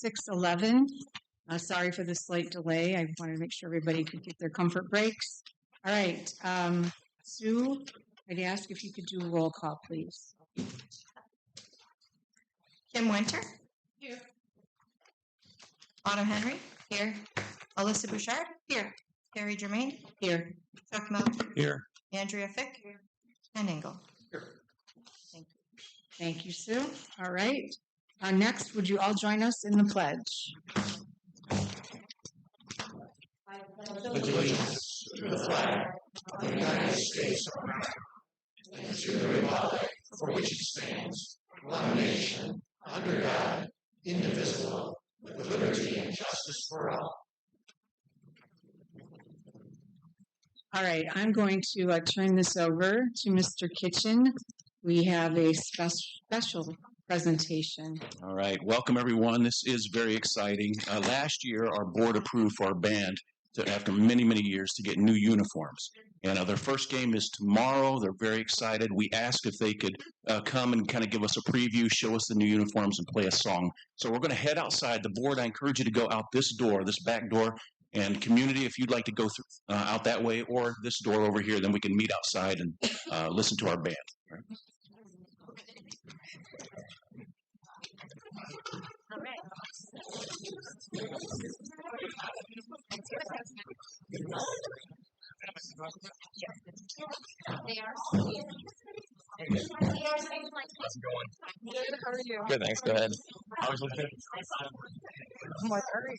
6:11. Sorry for the slight delay. I wanted to make sure everybody could get their comfort breaks. All right. Sue, I'd ask if you could do a roll call, please. Kim Winter. Here. Otto Henry. Here. Alyssa Bouchard. Here. Carrie Germain. Here. Chuck Miller. Here. Andrea Fick. Here. And Engel. Here. Thank you. Thank you, Sue. All right. Next, would you all join us in the pledge? Allegiance to the flag of the United States of America and to the republic for which it stands, one nation, under God, indivisible, with liberty and justice for all. All right, I'm going to turn this over to Mr. Kitchen. We have a special presentation. All right, welcome everyone. This is very exciting. Last year, our board approved for our band after many years to get new uniforms. And their first game is tomorrow. They're very excited. We asked if they could come and kind of give us a preview, show us the new uniforms, and play a song. So we're going to head outside. The board, I encourage you to go out this door, this back door. And community, if you'd like to go through, out that way or this door over here, then we can meet outside and listen to our band. All right. All right. How's it going? Good. How are you? Good, thanks. Go ahead. I was looking. I'm like, all right.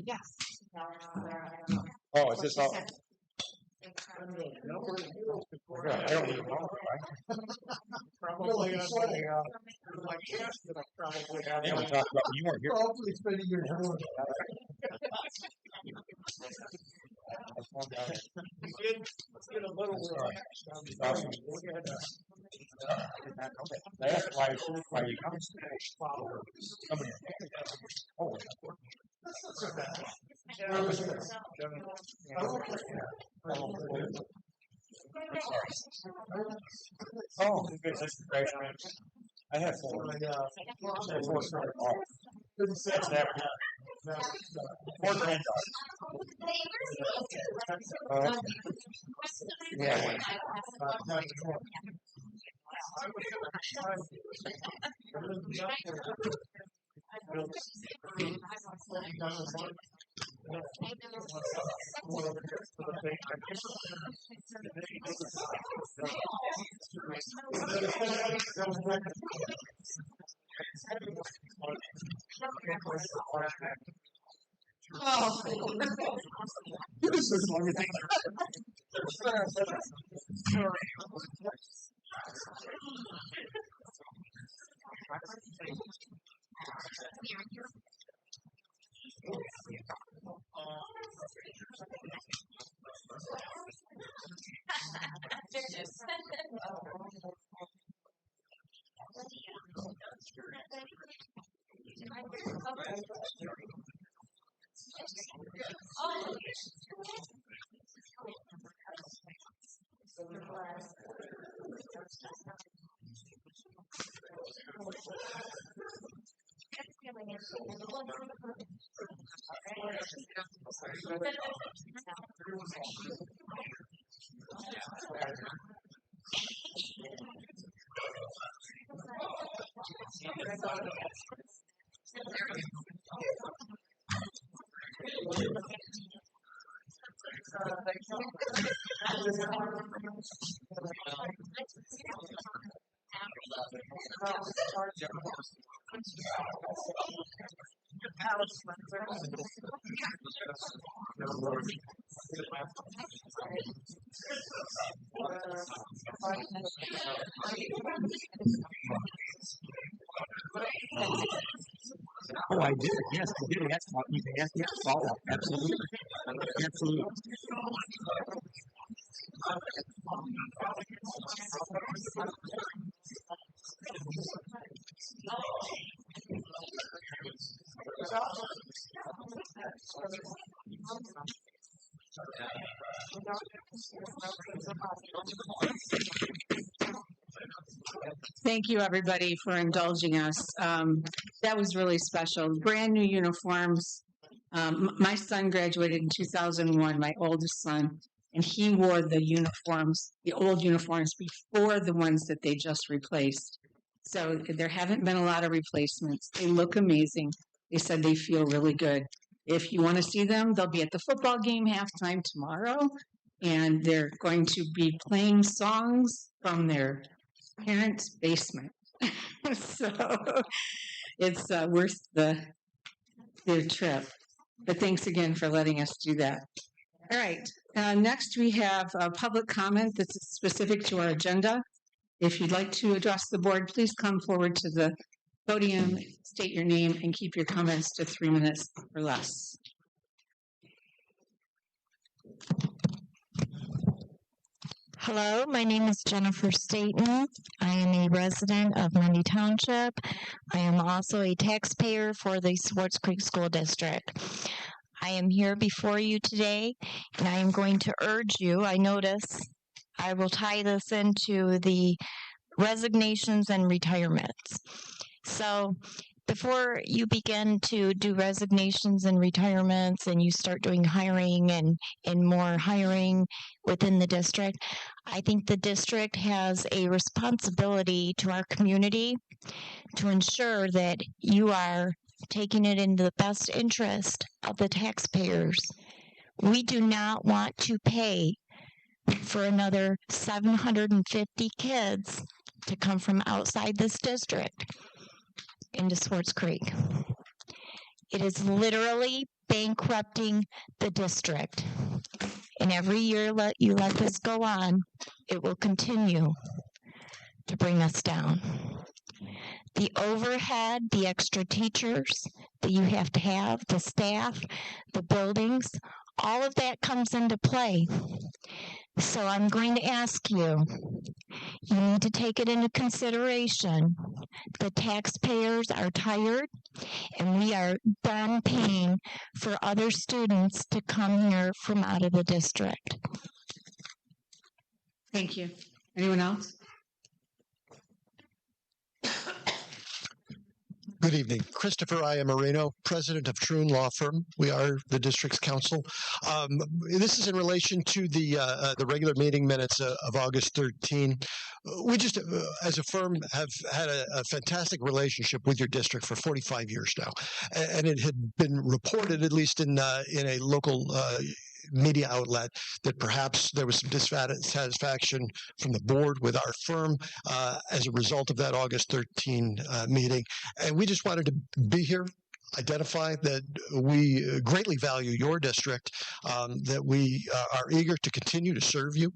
Yes. Oh, is this all? I don't even know. Probably. Yeah, we talked about you weren't here. Let's get a little that's why you come to oh, oh, that's great. I have four. Four granddaughters. Yeah. Oh. This is one thing. Oh, I did. Yes, I did. That's what you asked. Yes, follow up. Absolutely. Absolutely. Thank you, everybody, for indulging us. That was really special. Brand new uniforms. My son graduated in 2001, my oldest son, and he wore the uniforms, the old uniforms, before the ones that they just replaced. So there haven't been a lot of replacements. They look amazing. They said they feel really good. If you want to see them, they'll be at the football game halftime tomorrow, and they're going to be playing songs from their parents' basement. So it's worth the trip. But thanks again for letting us do that. All right. Next, we have a public comment that's specific to our agenda. If you'd like to address the board, please come forward to the podium, state your name, and keep your comments to 3 minutes or less. Hello, my name is Jennifer Staten. I am a resident of Mundy Township. I am also a taxpayer for the Swartz Creek School District. I am here before you today, and I am going to urge you, I notice I will tie this into the resignations and retirements. So before you begin to do resignations and retirements and you start doing hiring and more hiring within the district, I think the district has a responsibility to our community to ensure that you are taking it in the best interest of the taxpayers. We do not want to pay for another 750 kids to come from outside this district into Swartz Creek. It is literally bankrupting the district. And every year you let this go on, it will continue to bring us down. The overhead, the extra teachers that you have to have, the staff, the buildings, All of that comes into play. So I'm going to ask you, you need to take it into consideration. The taxpayers are tired, and we are done paying for other students to come here from out of the district. Thank you. Anyone else? Good evening. Christopher Iamarino, president of Troon Law Firm. We are the district's counsel. This is in relation to the regular meeting minutes of August 13. We just, as a firm, have had a fantastic relationship with your district for 45 years now. And it had been reported, at least in a local media outlet, that perhaps there was some dissatisfaction from the board with our firm as a result of that August 13 meeting. And we just wanted to be here, identify that we greatly value your district, that we are eager to continue to serve you,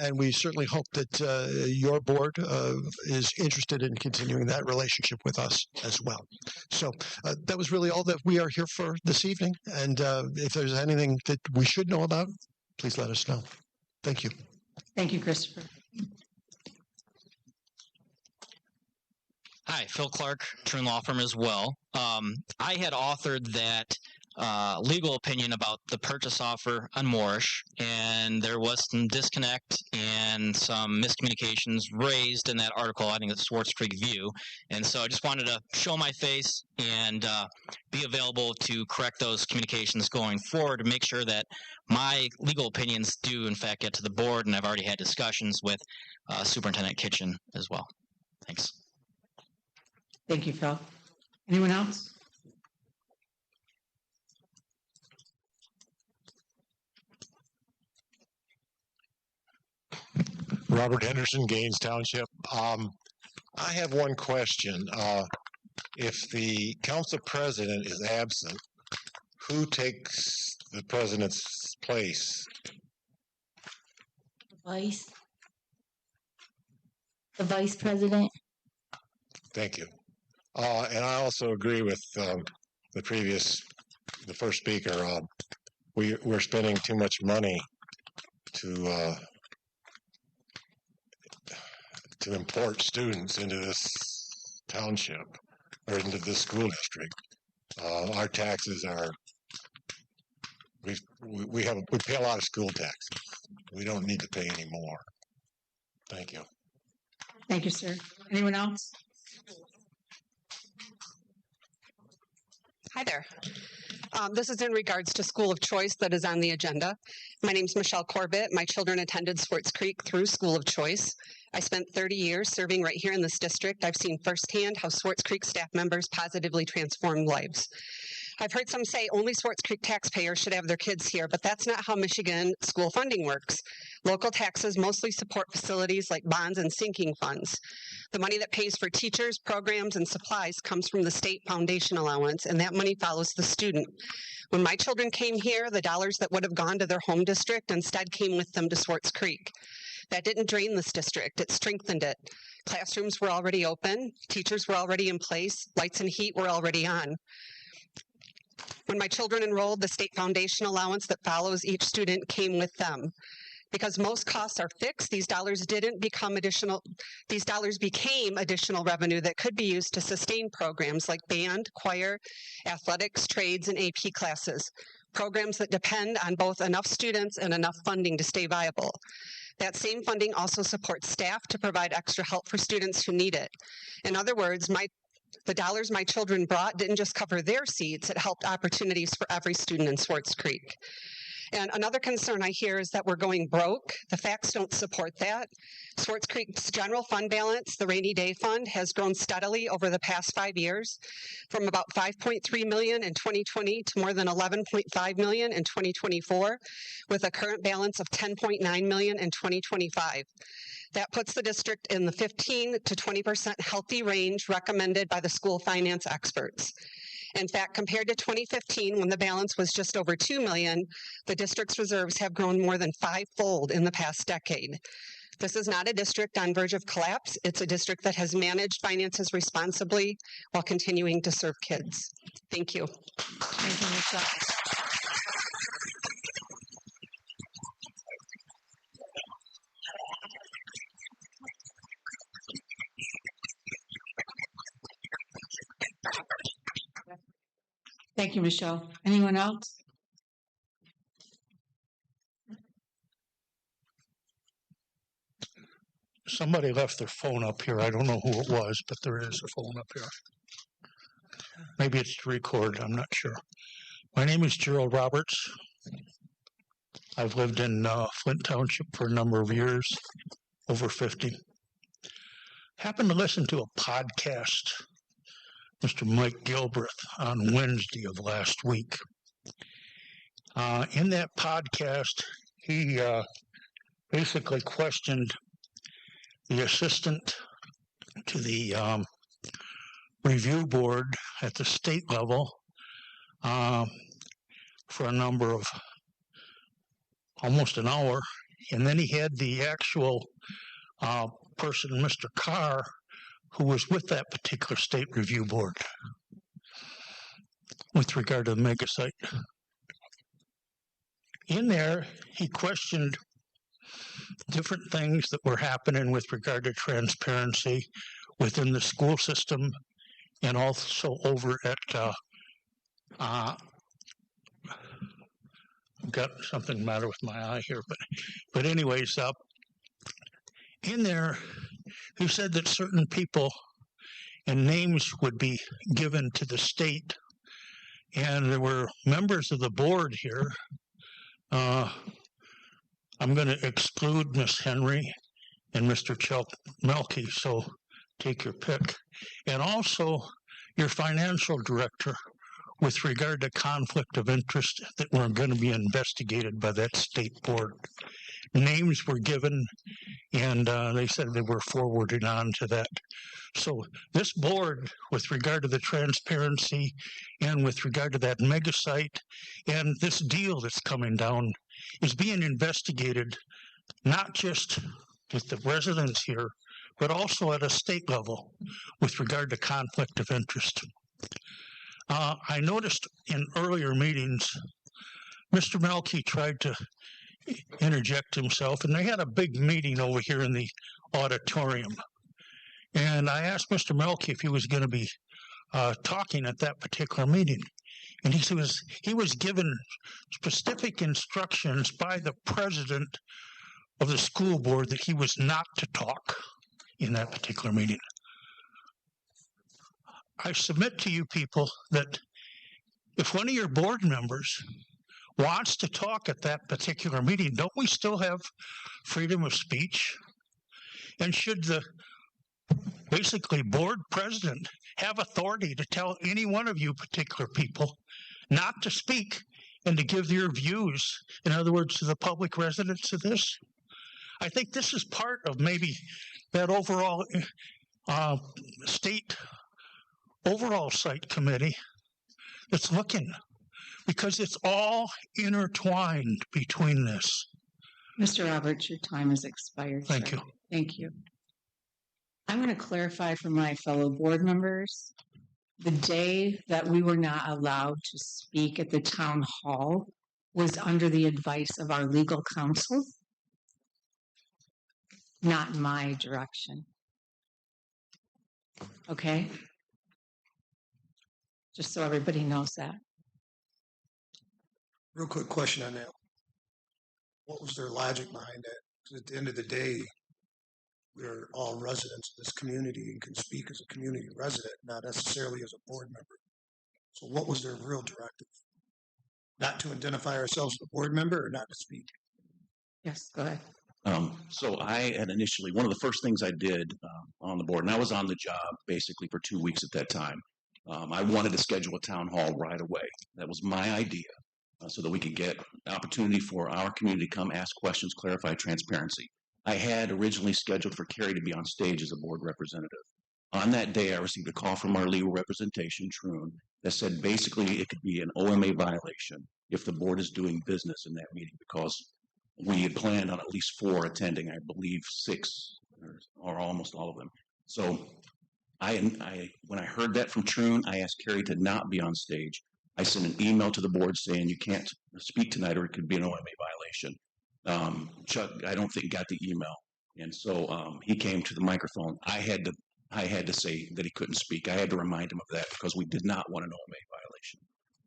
and we certainly hope that your board is interested in continuing that relationship with us as well. So that was really all that we are here for this evening, and if there's anything that we should know about, please let us know. Thank you. Thank you, Christopher. Hi, Phil Clark, Troon Law Firm as well. I had authored that legal opinion about the purchase offer on Moorish, and there was some disconnect and some miscommunications raised in that article. I think it's Swartz Creek View. And so I just wanted to show my face and be available to correct those communications going forward to make sure that my legal opinions do, in fact, get to the board. And I've already had discussions with Superintendent Kitchen as well. Thanks. Thank you, Phil. Anyone else? Robert Henderson, Gaines Township. I have one question. If the council president is absent, who takes the president's place? The vice president. Thank you. And I also agree with the first speaker. We're spending too much money to import students into this township or into this school district. Our taxes are we pay a lot of school taxes. We don't need to pay any more. Thank you. Thank you, sir. Anyone else? Hi there. This is in regards to School of Choice that is on the agenda. My name is Michelle Corbett. My children attended Swartz Creek through School of Choice. I spent 30 years serving right here in this district. I've seen firsthand how Swartz Creek staff members positively transformed lives. I've heard some say only Swartz Creek taxpayers should have their kids here, but that's not how Michigan school funding works. Local taxes mostly support facilities like bonds and sinking funds. The money that pays for teachers, programs, and supplies comes from the state foundation allowance, and that money follows the student. When my children came here, the dollars that would have gone to their home district instead came with them to Swartz Creek. That didn't drain this district, it strengthened it. Classrooms were already open, teachers were already in place, lights and heat were already on. When my children enrolled, the state foundation allowance that follows each student came with them. Because most costs are fixed, these dollars became additional revenue that could be used to sustain programs like band, choir, athletics, trades, and AP classes. Programs that depend on both enough students and enough funding to stay viable. That same funding also supports staff to provide extra help for students who need it. In other words, the dollars my children brought didn't just cover their seats, it helped opportunities for every student in Swartz Creek. And another concern I hear is that we're going broke. The facts don't support that. Swartz Creek's general fund balance, the rainy day fund, has grown steadily over the past 5 years, from about $5.3 million in 2020 to more than $11.5 million in 2024, with a current balance of $10.9 million in 2025. That puts the district in the 15 to 20% healthy range recommended by the school finance experts. In fact, compared to 2015, when the balance was just over $2 million, the district's reserves have grown more than fivefold in the past decade. This is not a district on verge of collapse. It's a district that has managed finances responsibly while continuing to serve kids. Thank you. Thank you, Michelle. Thank you, Michelle. Anyone else? Somebody left their phone up here. I don't know who it was, but there is a phone up here. Maybe it's to record. I'm not sure. My name is Gerald Roberts. I've lived in Flint Township for a number of years, over 50. Happened to listen to a podcast, Mr. Mike Gilbreth, on Wednesday of last week. In that podcast, he basically questioned the assistant to the review board at the state level for a number of almost an hour. And then he had the actual person, Mr. Carr, who was with that particular state review board with regard to the mega site. In there, he questioned different things that were happening with regard to transparency within the school system and also over at I've got something the matter with my eye here, but anyways, in there, he said that certain people and names would be given to the state, and there were members of the board here. I'm going to exclude Miss Henry and Mr. Melky, so take your pick. And also your financial director with regard to conflict of interest that were going to be investigated by that state board. Names were given, and they said they were forwarded on to that. So this board, with regard to the transparency and with regard to that mega site and this deal that's coming down, is being investigated not just with the residents here, but also at a state level with regard to conflict of interest. I noticed in earlier meetings, Mr. Melky tried to interject himself, and they had a big meeting over here in the auditorium. And I asked Mr. Melky if he was going to be talking at that particular meeting. And he was given specific instructions by the president of the school board that he was not to talk in that particular meeting. I submit to you people that if one of your board members wants to talk at that particular meeting, don't we still have freedom of speech? And should the basically board president have authority to tell any one of you particular people not to speak and to give your views, in other words, to the public residents of this? I think this is part of maybe that overall state overall site committee that's looking, because it's all intertwined between this. Mr. Roberts, your time has expired. Thank sir. you. Thank you. I'm going to clarify for my fellow board members, the day that we were not allowed to speak at the town hall was under the advice of our legal counsel, not my direction. Okay? Just so everybody knows that. Real quick question on that. What was their logic behind that? Because at the end of the day, we're all residents of this community and can speak as a community resident, not necessarily as a board member. So what was their real directive? Not to identify ourselves as a board member or not to speak? Yes, go ahead. So I had initially, one of the first things I did on the board, and I was on the job basically for 2 weeks at that time, I wanted to schedule a town hall right away. That was my idea, so that we could get an opportunity for our community to come ask questions, clarify transparency. I had originally scheduled for Carrie to be on stage as a board representative. On that day, I received a call from our legal representation, Troon, that said basically it could be an OMA violation if the board is doing business in that meeting, because we had planned on at least 4 attending, I believe 6 or almost all of them. So when I heard that from Troon, I asked Carrie to not be on stage. I sent an email to the board saying you can't speak tonight or it could be an OMA violation. Chuck, I don't think, got the email. And so he came to the microphone. I had to say that he couldn't speak. I had to remind him of that because we did not want an OMA violation.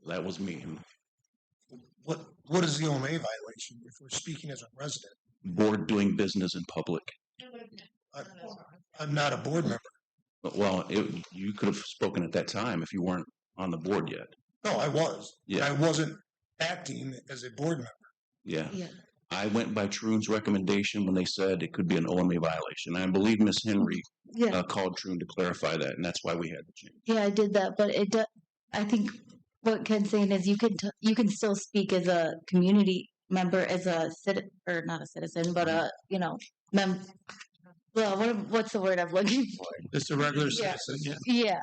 That was me. What is the OMA violation if we're speaking as a resident? Board doing business in public. I'm not a board member. Well, you could have spoken at that time if you weren't on the board yet. No, I was. Yeah. I wasn't acting as a board member. Yeah. Yeah. I went by Troon's recommendation when they said it could be an OMA violation. I believe Miss Henry Yeah. called Troon to clarify that, and that's why we had the change. Yeah, I did that, but I think what Ken's saying is you can still speak as a community member, as a or not a citizen, but a well, what's the word I'm looking for? Just a regular Yeah. citizen. Yeah.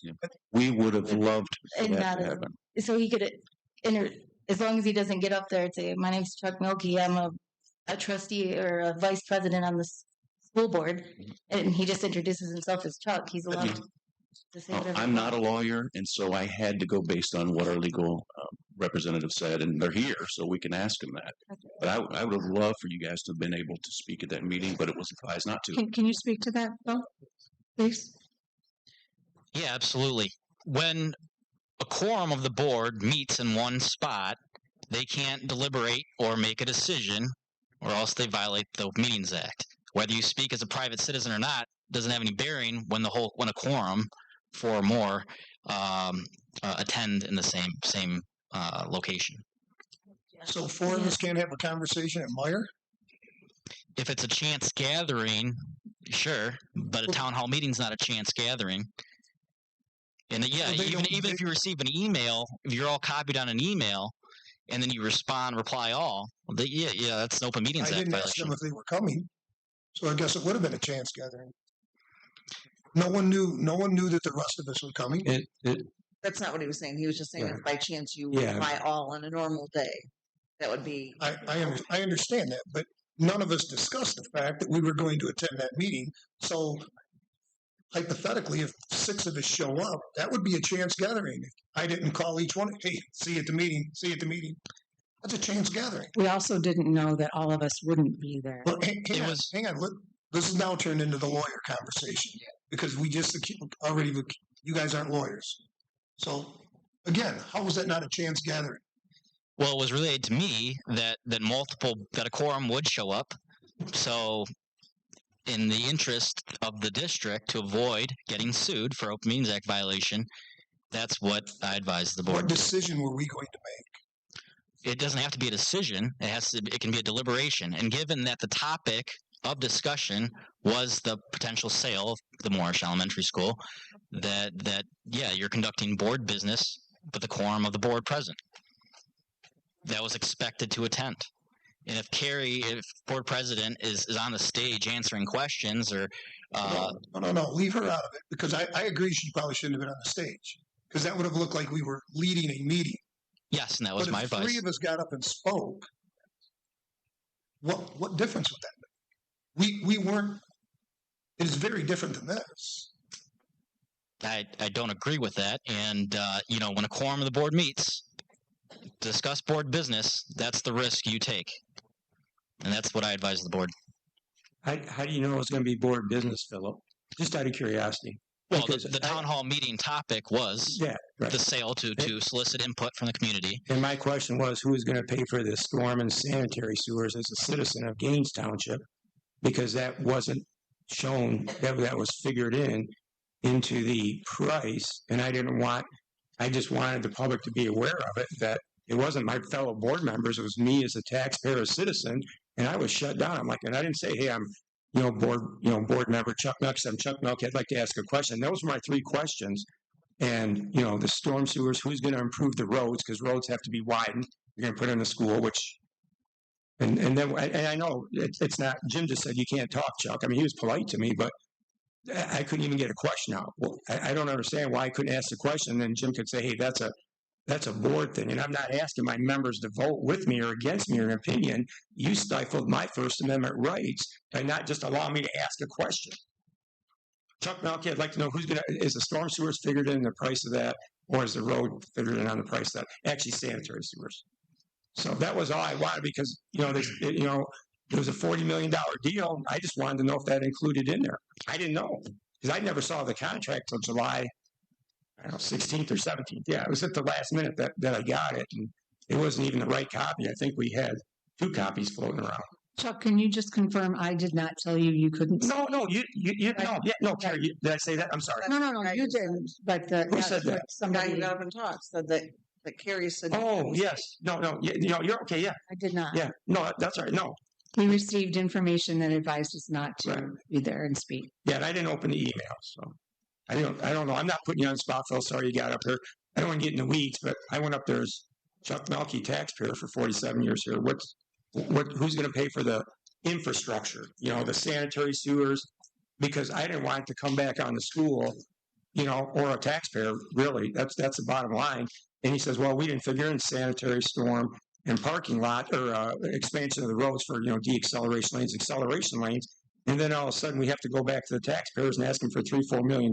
Yeah, We would have loved for and that not to as happen. so he could as long as he doesn't get up there and say, "My name's Chuck Milkey. I'm a trustee or a vice president on the school board," and he just introduces himself as Chuck. He's allowed to say whatever. I'm not a lawyer, and so I had to go based on what our legal representative said, and they're here, so we can ask them that. But I would have loved for you guys to have been able to speak at that meeting, but it was advised not to. Can you speak to that, Bill? Please. Yeah, absolutely. When a quorum of the board meets in one spot, they can't deliberate or make a decision, or else they violate the Meetings Act. Whether you speak as a private citizen or not doesn't have any bearing when a quorum, 4 or more, attend in the same location. So 4 of us can't have a conversation at Meyer? If it's a chance gathering, sure, but a town hall meeting's not a chance gathering. And yeah, Well, even if you receive an email, if you're all copied on an email, and then you reply all, yeah, that's an Open Meetings I Act didn't ask violation. them if they were coming, so I guess it would have been a chance gathering. No one knew that the rest of us were coming. That's not what he was saying. He was just saying Right. if by chance you Yeah. reply all on a normal day, that would be. I understand that, but none of us discussed the fact that we were going to attend that meeting. So hypothetically, if 6 of us show up, that would be a chance gathering. If I didn't call each one, hey, see you at the meeting, see you at the meeting. That's a chance gathering. We also didn't know that all of us wouldn't be there. Well, hang on. This is now turned into the lawyer conversation because we just already, you guys aren't lawyers. So again, how was that not a chance gathering? Well, it was relayed to me that a quorum would show up. So, in the interest of the district to avoid getting sued for Open Meetings Act violation, that's what I advised the board. What decision were we going to make? It doesn't have to be a decision. It can be a deliberation. And given that the topic of discussion was the potential sale of the Moorish Elementary School, that you're conducting board business with the quorum of the board present. That was expected to attend. And if board president is on the stage answering questions or No, leave her out of it because I agree she probably shouldn't have been on the stage because that would have looked like we were leading a meeting. yes, and that was But my if advice. 3 of us got up and spoke, what difference would that make? We weren't. It is very different than this. I don't agree with that. And, when a quorum of the board meets, discuss board business, that's the risk you take. And that's what I advise the board. How do you know it's going to be board business, Philip? Just out of curiosity. Well, Because the town hall meeting topic was Yeah, right. the sale to solicit input from the community. And my question was, who is going to pay for the storm and sanitary sewers as a citizen of Gaines Township? Because that wasn't shown, that was figured into the price, and I just wanted the public to be aware of it, that it wasn't my fellow board members, it was me as a taxpayer, a citizen, and I was shut down. I'm like, and I didn't say, hey, I'm, board member Chuck Milk, I'm Chuck Milk, I'd like to ask a question. Those were my 3 questions. And, the storm sewers, who's going to improve the roads, because roads have to be widened. You're going to put in a school, which, and I know it's not, Jim just said you can't talk, Chuck. I mean, he was polite to me, but I couldn't even get a question out. Well, I don't understand why I couldn't ask the question. And then Jim could say, hey, that's a board thing. And I'm not asking my members to vote with me or against me or an opinion. You stifled my First Amendment rights by not just allowing me to ask a question. Chuck Malky, I'd like to know is the storm sewers figured in the price of that, or is the road figured in on the price of that? Actually, sanitary sewers. So that was all I wanted because, there was a $40 million deal. I just wanted to know if that included in there. I didn't know because I never saw the contract till July. I don't know, 16th or 17th. Yeah, it was at the last minute that I got it, and it wasn't even the right copy. I think we had 2 copies floating around. Chuck, can you just confirm I did not tell you you couldn't? No, no, no, Carrie, did I say that? I'm sorry. No, you didn't. But Who said that? Somebody somebody. got up and talked, said that Carrie said. Oh, yes. No, you're okay. Yeah, I did not. yeah. No, that's all right. No, We received information that advised us not to Right. be there and speak. yeah, and I didn't open the email, so I don't know. I'm not putting you on the spot, Phil. Sorry you got up here. I don't want to get in the weeds, but I went up there as Chuck Melky, taxpayer for 47 years here. Who's going to pay for the infrastructure? You know, the sanitary sewers, because I didn't want it to come back on the school, you know, or a taxpayer. Really, that's the bottom line. And he says, well, we didn't figure in sanitary storm and parking lot or expansion of the roads for, you know, de-acceleration lanes, acceleration lanes. And then all of a sudden we have to go back to the taxpayers and ask them for $3-4 million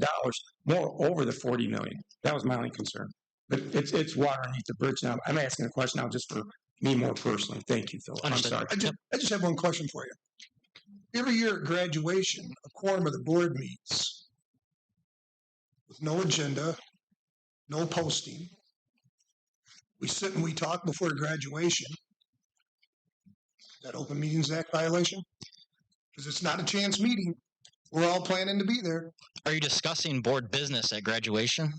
more over the 40 million. That was my only concern. But it's water underneath the bridge now. I'm asking a question now just for me more personally. Thank you, Phil. I'm Understood. sorry. I just have one question for you. Every year at graduation, a quorum of the board meets with no agenda, no posting. We sit and we talk before graduation. Is that Open Meetings Act violation? Because it's not a chance meeting. We're all planning to be there. Are you discussing board business at graduation?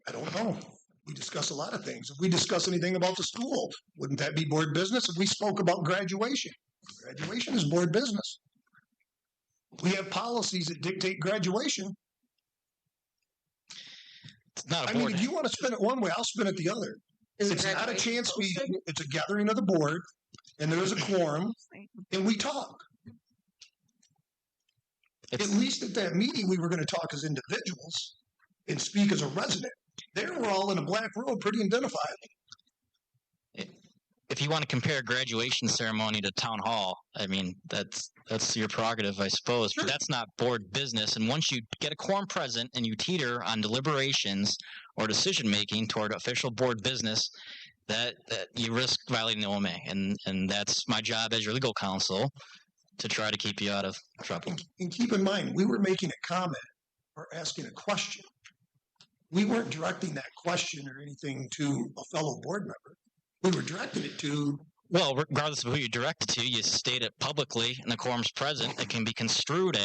I don't know. We discuss a lot of things. If we discuss anything about the school, wouldn't that be board business? If we spoke about graduation, graduation is board business. We have policies that dictate graduation. It's not a I board. mean, if you want to spin it one way, I'll spin it the other. Is It's not a graduation chance posted? meeting. It's a gathering of the board, and there is a quorum, and we talk. At least at that meeting, we were going to talk as individuals and speak as a resident. There, we're all in a black robe, pretty identifiable. If you want to compare graduation ceremony to town hall, I mean, that's your prerogative, I suppose. But that's not board business. And once you get a quorum present and you teeter on deliberations or decision making toward official board business, that you risk violating the OMA. And that's my job as your legal counsel, to try to keep you out of trouble. And keep in mind, we were making a comment or asking a question. We weren't directing that question or anything to a fellow board member. We were directing it to. Well, regardless of who you direct it to, you state it publicly and the quorum's present. It can be misconstrued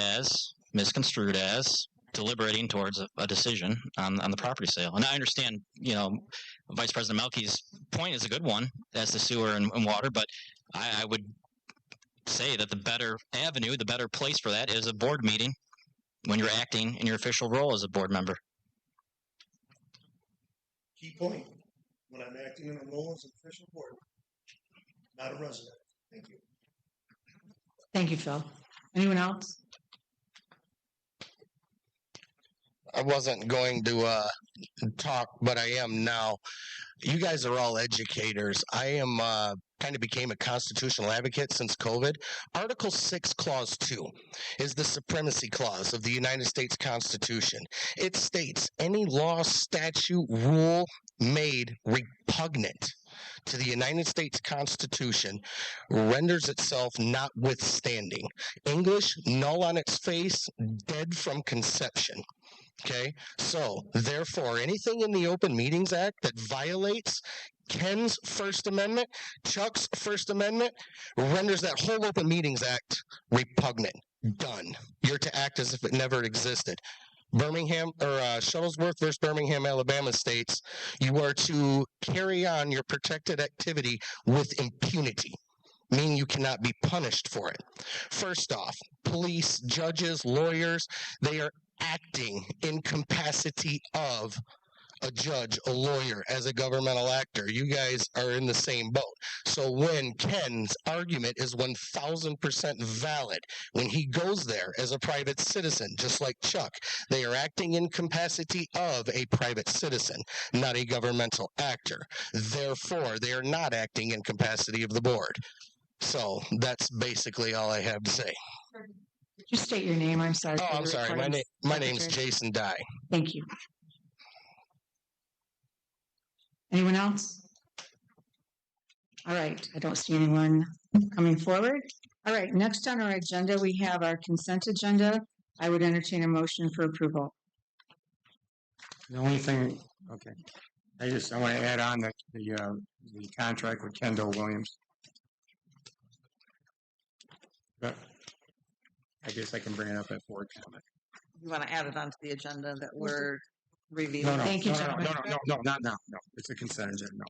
as deliberating towards a decision on the property sale. And I understand, you know, Vice President Melky's point is a good one as to sewer and water, but I would say that the better avenue, the better place for that is a board meeting when you're acting in your official role as a board member. Key point, when I'm acting in a role as an official board, not a resident. Thank you. Thank you, Phil. Anyone else? I wasn't going to talk, but I am now. You guys are all educators. I am kind of became a constitutional advocate since COVID. Article 6, Clause 2 is the supremacy clause of the United States Constitution. It states any law, statute, rule made repugnant to the United States Constitution renders itself notwithstanding. English, null on its face, dead from conception. Okay, so therefore, anything in the Open Meetings Act that violates Ken's First Amendment, Chuck's First Amendment, renders that whole Open Meetings Act repugnant. Done. You're to act as if it never existed. Birmingham or Shuttlesworth versus Birmingham, Alabama states you are to carry on your protected activity with impunity, meaning you cannot be punished for it. First off, police, judges, lawyers, they are acting in capacity of a judge, a lawyer, as a governmental actor. You guys are in the same boat. So when Ken's argument is 1000% valid, when he goes there as a private citizen, just like Chuck, they are acting in capacity of a private citizen, not a governmental actor. Therefore, they are not acting in capacity of the board. So that's basically all I have to say. Just state your name. I'm sorry. Oh, for I'm the sorry. recording My name's secretary. Jason Dye. Thank you. Anyone else? All right. I don't see anyone coming forward. All right. Next on our agenda, we have our consent agenda. I would entertain a motion for approval. The only thing, okay, I want to add on the contract with Kendall Williams. But I guess I can bring it up at board comment. You want to add it onto the agenda that we're reviewing? No, Thank you, no, gentlemen. no, not now. No, it's a consent agenda. No.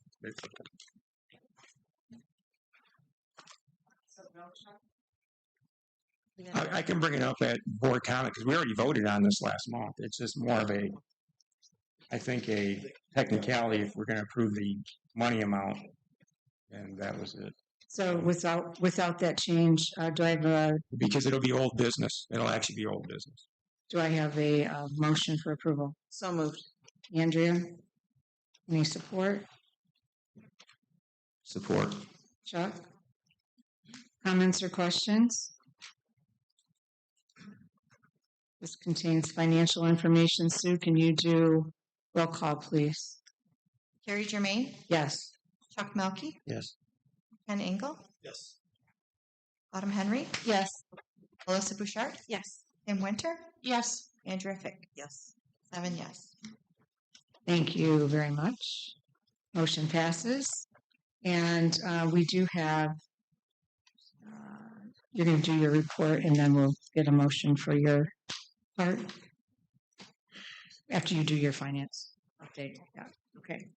I can bring it up at board comment because we already voted on this last month. It's just more of a, I think, a technicality if we're going to approve the money amount, and that was it. So without that change, do I have Because it'll be old business. It'll actually be old business. a motion for approval? So moved. Andrea, any support? Support. Chuck? Comments or questions? This contains financial information. Sue, can you do roll call, please? Carrie Germain, Yes. Chuck Melkey, Yes. Ken Engel, Yes. Autumn Henry, Yes. Melissa Bouchard, Yes. Kim Winter, Yes. Andrea Fick. Yes. 7 yes. Thank you very much. Motion passes. And we do have, you're going to do your report and then we'll get a motion for your part after you do your finance update. Yeah. Okay.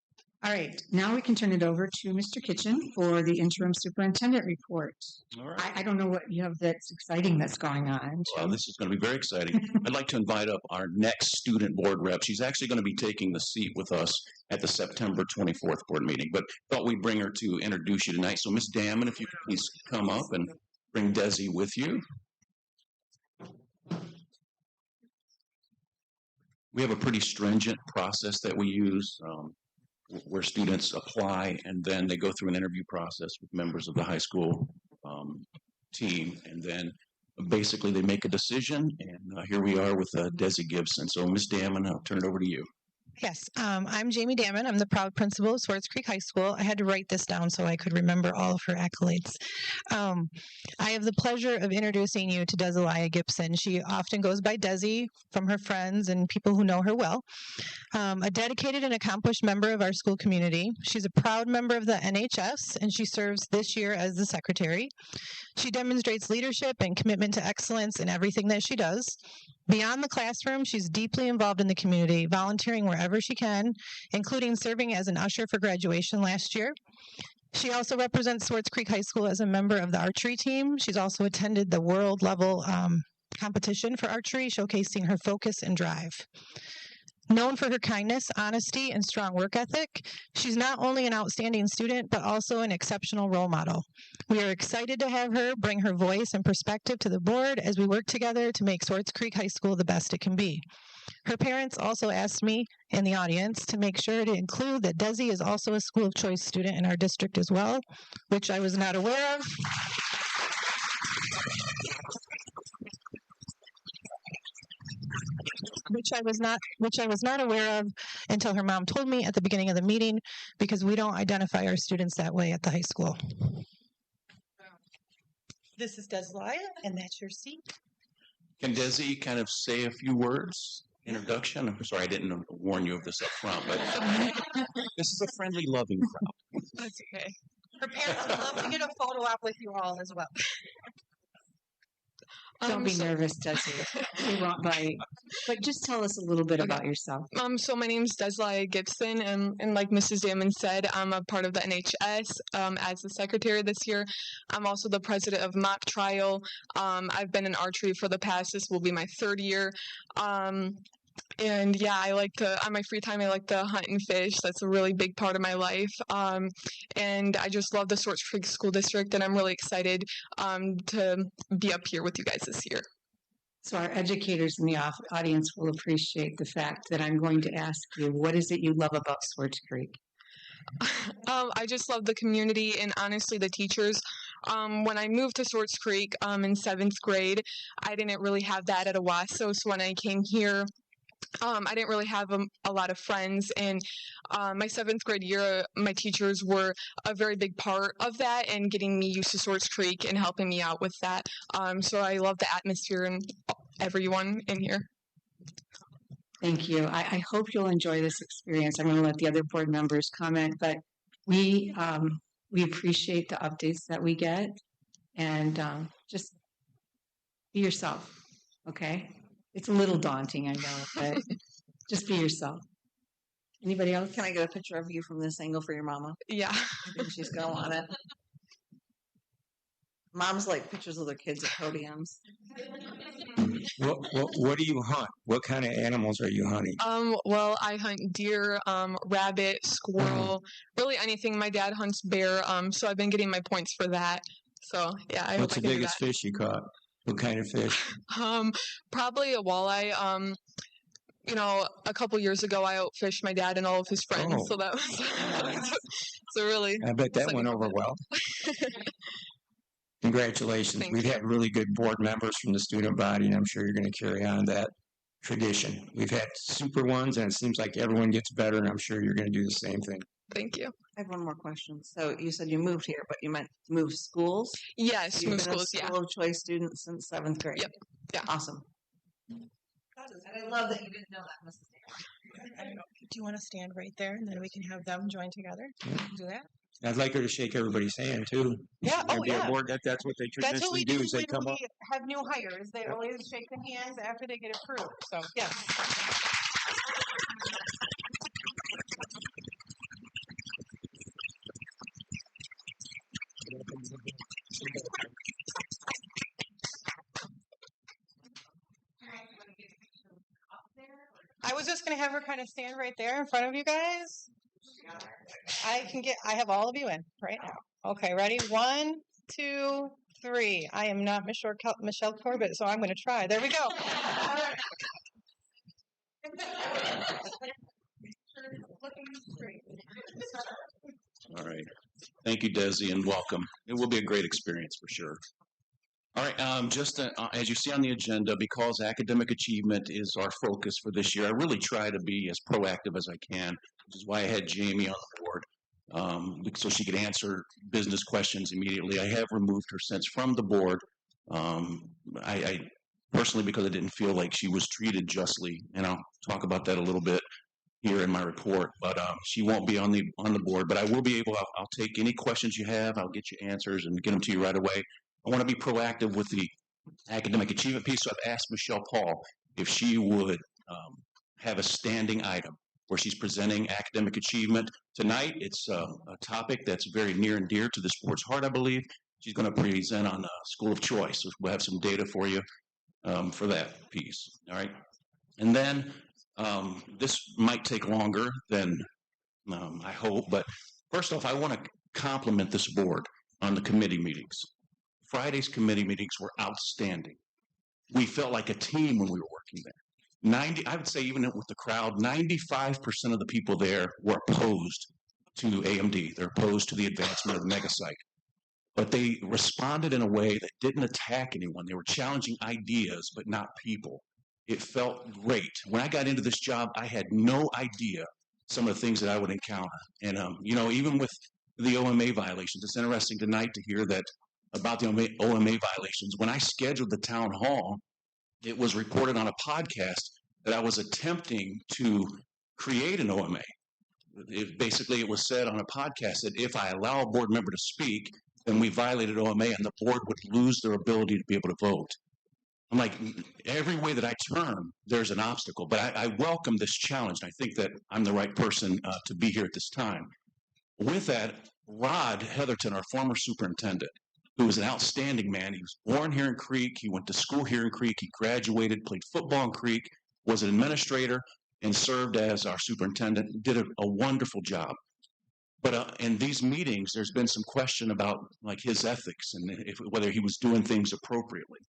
All right. Now we can turn it over to Mr. Kitchen for the interim superintendent report. All right. I don't know what you have that's exciting that's going on. Well, this is going to be very exciting. I'd like to invite up our next student board rep. She's actually going to be taking the seat with us at the September 24th board meeting, but thought we'd bring her to introduce you tonight. So Ms. Damon, if you could please come up and bring Desi with you. We have a pretty stringent process that we use where students apply and then they go through an interview process with members of the high school team, and then basically they make a decision, and here we are with Desi Gibson. So Ms. Damon, I'll turn it over to you. Yes, I'm Jamie Damon. I'm the proud principal of Swartz Creek High School. I had to write this down so I could remember all of her accolades. I have the pleasure of introducing you to Desilia Gibson. She often goes by Desi from her friends and people who know her well. A dedicated and accomplished member of our school community. She's a proud member of the NHS, and she serves this year as the secretary. She demonstrates leadership and commitment to excellence in everything that she does. Beyond the classroom, she's deeply involved in the community, volunteering wherever she can, including serving as an usher for graduation last year. She also represents Swartz Creek High School as a member of the archery team. She's also attended the world level competition for archery, showcasing her focus and drive. Known for her kindness, honesty, and strong work ethic, she's not only an outstanding student, but also an exceptional role model. We are excited to have her bring her voice and perspective to the board as we work together to make Swartz Creek High School the best it can be. Her parents also asked me and the audience to make sure to include that Desi is also a school of choice student in our district as well, which I was not aware of. Which I was not aware of until her mom told me at the beginning of the meeting, because we don't identify our students that way at the high school. This is Desilia, and that's your seat. Can Desi kind of say a few words? Introduction? I'm sorry, I didn't warn you of this up front, but this is a friendly, loving crowd. That's okay. Her parents would love to get a photo op with you all as well. Don't be nervous, Desi. We won't bite. But just tell us a little bit about yourself. So my name is Desilia Gibson, and like Mrs. Damon said, I'm a part of the NHS as the secretary this year. I'm also the president of Mock Trial. I've been in archery for the past, this will be my 3rd year. And yeah, I like to, on my free time, I like to hunt and fish. That's a really big part of my life. And I just love the Swartz Creek School District, and I'm really excited to be up here with you guys this year. So our educators in the audience will appreciate the fact that I'm going to ask you, what is it you love about Swartz Creek? I just love the community and honestly the teachers. When I moved to Swartz Creek in 7th grade, I didn't really have that at Owasso. So when I came here, I didn't really have a lot of friends, and my 7th grade year, my teachers were a very big part of that and getting me used to Swartz Creek and helping me out with that. So I love the atmosphere and everyone in here. Thank you. I hope you'll enjoy this experience. I'm going to let the other board members comment, but we appreciate the updates that we get, and just be yourself. Okay, it's a little daunting, I know, but just be yourself. Anybody else? Can I get a picture of you from this angle for your mama? Yeah. I think she's gonna want it. Moms like pictures of their kids at podiums. What do you hunt? What kind of animals are you hunting? Well, I hunt deer, rabbit, squirrel, really anything. My dad hunts bear, so I've been getting my points for that. So yeah, I What's hope the I can do biggest that. fish you caught? What kind of fish? Probably a walleye. You know, a couple years ago, I outfished my dad and all of his friends, Oh. so that was so really. I bet that went over well. Congratulations. Thank We've you. had really good board members from the student body, and I'm sure you're going to carry on that tradition. We've had super ones, and it seems like everyone gets better, and I'm sure you're going to do the same thing. Thank you. I have one more question. So you said you moved here, but you meant move schools? Yes, You've move been schools. a Yeah. school of choice student since 7th grade. Yep. Yeah. Awesome. And I love that you didn't know that, Mrs. Do you want to stand right there and then we can have them join together? Do that? I'd like her to shake everybody's hand, too. Yeah, oh, Maybe our yeah. board, that's what they That's what traditionally we do, do is they when come we up. have new hires. They always shake the hands after they get approved. So, yes. I was just going to have her kind of stand right there in front of you guys. I have all of you in right now. Okay, ready? 1, 2, 3. I am not Michelle Corbett, so I'm going to try. There we go. All right. Thank you, Desi, and welcome. It will be a great experience for sure. All right. Just as you see on the agenda, because academic achievement is our focus for this year, I really try to be as proactive as I can, which is why I had Jamie on the board, so she could answer business questions immediately. I have removed her since from the board. I personally, because I didn't feel like she was treated justly, and I'll talk about that a little bit here in my report, but she won't be on the board, but I will be able, I'll take any questions you have, I'll get you answers and get them to you right away. I want to be proactive with the academic achievement piece, so I've asked Michelle Paul if she would have a standing item where she's presenting academic achievement. Tonight, it's a topic that's very near and dear to this board's heart, I believe. She's going to present on school of choice, so we'll have some data for you for that piece, all right? And then this might take longer than I hope, but first off, I want to compliment this board on the committee meetings. Friday's committee meetings were outstanding. We felt like a team when we were working there. I would say even with the crowd, 95% of the people there were opposed to AMD. They're opposed to the advancement of the mega site. But they responded in a way that didn't attack anyone. They were challenging ideas, but not people. It felt great. When I got into this job, I had no idea some of the things that I would encounter. And, you know, even with the OMA violations, it's interesting tonight to hear that about the OMA violations. When I scheduled the town hall, it was reported on a podcast that I was attempting to create an OMA. Basically, it was said on a podcast that if I allow a board member to speak, then we violated OMA and the board would lose their ability to be able to vote. I'm like, every way that I turn, there's an obstacle. But I welcome this challenge. I think that I'm the right person to be here at this time. With that, Rod Heatherton, our former superintendent, who was an outstanding man. He was born here in Creek. He went to school here in Creek. He graduated, played football in Creek, was an administrator, and served as our superintendent. Did a wonderful job. But in these meetings, there's been some question about like his ethics and whether he was doing things appropriately.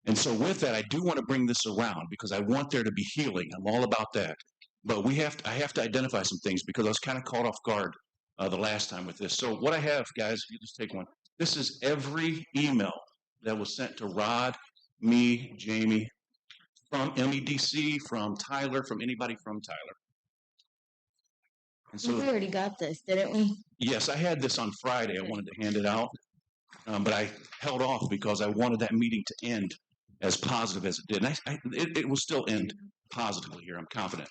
And so with that, I do want to bring this around because I want there to be healing. I'm all about that. But I have to identify some things because I was kind of caught off guard the last time with this. So what I have, guys, you just take one. This is every email that was sent to Rod, me, Jamie, from MEDC, from Tyler, from anybody from Tyler. And so We already got this, didn't we? yes, I had this on Friday. I wanted to hand it out, but I held off because I wanted that meeting to end as positive as it did. And it will still end positively here, I'm confident.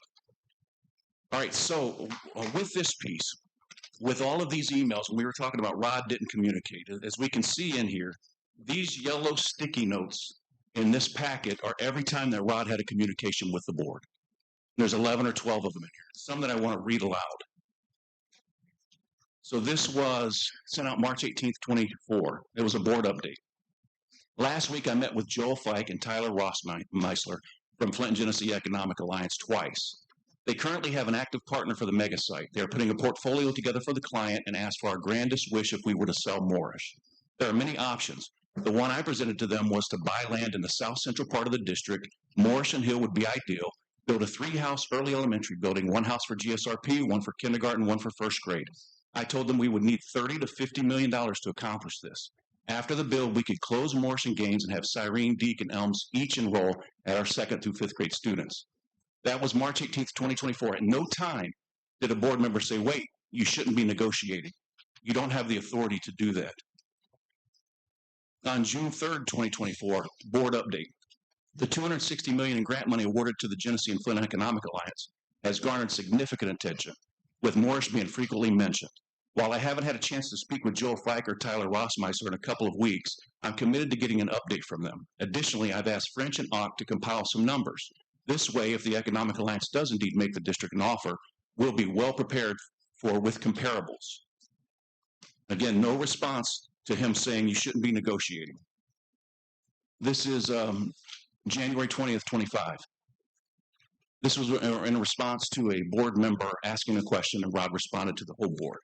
All right, so with this piece, with all of these emails, when we were talking about Rod didn't communicate, as we can see in here, these yellow sticky notes in this packet are every time that Rod had a communication with the board. There's 11 or 12 of them in here, some that I want to read aloud. So this was sent out March 18th, 24. It was a board update. Last week, I met with Joel Fike and Tyler Rossmeisler from Flint and Genesee Economic Alliance twice. They currently have an active partner for the mega site. They are putting a portfolio together for the client and asked for our grandest wish if we were to sell Moorish. There are many options. The one I presented to them was to buy land in the south central part of the district. Moorish and Hill would be ideal. Build a 3-house early elementary building, 1 house for GSRP, 1 for kindergarten, 1 for first grade. I told them we would need $30 to $50 million to accomplish this. After the build, we could close Moorish and Gaines and have Cyrene, Deek, and Elms each enroll at our 2nd through 5th grade students. That was March 18th, 2024. At no time did a board member say, wait, you shouldn't be negotiating. You don't have the authority to do that. On June 3rd, 2024, board update. The $260 million in grant money awarded to the Genesee and Flint Economic Alliance has garnered significant attention, with Moorish being frequently mentioned. While I haven't had a chance to speak with Joel Fike or Tyler Rossmeisler in a couple of weeks, I'm committed to getting an update from them. Additionally, I've asked French and Ock to compile some numbers. This way, if the Economic Alliance does indeed make the district an offer, we'll be well prepared with comparables. Again, no response to him saying you shouldn't be negotiating. This is January 20th, 25. This was in response to a board member asking a question, and Rod responded to the whole board.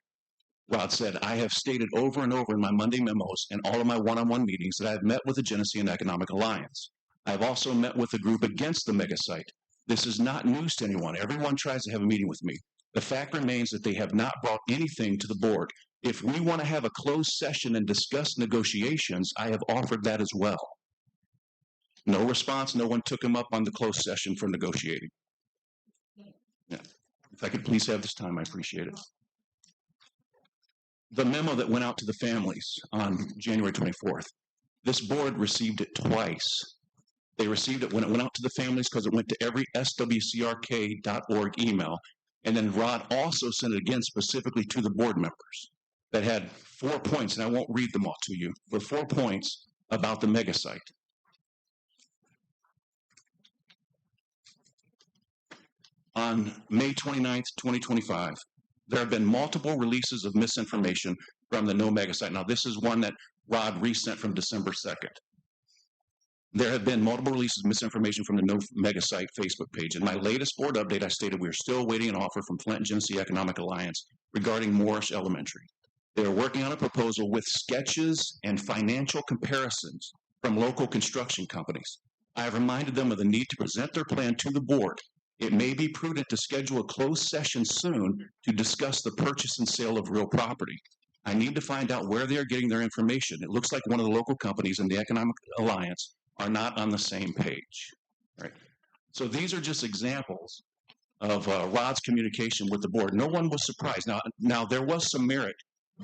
Rod said, I have stated over and over in my Monday memos and all of my one-on-one meetings that I have met with the Genesee and Economic Alliance. I have also met with the group against the mega site. This is not news to anyone. Everyone tries to have a meeting with me. The fact remains that they have not brought anything to the board. If we want to have a closed session and discuss negotiations, I have offered that as well. No response. No one took him up on the closed session for negotiating. Yeah. If I could please have this time, I appreciate it. The memo that went out to the families on January 24th, this board received it twice. They received it when it went out to the families because it went to every swcrk.org email. And then Rod also sent it again specifically to the board members that had 4 points, and I won't read them all to you, but 4 points about the mega site. On May 29th, 2025, there have been multiple releases of misinformation from the No Mega site. Now, this is one that Rod resent from December 2nd. There have been multiple releases of misinformation from the No Mega site Facebook page. In my latest board update, I stated we are still awaiting an offer from Flint and Genesee Economic Alliance regarding Moorish Elementary. They are working on a proposal with sketches and financial comparisons from local construction companies. I have reminded them of the need to present their plan to the board. It may be prudent to schedule a closed session soon to discuss the purchase and sale of real property. I need to find out where they are getting their information. It looks like one of the local companies and the Economic Alliance are not on the same page. Right? So these are just examples of Rod's communication with the board. No one was surprised. Now there was some merit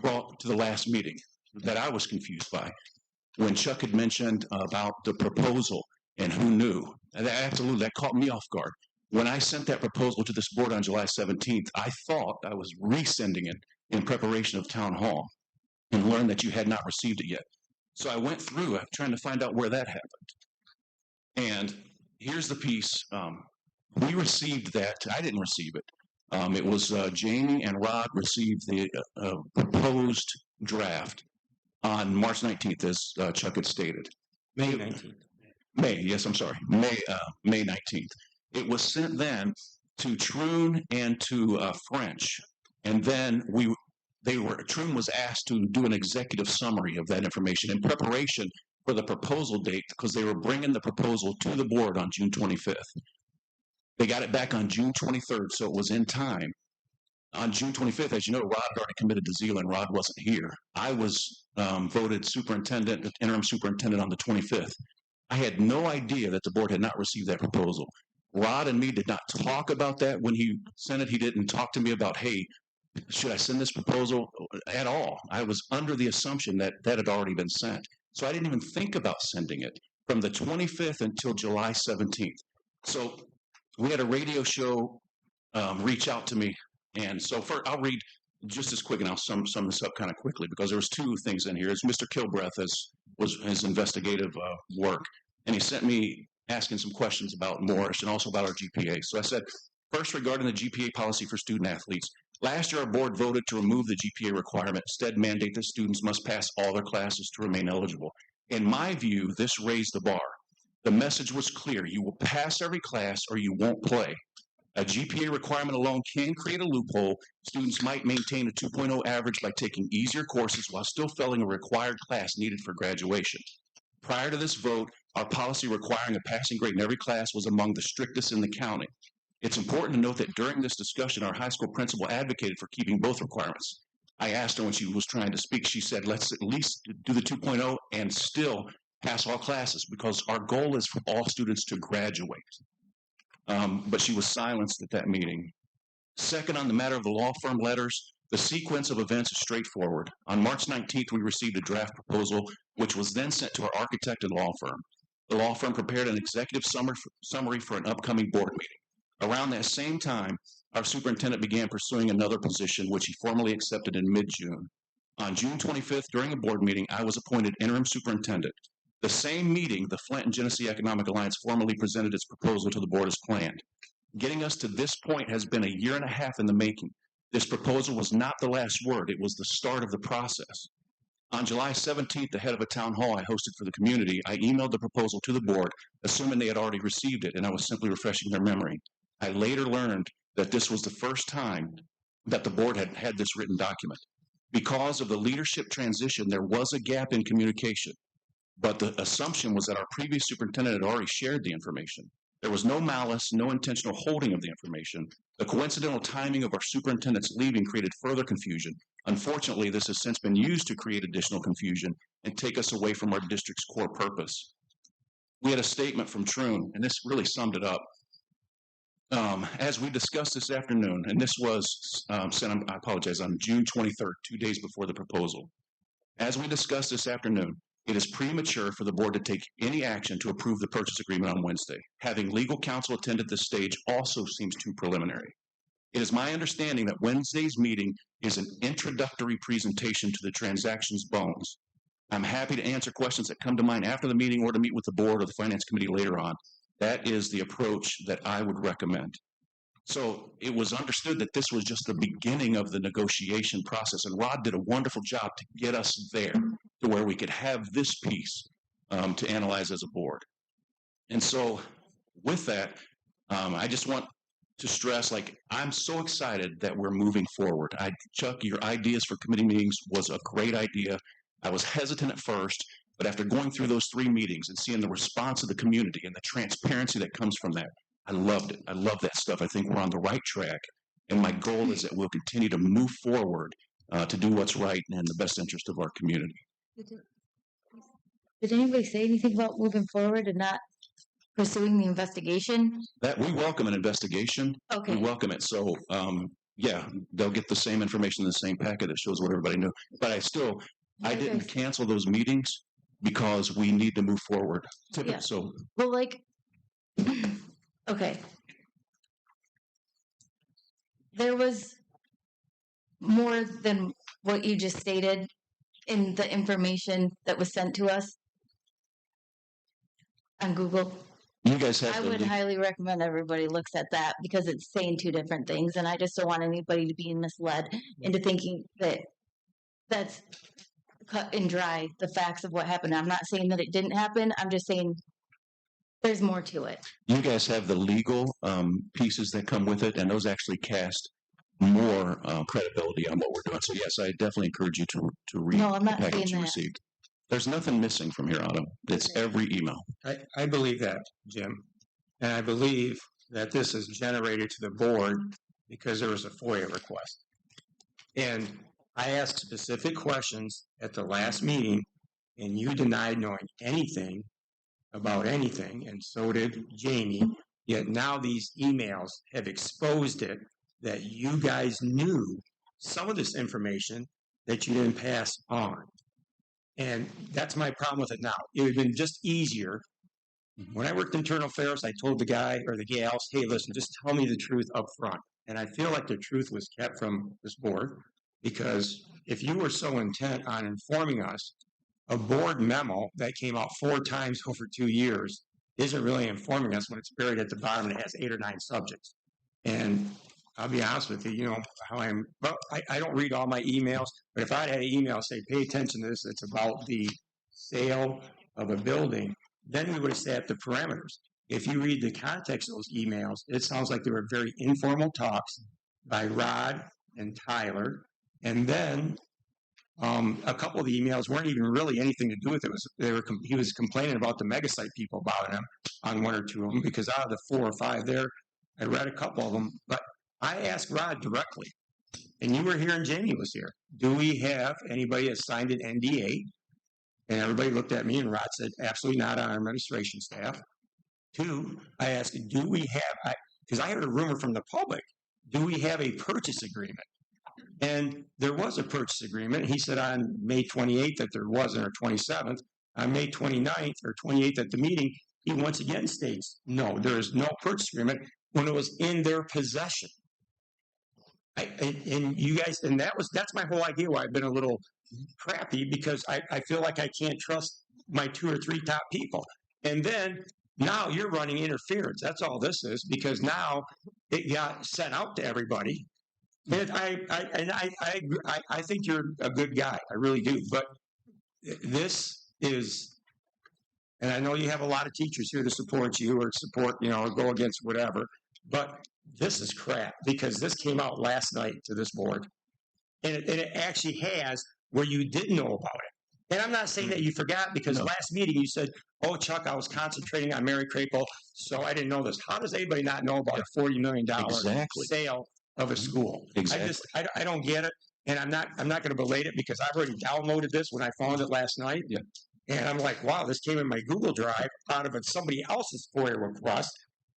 brought to the last meeting that I was confused by when Chuck had mentioned about the proposal and who knew. And absolutely, that caught me off guard. When I sent that proposal to this board on July 17th, I thought I was resending it in preparation of town hall and learned that you had not received it yet. So I went through trying to find out where that happened. And here's the piece. We received that. I didn't receive it. It was Jamie and Rod received the proposed draft on March 19th, as Chuck had stated. May 19th. May 19th. It was sent then to Troon and to French, and then Troon was asked to do an executive summary of that information in preparation for the proposal date because they were bringing the proposal to the board on June 25th. They got it back on June 23rd, so it was in time. On June 25th, as you know, Rod had already committed to Zealand. Rod wasn't here. I was voted interim superintendent on the 25th. I had no idea that the board had not received that proposal. Rod and me did not talk about that when he sent it. He didn't talk to me about, hey, should I send this proposal at all? I was under the assumption that that had already been sent. So I didn't even think about sending it. from the 25th until July 17th. So we had a radio show reach out to me. And so I'll read just as quick, and I'll sum this up kind of quickly, because there was two things in here. It's Mr. Kilbreath was his investigative work, and he sent me asking some questions about Morris and also about our GPA. So I said, first, regarding the GPA policy for student athletes, last year our board voted to remove the GPA requirement, instead mandate that students must pass all their classes to remain eligible. In my view, this raised the bar. The message was clear: you will pass every class or you won't play. A GPA requirement alone can create a loophole. Students might maintain a 2.0 average by taking easier courses while still failing a required class needed for graduation. Prior to this vote, our policy requiring a passing grade in every class was among the strictest in the county. It's important to note that during this discussion, our high school principal advocated for keeping both requirements. I asked her when she was trying to speak, she said, let's at least do the 2.0 and still pass all classes, because our goal is for all students to graduate. But she was silenced at that meeting. Second, on the matter of the law firm letters, the sequence of events is straightforward. On March 19th, we received a draft proposal, which was then sent to our architect and law firm. The law firm prepared an executive summary for an upcoming board meeting. Around that same time, our superintendent began pursuing another position, which he formally accepted in mid-June. On June 25th, during a board meeting, I was appointed interim superintendent. The same meeting, the Flint and Genesee Economic Alliance formally presented its proposal to the board as planned. Getting us to this point has been a year and a half in the making. This proposal was not the last word. It was the start of the process. On July 17th, ahead of a town hall I hosted for the community, I emailed the proposal to the board, assuming they had already received it, and I was simply refreshing their memory. I later learned that this was the first time that the board had had this written document. Because of the leadership transition, there was a gap in communication. But the assumption was that our previous superintendent had already shared the information. There was no malice, no intentional holding of the information. The coincidental timing of our superintendent's leaving created further confusion. Unfortunately, this has since been used to create additional confusion and take us away from our district's core purpose. We had a statement from Troon, and this really summed it up. As we discussed this afternoon, and this was sent, I apologize, on June 23rd, 2 days before the proposal. As we discussed this afternoon, it is premature for the board to take any action to approve the purchase agreement on Wednesday. Having legal counsel attend at this stage also seems too preliminary. It is my understanding that Wednesday's meeting is an introductory presentation to the transaction's bones. I'm happy to answer questions that come to mind after the meeting or to meet with the board or the finance committee later on. That is the approach that I would recommend. So it was understood that this was just the beginning of the negotiation process, and Rod did a wonderful job to get us there to where we could have this piece to analyze as a board. And so with that, I just want to stress, I'm so excited that we're moving forward. Chuck, your ideas for committee meetings was a great idea. I was hesitant at first, but after going through those 3 meetings and seeing the response of the community and the transparency that comes from that, I loved it. I love that stuff. I think we're on the right track. And my goal is that we'll continue to move forward to do what's right and in the best interest of our community. Did anybody say anything about moving forward and not pursuing the investigation? That we welcome an investigation. Okay. We welcome it. So, yeah, they'll get the same information in the same packet that shows what everybody knew. But I didn't cancel those meetings because we need to move forward. Yeah. So, well, okay. There was more than what you just stated in the information that was sent to us on Google. You guys have I would highly recommend everybody looks at that, because it's saying 2 different things, and I just don't want anybody to be misled into thinking that that's cut and dry, the facts of what happened. I'm not saying that it didn't happen. I'm just saying there's more to it. You guys have the legal pieces that come with it, and those actually cast more credibility on what we're doing. So yes, I definitely encourage you to read No, I'm not the package saying you that. received. There's nothing missing from here on out. It's every email. I believe that, Jim. And I believe that this is generated to the board because there was a FOIA request. And I asked specific questions at the last meeting, and you denied knowing anything about anything, and so did Jamie. Yet now these emails have exposed it, that you guys knew some of this information that you didn't pass on. And that's my problem with it now. It would have been just easier When I worked internal affairs, I told the guy or the gals, hey, listen, just tell me the truth up front. And I feel like the truth was kept from this board, because if you were so intent on informing us, a board memo that came out 4 times over 2 years isn't really informing us when it's buried at the bottom and it has 8 or 9 subjects. And I'll be honest with you, you know how I don't read all my emails, but if I had an email say, pay attention to this, it's about the sale of a building, then we would have set the parameters. If you read the context of those emails, it sounds like they were very informal talks by Rod and Tyler. And then a couple of the emails weren't even really anything to do with it. He was complaining about the megasite people bothering him on 1 or 2 of them, because out of the 4 or 5 there, I read a couple of them. But I asked Rod directly, and you were here and Jamie was here, do we have anybody that signed an NDA? And everybody looked at me, and Rod said, absolutely not on our administration staff. 2, I asked, do we have, because I heard a rumor from the public, do we have a purchase agreement? And there was a purchase agreement. He said on May 28th that there wasn't, or 27th. On May 29th or 28th at the meeting, he once again states, no, there is no purchase agreement when it was in their possession. And you guys, and that's my whole idea why I've been a little crappy, because I feel like I can't trust my 2 or 3 top people. And then now you're running interference. That's all this is, because now it got sent out to everybody. And I think you're a good guy. I really do. But this is, and I know you have a lot of teachers here to support you or support, or go against whatever. But this is crap, because this came out last night to this board. And it actually has where you didn't know about it. And I'm not saying that you forgot, because last meeting you said, oh, Chuck, I was concentrating on Mary Crapel, so I didn't know this. How does anybody not know about a $40 million sale of a school? Exactly. I don't get it. And I'm not going to belate it, because I've already downloaded this when I found it last night. Yeah. And I'm like, wow, this came in my Google Drive out of somebody else's FOIA request.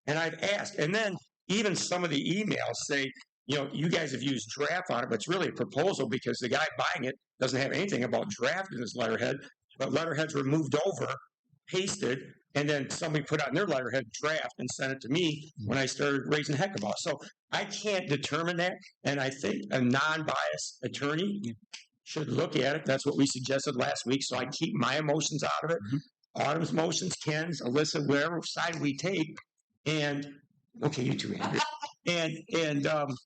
And I've asked. And then even some of the emails say, you guys have used draft on it, but it's really a proposal, because the guy buying it doesn't have anything about draft in his letterhead, but letterheads were moved over, pasted, and then somebody put on their letterhead draft and sent it to me when I started raising heck about it. So I can't determine that, and I think a non-biased attorney should look at it. That's what we suggested last week, so I keep my emotions out of it. Autumn's motions, Ken's, Alyssa, whatever side we take, and okay, you two, Andrew. And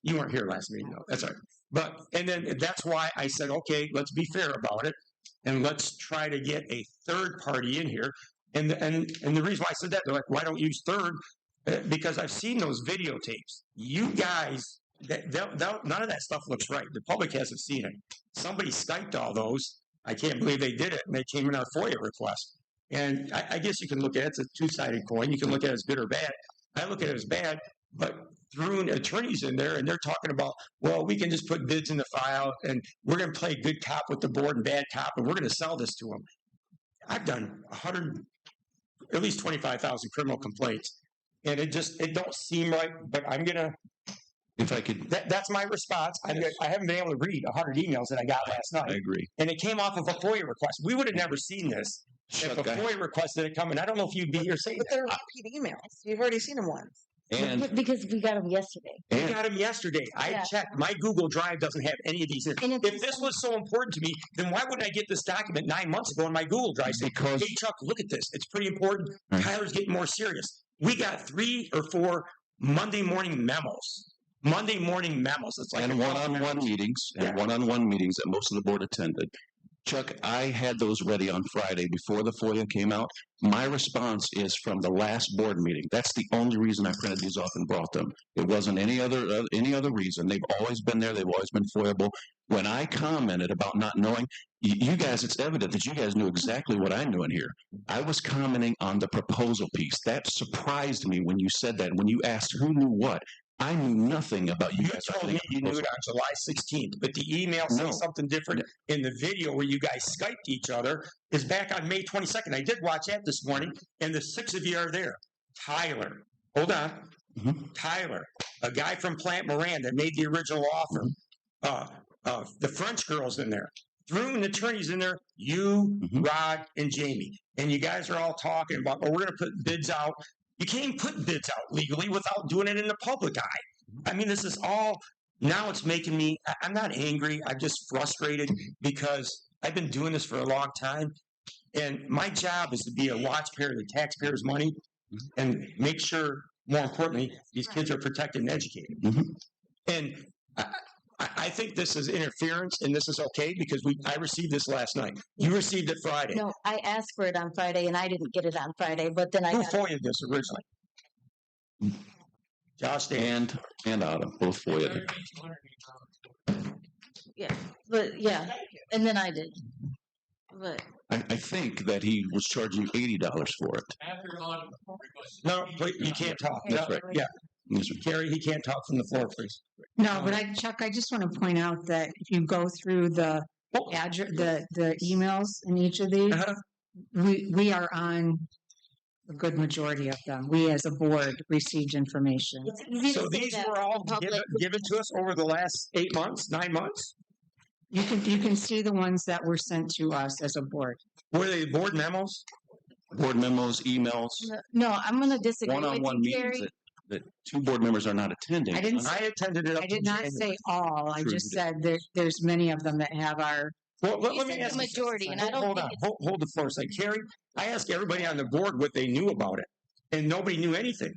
you weren't here last meeting, though. That's all right. And then that's why I said, okay, let's be fair about it, and let's try to get a third party in here. And the reason why I said that, they're like, why don't you use third? Because I've seen those videotapes. You guys, none of that stuff looks right. The public hasn't seen it. Somebody Skyped all those. I can't believe they did it, and they came in our FOIA request. And I guess you can look at it. It's a two-sided coin. You can look at it as good or bad. I look at it as bad, but threw attorneys in there, and they're talking about, well, we can just put bids in the file, and we're going to play good cop with the board and bad cop, and we're going to sell this to them. I've done at least 25,000 criminal complaints, and it don't seem right. But I'm gonna, if I could, that's my response. I haven't been able to read 100 emails that I got last night. I agree, and it came off of a FOIA request. We would have never seen this if a FOIA request didn't come in. I don't know if you'd be here saying but they're repeat emails. You've already seen them once. And because we got them yesterday. We got them yesterday. I checked. My Google Drive doesn't have any of these. If this was so important to me, then why wouldn't I get this document 9 months ago in my Google Drive? Because, hey, Chuck, look at this. It's pretty important. Right. Tyler's getting more serious. We got 3 or 4 Monday morning memos. It's like and one-on-one meetings, and one-on-one meetings that most of the board attended. Chuck, I had those ready on Friday before the FOIA came out. My response is from the last board meeting. That's the only reason I printed these off and brought them. It wasn't any other reason. They've always been there. They've always been FOIAble. When I commented about not knowing, you guys, it's evident that you guys knew exactly what I knew in here. I was commenting on the proposal piece. That surprised me when you said that. When you asked who knew what, I knew nothing about you guys. You told me you knew it on July 16th, but the email says something different in the video where you guys Skyped each other is back on May 22nd. I did watch that this morning, and the 6 of you are there. Tyler, hold on. Tyler, a guy from Plant Moran that made the original offer. The French girl's in there. threw an attorneys in there, you, Rod, and Jamie. And you guys are all talking about, oh, we're going to put bids out. You can't even put bids out legally without doing it in the public eye. I mean, this is all, now it's making me, I'm not angry. I'm just frustrated because I've been doing this for a long time. And my job is to be a watchpayer of the taxpayers' money and make sure, more importantly, these kids are protected and educated. And I think this is interference, and this is okay because I received this last night. You received it Friday. No, I asked for it on Friday, and I didn't get it on Friday. But then I Who got FOIA'd this originally? Josh and Adam both FOIA'd. yeah, and then I did. But I think that he was charging $80 for it. No, but you can't talk. That's No, right. Yeah. Yes, sir. Carrie, he can't talk from the floor, please. No, but Chuck, I just want to point out that if you go through the emails in each of these, we are on a good majority of them. We as a board received information. So these were all given to us over the last 8 months, 9 months? You can see the ones that were sent to us as a board. Were they board memos? Board memos, emails, no, I'm going to disagree one-on-one with you, meetings Gary. that two board members are not attending. I didn't. I attended it. I did not say all. I True, just you said there's many of them that have our. Well, let You me said ask the you majority, something. and I don't Hold think on. Hold the floor a second. Carrie, I asked everybody on the board what they knew about it, and nobody knew anything.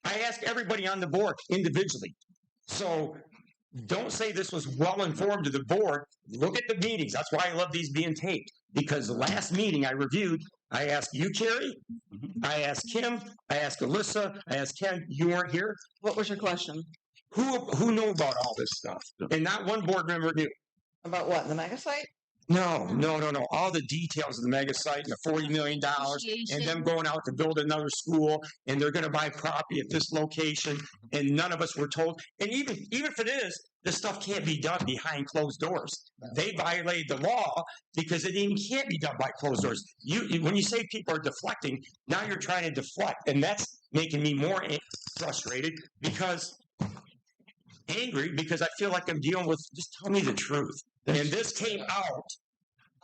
I asked everybody on the board individually. So don't say this was well informed to the board. Look at the meetings. That's why I love these being taped. Because the last meeting I reviewed, I asked you, Carrie. I asked Kim. I asked Alyssa. I asked Ken. You weren't here. What was your question? Who knew about all this stuff? And not one board member knew. About what? The mega site? No. All the details of the mega site and the $40 million and them going out to build another school and they're going to buy property at this location and none of us were told. And even if it is, this stuff can't be done behind closed doors. They violated the law because it even can't be done by closed doors. When you say people are deflecting, now you're trying to deflect, and that's making me more frustrated because I feel like I'm dealing with. Just tell me the truth. And this came out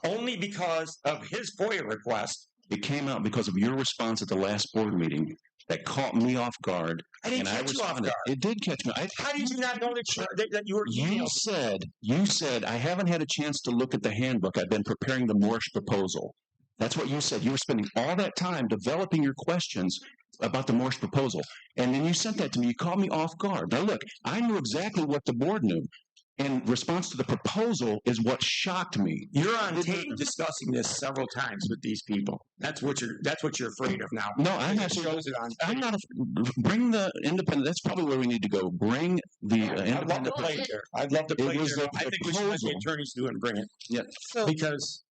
only because of his FOIA request. It came out because of your response at the last board meeting that caught me off guard. I didn't catch you off guard. It did catch me. How did you not know that you were emailed? You said, I haven't had a chance to look at the handbook. I've been preparing the Morse proposal. That's what you said. You were spending all that time developing your questions about the Morse proposal. And then you sent that to me. You caught me off guard. Now, look, I knew exactly what the board knew. And response to the proposal is what shocked me. You're on tape discussing this several times with these people. That's what you're afraid of now. No, I'm not. I'm not. Bring the independent. That's probably where we need to go. Bring the I'd love to play there. I'd love to play there. I think we should let the attorneys do it and bring it. Yeah. So because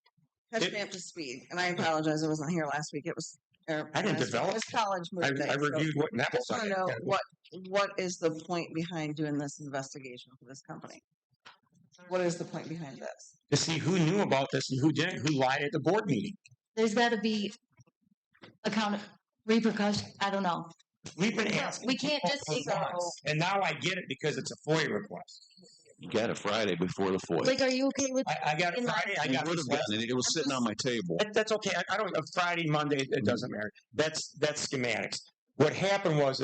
catch me up to speed. And I apologize, I wasn't here last week. It was. I didn't develop. It was college move day. I reviewed what I just want to know what is the point behind doing this investigation for this company? What is the point behind this? To see who knew about this and who didn't, who lied at the board meeting. There's got to be repercussion. I don't know. We've been asking. We can't just say and now I get it because it's a FOIA request. You got it Friday before the FOIA. Like, are you okay with? I got it Friday. I got it. It was sitting on my table. That's okay. I don't. Friday, Monday, it doesn't matter. That's schematics. What happened was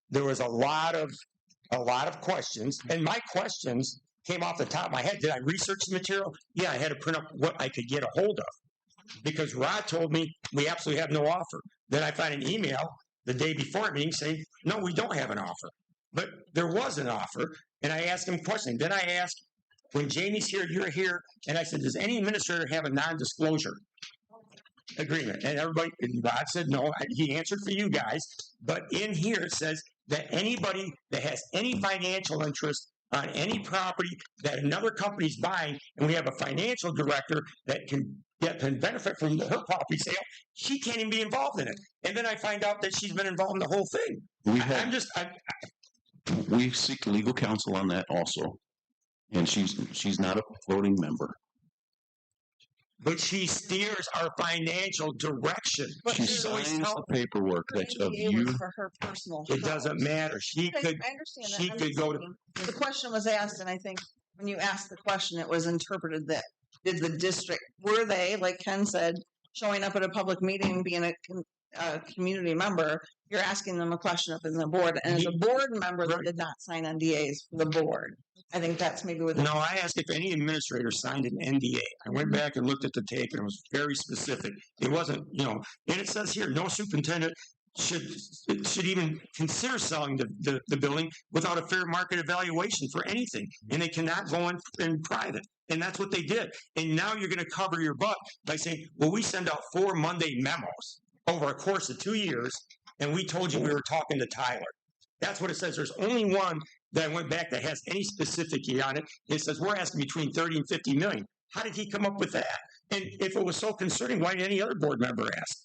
there was a lot of questions, and my questions came off the top of my head. Did I research the material? Yeah, I had to print up what I could get a hold of because Rod told me we absolutely have no offer. Then I find an email the day before meeting saying, no, we don't have an offer. But there was an offer, and I asked him questioning. Then I asked, when Jamie's here, you're here, and I said, does any administrator have a non-disclosure agreement? And Rod said no. He answered for you guys. But in here it says that anybody that has any financial interest on any property that another company's buying, and we have a financial director that can benefit from her property sale, she can't even be involved in it. And then I find out that she's been involved in the whole thing. We seek legal counsel on that also, and she's not a voting member. But she steers our financial direction. But she signs the paperwork that's of you. For her personal. It doesn't matter. She could. I understand that. She could go to. The question was asked, and I think when you asked the question, it was interpreted that Did the district, were they, like Ken said, showing up at a public meeting, being a community member, you're asking them a question up in the board, and as a board member, they did not sign NDAs for the board. I think that's maybe what. No, I asked if any administrator signed an NDA. I went back and looked at the tape, and it was very specific. It wasn't, and it says here, no superintendent should even consider selling the building without a fair market evaluation for anything, and they cannot go in private. And that's what they did. And now you're going to cover your butt by saying, well, we send out 4 Monday memos over a course of 2 years, and we told you we were talking to Tyler. That's what it says. There's only one that I went back that has any specificity on it. It says we're asking between 30 and 50 million. How did he come up with that? And if it was so concerning, why didn't any other board member ask?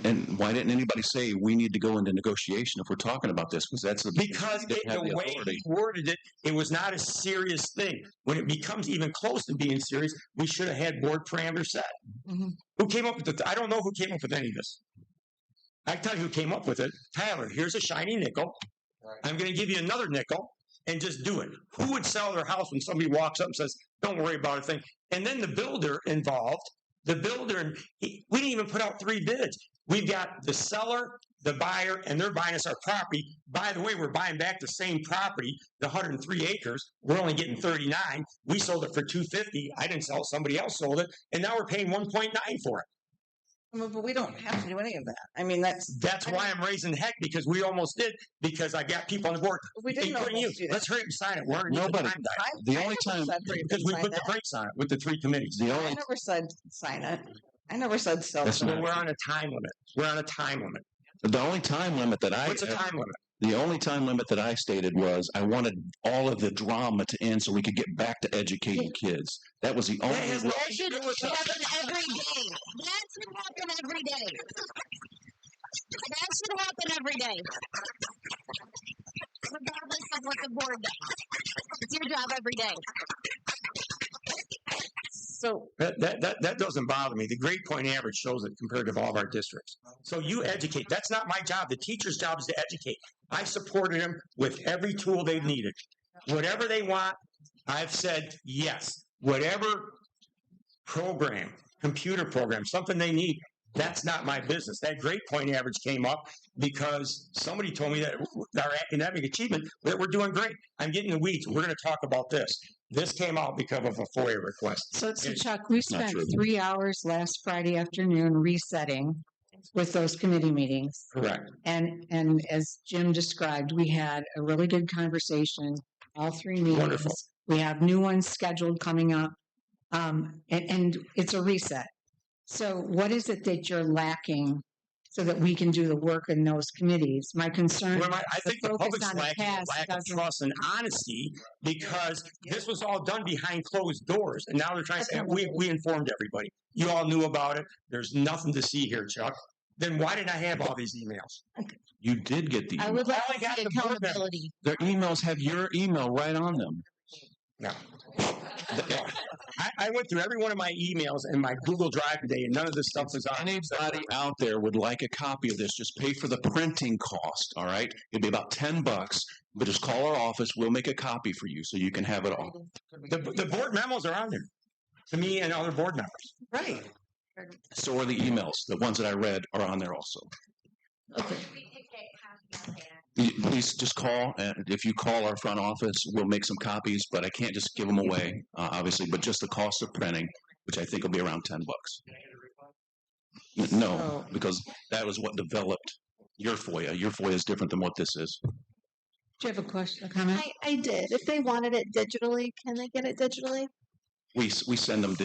And why didn't anybody say we need to go into negotiation if we're talking about this? Because that's because the way he worded it, it was not a serious thing. When it becomes even close to being serious, we should have had board parameters set. Mm-hmm. Who came up with it? I don't know who came up with any of this. I can tell you who came up with it. Tyler, here's a shiny nickel. I'm going to give you another nickel and just do it. Who would sell their house when somebody walks up and says, don't worry about a thing? And then the builder involved, we didn't even put out 3 bids. We've got the seller, the buyer, and they're buying us our property. By the way, we're buying back the same property, the 103 acres. We're only getting 39. We sold it for $250. I didn't sell it. Somebody else sold it. And now we're paying 1.9 for it. But we don't have to do any of that. I mean, that's why I'm raising heck, because we almost did, because I got people on the board. We didn't including you. Let's hurry up and sign it. We're nobody. The only time because we put the brakes on it with the 3 committees. I never said sign it. I never said sell it. Well, we're on a time limit. We're on a time limit. The only time limit that What's the time limit? The only time limit that I stated was I wanted all of the drama to end so we could get back to educating kids. That was the only. That should happen every day. That should happen every day. That should happen every day. Regardless of what the board does. It's your job every day. So that doesn't bother me. The grade point average shows it compared to all of our districts. So you educate. That's not my job. The teacher's job is to educate. I supported them with every tool they've needed. Whatever they want, I've said yes. Whatever program, computer program, something they need, that's not my business. That grade point average came up because somebody told me that our academic achievement, that we're doing great. I'm getting the weeds. We're going to talk about this. This came out because of a FOIA request. So Chuck, we spent 3 hours last Friday afternoon resetting with those committee meetings. Correct. And as Jim described, we had a really good conversation, all 3 meetings. Wonderful. We have new ones scheduled coming up, and it's a reset. So what is it that you're lacking so that we can do the work in those committees? My concern I think the public's lacking a lack of trust and honesty because this was all done behind closed doors. And now they're trying to say, we informed everybody. You all knew about it. There's nothing to see here, Chuck. Then why didn't I have all these emails? You did get the emails. I would like to see accountability. Their emails have your email right on them. No. I went through every one of my emails and my Google Drive today, and none of this stuff was on. Anybody out there would like a copy of this, just pay for the printing cost, all right? It'd be about $10, but just call our office. We'll make a copy for you so you can have it all. The board memos are on there to me and other board members. Right. So are the emails. The ones that I read are on there also. Okay. Please just call, and if you call our front office, we'll make some copies, but I can't just give them away, obviously, but just the cost of printing, which I think will be around $10. No, because that was what developed your FOIA. Your FOIA is different than what this is. Do you have a question, a comment? I did. If they wanted it digitally, can they get it digitally? We send them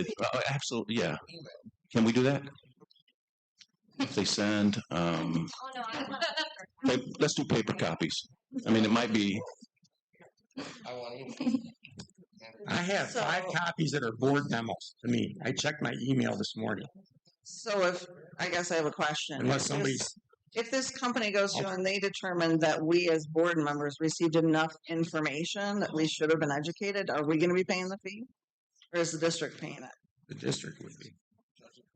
absolutely, yeah. Can we do that? If they send, let's do paper copies. I mean, it might be. I have 5 copies that are board memos to me. I checked my email this morning. So I guess I have a question. Unless somebody's. If this company goes through and they determine that we as board members received enough information that we should have been educated, are we going to be paying the fee? Or is the district paying it? The district would be.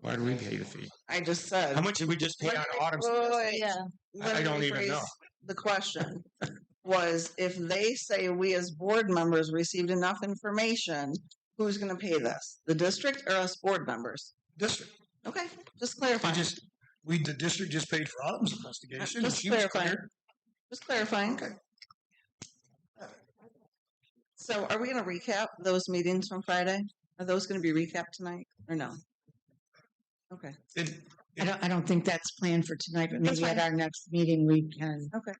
Why do we pay the fee? I just said. How much did we just pay on autumn? Yeah. I don't even know. The question was if they say we as board members received enough information Who's going to pay this? The district or us board members? District. Okay, just clarifying. The district just paid for Autumn's investigation. Just and she was clarifying. cleared. Just clarifying. So are we going to recap those meetings from Friday? Are those going to be recapped tonight or no? Okay. I don't think that's planned for tonight, but That's maybe at fine. our next meeting we can. Okay.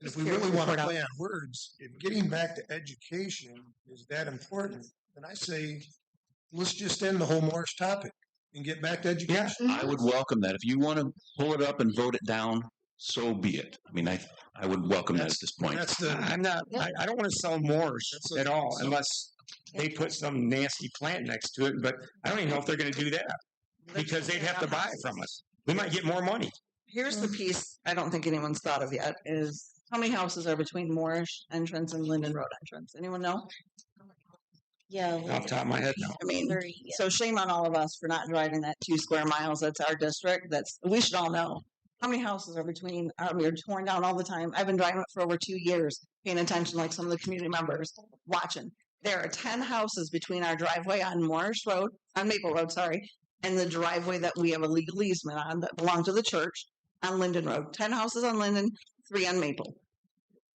If we really want to play on words, if getting back to education is that important, then I say, let's just end the whole Morris topic and get back to education. I would welcome that. If you want to pull it up and vote it down, so be it. I mean, I would welcome that at this point. I'm not. I don't want to sell Moors at all unless they put some nasty plant next to it. But I don't even know if they're going to do that because they'd have to buy it from us. We might get more money. Here's the piece I don't think anyone's thought of yet is how many houses are between Moorish entrance and Linden Road entrance? Anyone know? Yeah. Off the top of my head, no. I mean, so shame on all of us for not driving that 2 square miles. That's our district. We should all know. How many houses are between? We are torn down all the time. I've been driving it for over 2 years, paying attention like some of the community members watching. There are 10 houses between our driveway on Maple Road, and the driveway that we have a legal easement on that belong to the church on Linden Road. 10 houses on Linden, 3 on Maple.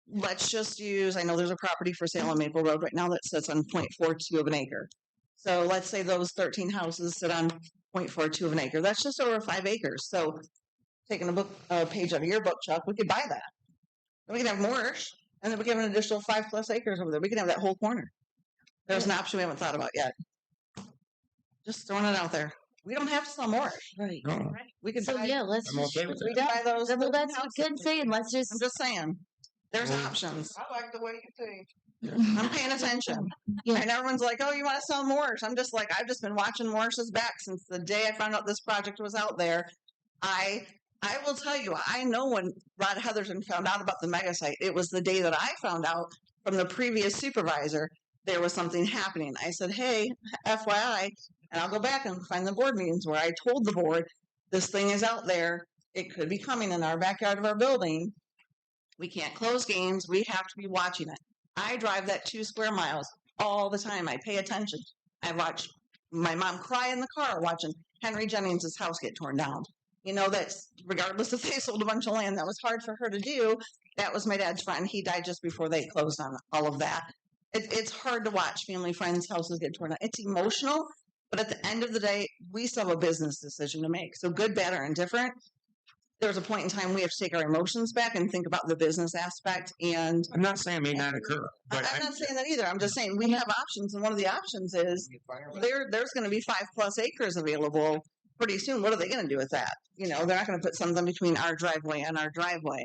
Let's just use, I know there's a property for sale on Maple Road right now that sits on 0.42 of an acre. So let's say those 13 houses sit on 0.42 of an acre. That's just over 5 acres. So taking a page out of your book, Chuck, we could buy that. Then we could have Moorish, and then we could have an additional 5+ acres over there. We could have that whole corner. There's an option we haven't thought about yet. Just throwing it out there. We don't have to sell Moorish. Right. No. We could So buy, yeah, let's I'm okay with we that. could buy those. Well, 13 that's what houses. Ken's saying. Let's just. I'm just saying. There's options. I like the way you think. I'm paying attention. Yeah. And everyone's like, oh, you want to sell Moorish? I'm just like, I've just been watching Moorish's back since the day I found out this project was out there. I will tell you, I know when Rod Heatherton found out about the mega site, it was the day that I found out from the previous supervisor there was something happening. I said, hey, FYI, and I'll go back and find the board meetings where I told the board, this thing is out there. It could be coming in our backyard of our building. We can't close games. We have to be watching it. I drive that 2 square miles all the time. I pay attention. I watch my mom cry in the car watching Henry Jennings' house get torn down. You know, that's regardless if they sold a bunch of land, that was hard for her to do. That was my dad's friend. He died just before they closed on all of that. It's hard to watch family friends' houses get torn down. It's emotional, but at the end of the day, we still have a business decision to make. So good, bad, or indifferent, there's a point in time we have to take our emotions back and think about the business aspect. And I'm not saying it may not occur, but I'm not saying that either. I'm just saying we have options, and one of the options is there's going to be 5+ acres available pretty soon. What are they going to do with that? You know, they're not going to put something between our driveway and our driveway.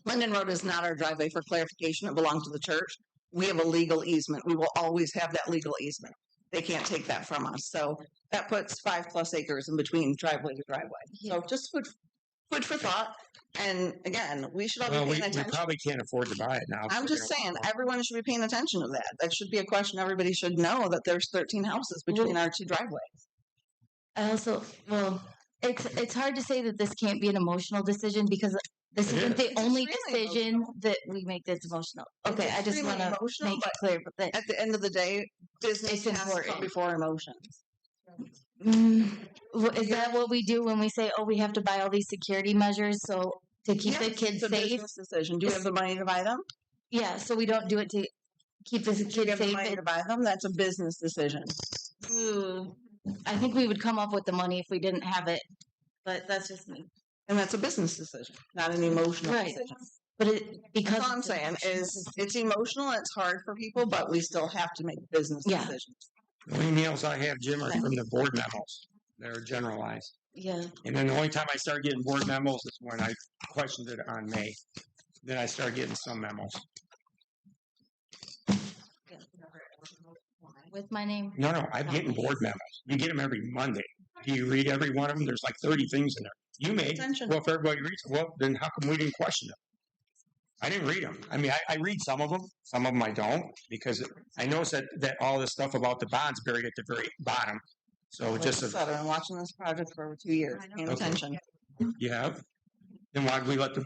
Linden Road is not our driveway. For clarification, it belongs to the church. We have a legal easement. We will always have that legal easement. They can't take that from us. So that puts 5+ acres in between driveway to driveway. So just food for thought. And again, we should all be paying we attention. probably can't afford to buy it now. I'm just saying, everyone should be paying attention to that. That should be a question everybody should know, that there's 13 houses between our 2 driveways. I also, it's hard to say that this can't be an emotional decision because this isn't the only decision that we make that's emotional. Okay, I just want to make it clear, but that at the end of the day, business it's has to come before emotions. Is that what we do when we say, "Oh, we have to buy all these security measures so to keep the kids it's a safe"? business decision. Do we have the money to buy them? Yeah, so we don't do it to keep the Do we kids have the safe. money to buy them? That's a business decision. I think we would come up with the money if we didn't have it, but that's just me. And that's a business decision, not an emotional Right. decision. But because That's all I'm saying is it's emotional. It's hard for people, but we still have to make business Yeah. decisions. The only emails I have, Jim, are from the board memos. They're generalized. Yeah. And then the only time I started getting board memos is when I questioned it on May. Then I started getting some memos. With my name. No, I'm getting board memos. You get them every Monday. Do you read every one of them? There's like 30 things in there. You may. Attention. Well, if everybody reads them, well, then how come we didn't question them? I didn't read them. I mean, I read some of them. Some of them I don't because I noticed that all this stuff about the bonds buried at the very bottom. So Like just I said, I've been watching this project for over 2 years, paying Okay. attention. you have. Then why we let them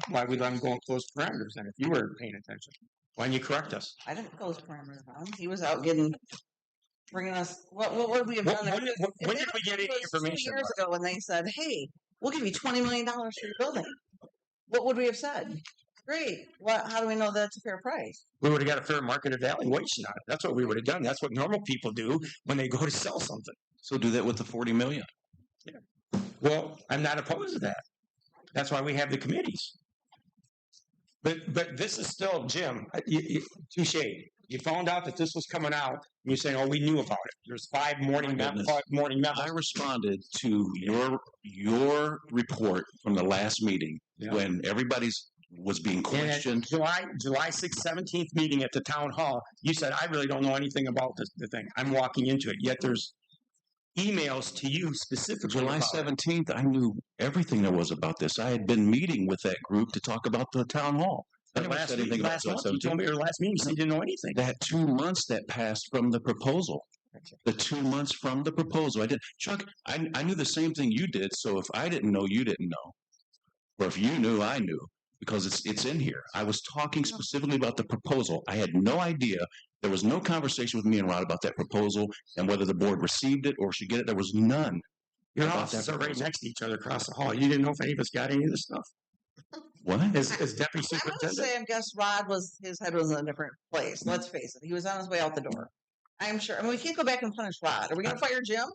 go and close parameters? Then if you were paying attention, why didn't you correct us? I didn't close parameters on him. He was out getting bringing us, what would we have done? When if when they did we get any would've come to us information? 2 years ago when they said, hey, we'll give you $20 million for your building. What would we have said? Great. How do we know that's a fair price? We would have got a fair market evaluation on it. That's what we would have done. That's what normal people do when they go to sell something. So do that with the 40 million. Well, I'm not opposed to that. That's why we have the committees. But this is still, Jim, touche. You found out that this was coming out, and you're saying, "Oh, we knew about it." There's five morning memos. I responded to your report from the last meeting when everybody's was being questioned. July 6th, 17th meeting at the town hall, you said, "I really don't know anything about the thing. I'm walking into it." Yet there's emails to you specifically. July 17th, I knew everything there was about this. I had been meeting with that group to talk about the town hall. Last month, you told me, or last meeting, you said you didn't know anything. That 2 months that passed from the proposal. The 2 months from the proposal. I did. Chuck, I knew the same thing you did, so if I didn't know, you didn't know. Or if you knew, I knew. Because it's in here. I was talking specifically about the proposal. I had no idea. There was no conversation with me and Rod about that proposal and whether the board received it or should get it. There was none. Your offices are right next to each other across the hall. You didn't know if any of us got any of this stuff. What? As deputy I'm going to superintendent? say, I guess his head was in a different place. Let's face it. He was on his way out the door. I'm sure. I mean, we can't go back and punish Rod. Are we going to fire Jim?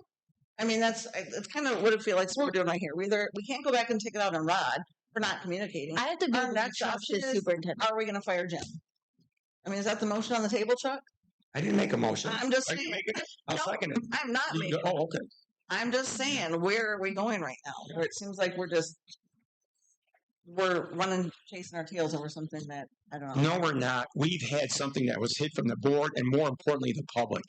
I mean, it's kind of what it feels like we're doing right here. We can't go back and take it out on Rod for not communicating. I have to go Our next talk option to is, superintendent. are we going to fire Jim? I mean, is that the motion on the table, Chuck? I didn't make a motion. I'm just Are you saying. making it? I'll second it. I'm not making it. Oh, okay. I'm just saying, where are we going right now? Where it seems like we're running, chasing our tails over something that, I don't know. No, we're not. We've had something that was hid from the board and more importantly, the public.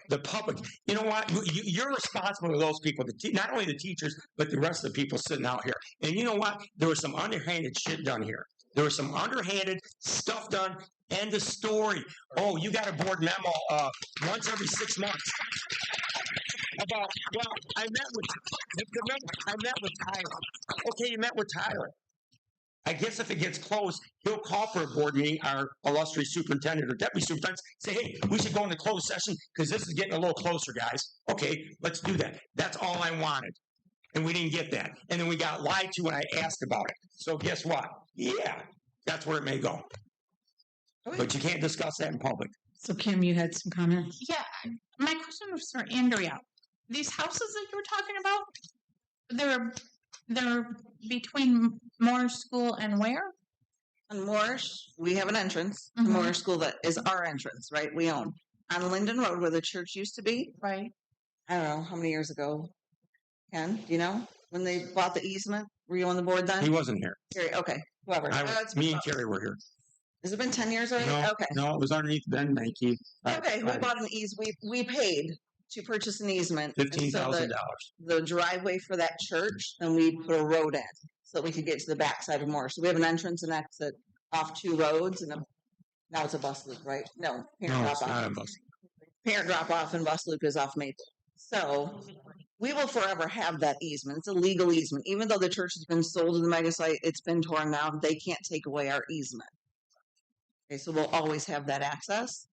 The public. You know what? You're responsible to those people, not only the teachers, but the rest of the people sitting out here. And you know what? There was some underhanded shit done here. There was some underhanded stuff done. End of story. Oh, you got a board memo once every 6 months. About, well, I met with Tyler. Okay, you met with Tyler. I guess if it gets close, he'll call for a board meeting, our illustrious superintendent or deputy superintendent, say, hey, we should go into closed session because this is getting a little closer, guys. Okay, let's do that. That's all I wanted. And we didn't get that. And then we got lied to when I asked about it. So guess what? Yeah, that's where it may go. But you can't discuss that in public. So Kim, you had some comments? Yeah, my question was for Andrea. These houses that you were talking about, they're between Morris School and where? On Morris, we have an entrance to Morris School that is our entrance, right? We own. On Linden Road, where the church used to be. Right. I don't know how many years ago. Ken, do you know? When they bought the easement? Were you on the board then? He wasn't here. Carrie, okay, whoever. Me and Carrie were here. Has it been 10 years already? No, okay. No, it was underneath Ben Mankey. Okay, we bought an easement. We paid to purchase an easement. $15,000. The driveway for that church, and we put a road in so that we could get to the backside of Morris. So we have an entrance and exit off 2 roads, and now it's a bus loop, right? No, parent drop off. Not a bus. Parent drop off and bus loop is off Maple. So we will forever have that easement. It's a legal easement. Even though the church has been sold to the mega site, it's been torn down. They can't take away our easement. Okay, so we'll always have that access.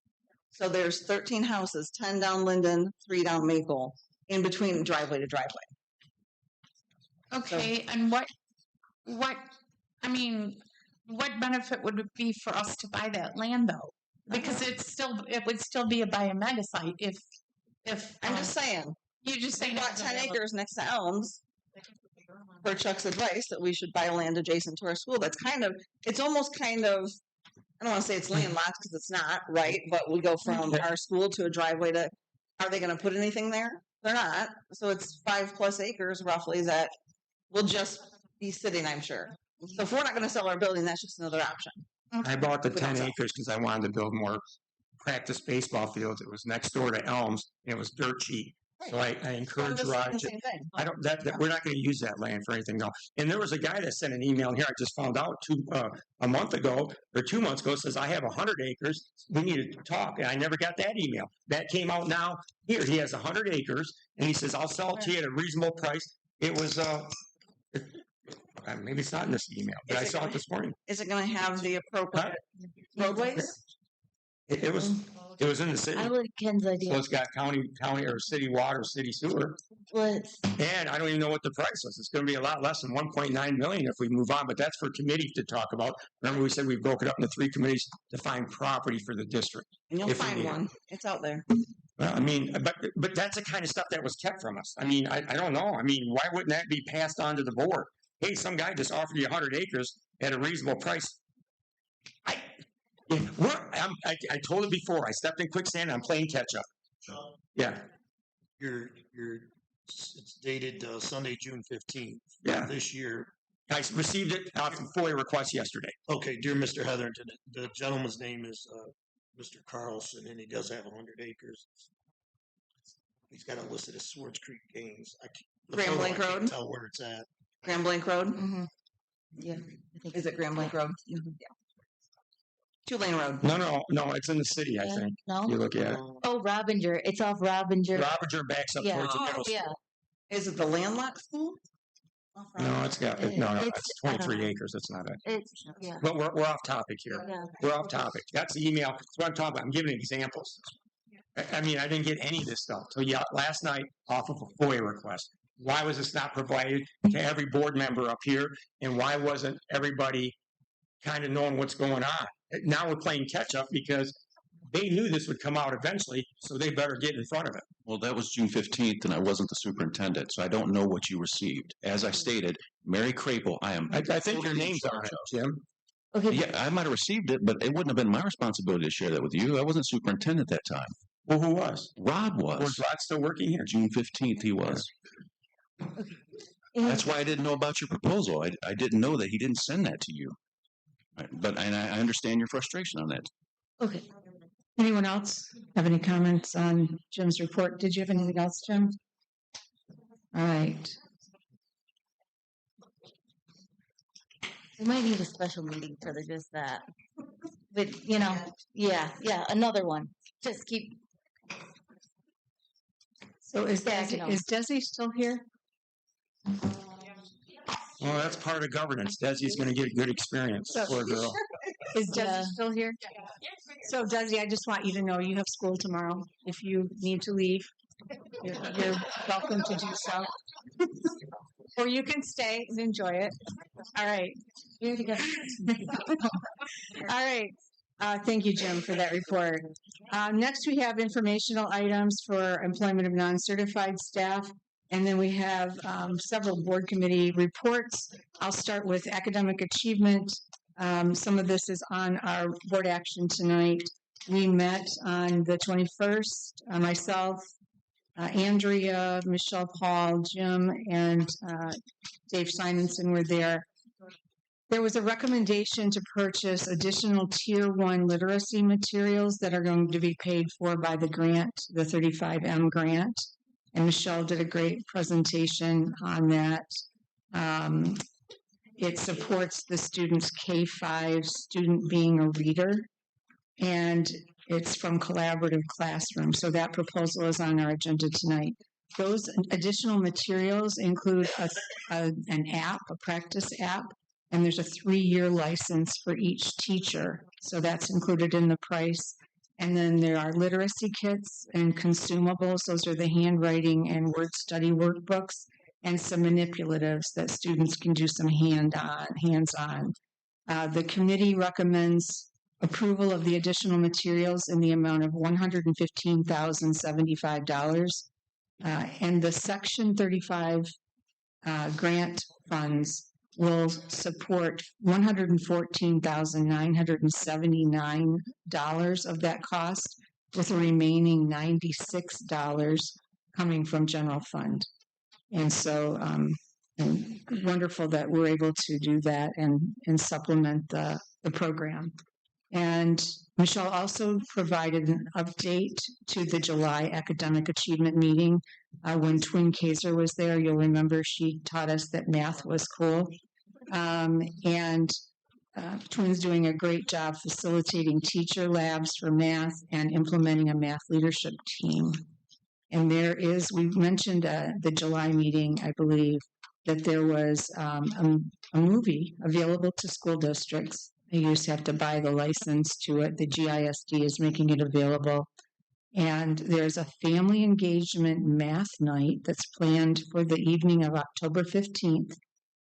So there's 13 houses, 10 down Linden, 3 down Maple, in between driveway to driveway. Okay, and what benefit would it be for us to buy that land though? Because it would still be by a mega site if I'm just saying. You just saying bought 10 acres next to Elms. Per Chuck's advice that we should buy land adjacent to our school. It's almost kind of, I don't want to say it's landlocked because it's not, right? But we go from our school to a driveway to, are they going to put anything there? They're not. So it's 5+ acres roughly that will just be sitting, I'm sure. So if we're not going to sell our building, that's just another option. I bought the 10 acres because I wanted to build more practice baseball fields. It was next door to Elms, and it was dirt cheap. So I encourage Rod. We're not going to use that land for anything else. And there was a guy that sent an email here. I just found out a month ago or 2 months ago. Says I have 100 acres. We need to talk. And I never got that email. That came out now. Here he has 100 acres, and he says I'll sell it to you at a reasonable price. It was maybe it's not in this email, but I saw it this morning. Is it going to have the appropriate roadways? It was. It was in the city. I like Ken's So idea. it's got county or city water, city sewer. Let's, And I don't even know what the price is. It's going to be a lot less than 1.9 million if we move on, but that's for committees to talk about. Remember, we said we broke it up into 3 committees to find property for the district. And you'll if we find need it. one. It's out there. Well, I mean, but that's the kind of stuff that was kept from us. I mean, I don't know. I mean, why wouldn't that be passed on to the board? Hey, some guy just offered you 100 acres at a reasonable price. I told it before. I stepped in quicksand. I'm playing catch up. Yeah. It's dated Sunday, June 15th. Yeah. This year. I received it from FOIA request yesterday. Okay, dear Mr. Hetherington, the gentleman's name is Mr. Carlson, and he does have 100 acres. He's got it listed as Swartz Creek Games. Grand Blanc I can't Road? tell where it's at. Grand Blanc Road? mm-hmm. Yeah. Is it Grand Blanc Road? Mm-hmm. Yeah. 2-lane road. No, it's in the city, I think. No? You look at it. Oh, Robbinger. It's off Robbinger. Robbinger backs up Yeah. towards the middle Yeah. school. Is it the landlocked school? No, it's got It's- it's 23 acres. It's not it. It's, yeah. But we're off topic here. Yeah. We're off topic. That's the email. That's what I'm talking about. I'm giving examples. I mean, I didn't get any of this stuff till last night off of a FOIA request. Why was this not provided to every board member up here? And why wasn't everybody kind of knowing what's going on? Now we're playing catch up because they knew this would come out eventually, so they better get in front of it. Well, that was June 15th, and I wasn't the superintendent, so I don't know what you received. As I stated, Mary Crapel, I think your name's on it, Jim. Okay. Yeah, I might have received it, but it wouldn't have been my responsibility to share that with you. I wasn't superintendent that time. Well, who was? Rod was. Was Rod still working here? June 15th, he was. That's why I didn't know about your proposal. I didn't know that he didn't send that to you. But I understand your frustration on that. Okay. Anyone else have any comments on Jim's report? Did you have anything else, Jim? All right. We might need a special meeting for just that. But, yeah, another one. Just keep. So is stacking 'em. Desi still here? Well, that's part of governance. Desi's going to get a good experience. Poor girl. Is Desi still here? So Desi, I just want you to know you have school tomorrow. If you need to leave, you're welcome to do so. Or you can stay and enjoy it. All right. All right. Thank you, Jim, for that report. Next, we have informational items for employment of non-certified staff. And then we have several board committee reports. I'll start with academic achievement. Some of this is on our board action tonight. We met on the 21st, myself, Andrea, Michelle Paul, Jim, and Dave Simonson were there. There was a recommendation to purchase additional Tier 1 literacy materials that are going to be paid for by the grant, the 35M grant. And Michelle did a great presentation on that. It supports the student's K-5 student being a reader, and it's from Collaborative Classroom. So that proposal is on our agenda tonight. Those additional materials include an app, a practice app, and there's a 3-year license for each teacher. So that's included in the price. And then there are literacy kits and consumables. Those are the handwriting and word study workbooks, and some manipulatives that students can do some hands-on. The committee recommends approval of the additional materials in the amount of $115,075. And the Section 35 grant funds will support $114,979 of that cost, with the remaining $96 coming from general fund. And so wonderful that we're able to do that and supplement the program. And Michelle also provided an update to the July academic achievement meeting. When Twin Kaiser was there, you'll remember she taught us that math was cool. Twin's doing a great job facilitating teacher labs for math and implementing a math leadership team. And we mentioned the July meeting, I believe, that there was a movie available to school districts You just have to buy the license to it. The GISD is making it available. And there's a family engagement math night that's planned for the evening of October 15th,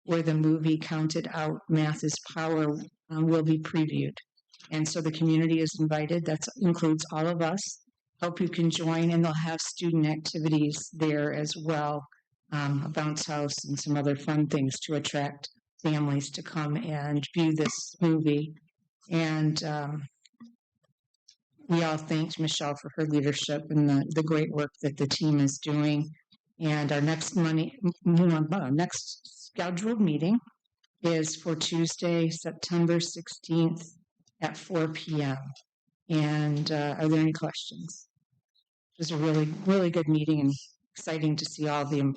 where the movie Counted Out, Math is Power will be previewed. And so the community is invited. That includes all of us. Hope you can join, and they'll have student activities there as well, a bounce house and some other fun things to attract families to come and view this movie. And we all thanked Michelle for her leadership and the great work that the team is doing. And our next scheduled meeting is for Tuesday, September 16th at 4 p.m. And are there any questions? It was a really, really good meeting and exciting to see all the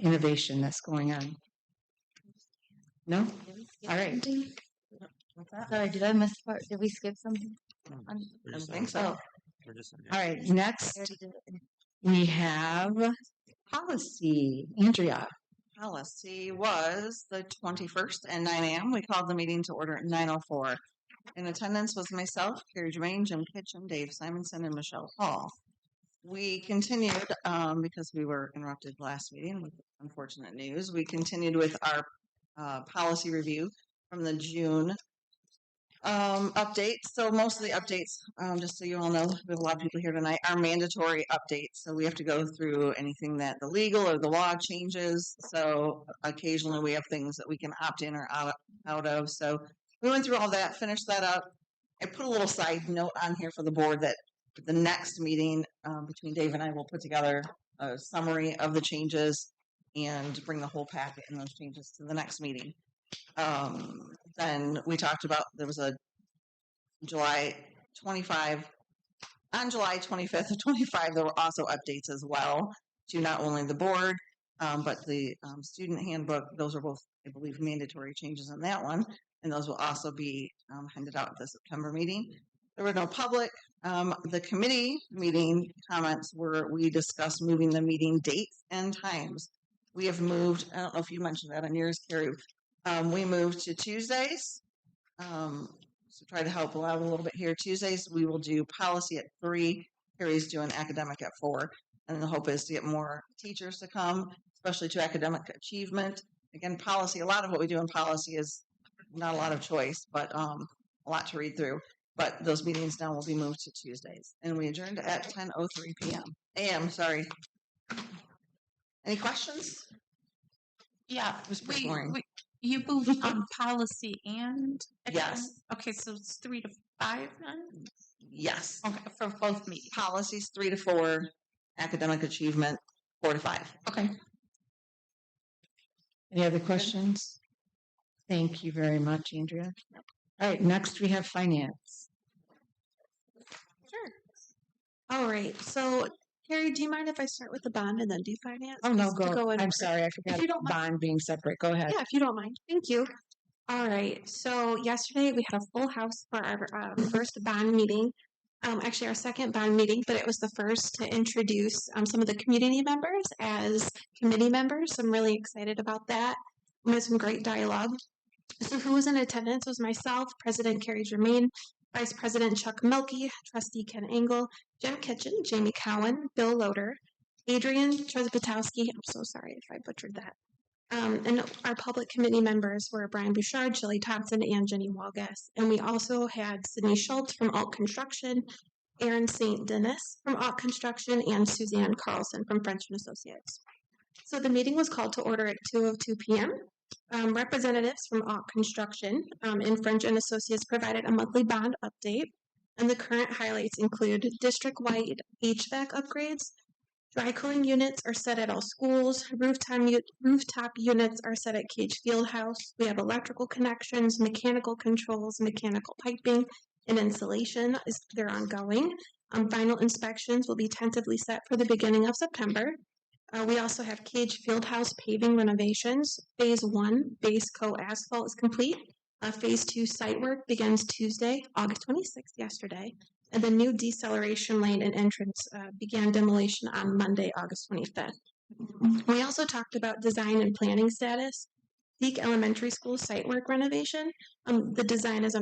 innovation that's going on. No? All right. Sorry, did I miss part? Did we skip something? I don't think so. All right, next we have policy. Andrea. Policy was the 21st at 9 a.m. We called the meeting to order at 9:04. In attendance was myself, Carrie Germain, Jim Kitchen, Dave Simonson, and Michelle Hall. We continued, because we were interrupted last meeting with unfortunate news, we continued with our policy review from the June updates. So most of the updates, just so you all know, we have a lot of people here tonight, are mandatory updates. So we have to go through anything that the legal or the law changes. So occasionally we have things that we can opt in or out of. So we went through all that, finished that up. I put a little side note on here for the board that the next meeting between Dave and I will put together a summary of the changes and bring the whole packet and those changes to the next meeting. Then we talked about, there was a July 25, on July 25th of 25, there were also updates as well to not only the board, but the student handbook. Those are both, I believe, mandatory changes in that one, and those will also be handed out at the September meeting. There were no public. The committee meeting comments were, we discussed moving the meeting dates and times. We have moved, I don't know if you mentioned that on yours, Carrie. We moved to Tuesdays. So try to help out a little bit here. Tuesdays, we will do policy at 3. Carrie's doing academic at 4. And the hope is to get more teachers to come, especially to academic achievement. Again, policy, a lot of what we do in policy is not a lot of choice, but a lot to read through. But those meetings now will be moved to Tuesdays. And we adjourned at 10:03 p.m. a.m. Sorry. Any questions? Yeah, It was pretty boring. you moved on policy and Yes. Okay, so it's 3 to 5 then. Yes. Okay, for both meetings. Policies 3 to 4, academic achievement 4 to 5. Okay. Any other questions? Thank you very much, Andrea. All right, next we have finance. Sure. All right. So, Carrie, do you mind if I start with the bond and then do finance? Oh, no, Just to go. in I'm order. sorry, I forgot If you don't mind. bond being separate. Go ahead. Yeah, if you don't mind. Thank you. All right. So, yesterday we had a full house for our first bond meeting. Actually, our second bond meeting, but it was the first to introduce some of the community members as committee members. So I'm really excited about that. We had some great dialogue. So who was in attendance was myself, President Carrie Germain, Vice President Chuck Milkey, Trustee Ken Engel, Jim Kitchen, Jamie Cowan, Bill Loader, Adrian Trezbitowski. I'm so sorry if I butchered that. And our public committee members were Brian Bouchard, Shelley Thompson, and Jenny Walgas. And we also had Sydney Schultz from Alt Construction, Aaron St. Denis from Alt Construction, and Suzanne Carlson from French & Associates. So the meeting was called to order at 2:02 p.m. Representatives from Alt Construction and French & Associates provided a monthly bond update, and the current highlights include district-wide HVAC upgrades, dry cooling units are set at all schools, rooftop units are set at Cage Fieldhouse. We have electrical connections, mechanical controls, mechanical piping, and insulation. They're ongoing. Final inspections will be tentatively set for the beginning of September. We also have Cage Fieldhouse paving renovations. Phase 1 base coat asphalt is complete. Phase 2 site work begins Tuesday, August 26th, yesterday. And the new deceleration lane and entrance began demolition on Monday, August 25th. We also talked about design and planning status. Peak Elementary School site work renovation. The design is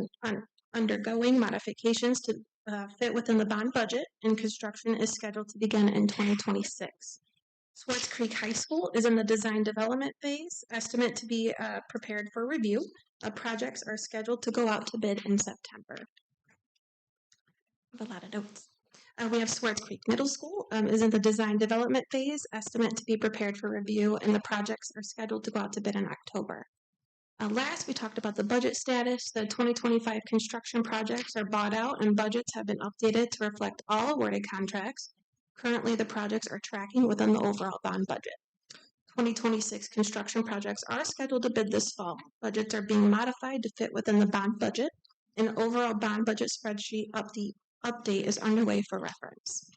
undergoing modifications to fit within the bond budget, and construction is scheduled to begin in 2026. Swartz Creek High School is in the design development phase, estimate to be prepared for review. Projects are scheduled to go out to bid in September. I have a lot of notes. We have Swartz Creek Middle School is in the design development phase, estimate to be prepared for review, and the projects are scheduled to go out to bid in October. Last, we talked about the budget status. The 2025 construction projects are bought out and budgets have been updated to reflect all awarded contracts. Currently, the projects are tracking within the overall bond budget. 2026 construction projects are scheduled to bid this fall. Budgets are being modified to fit within the bond budget. An overall bond budget spreadsheet update is underway for reference.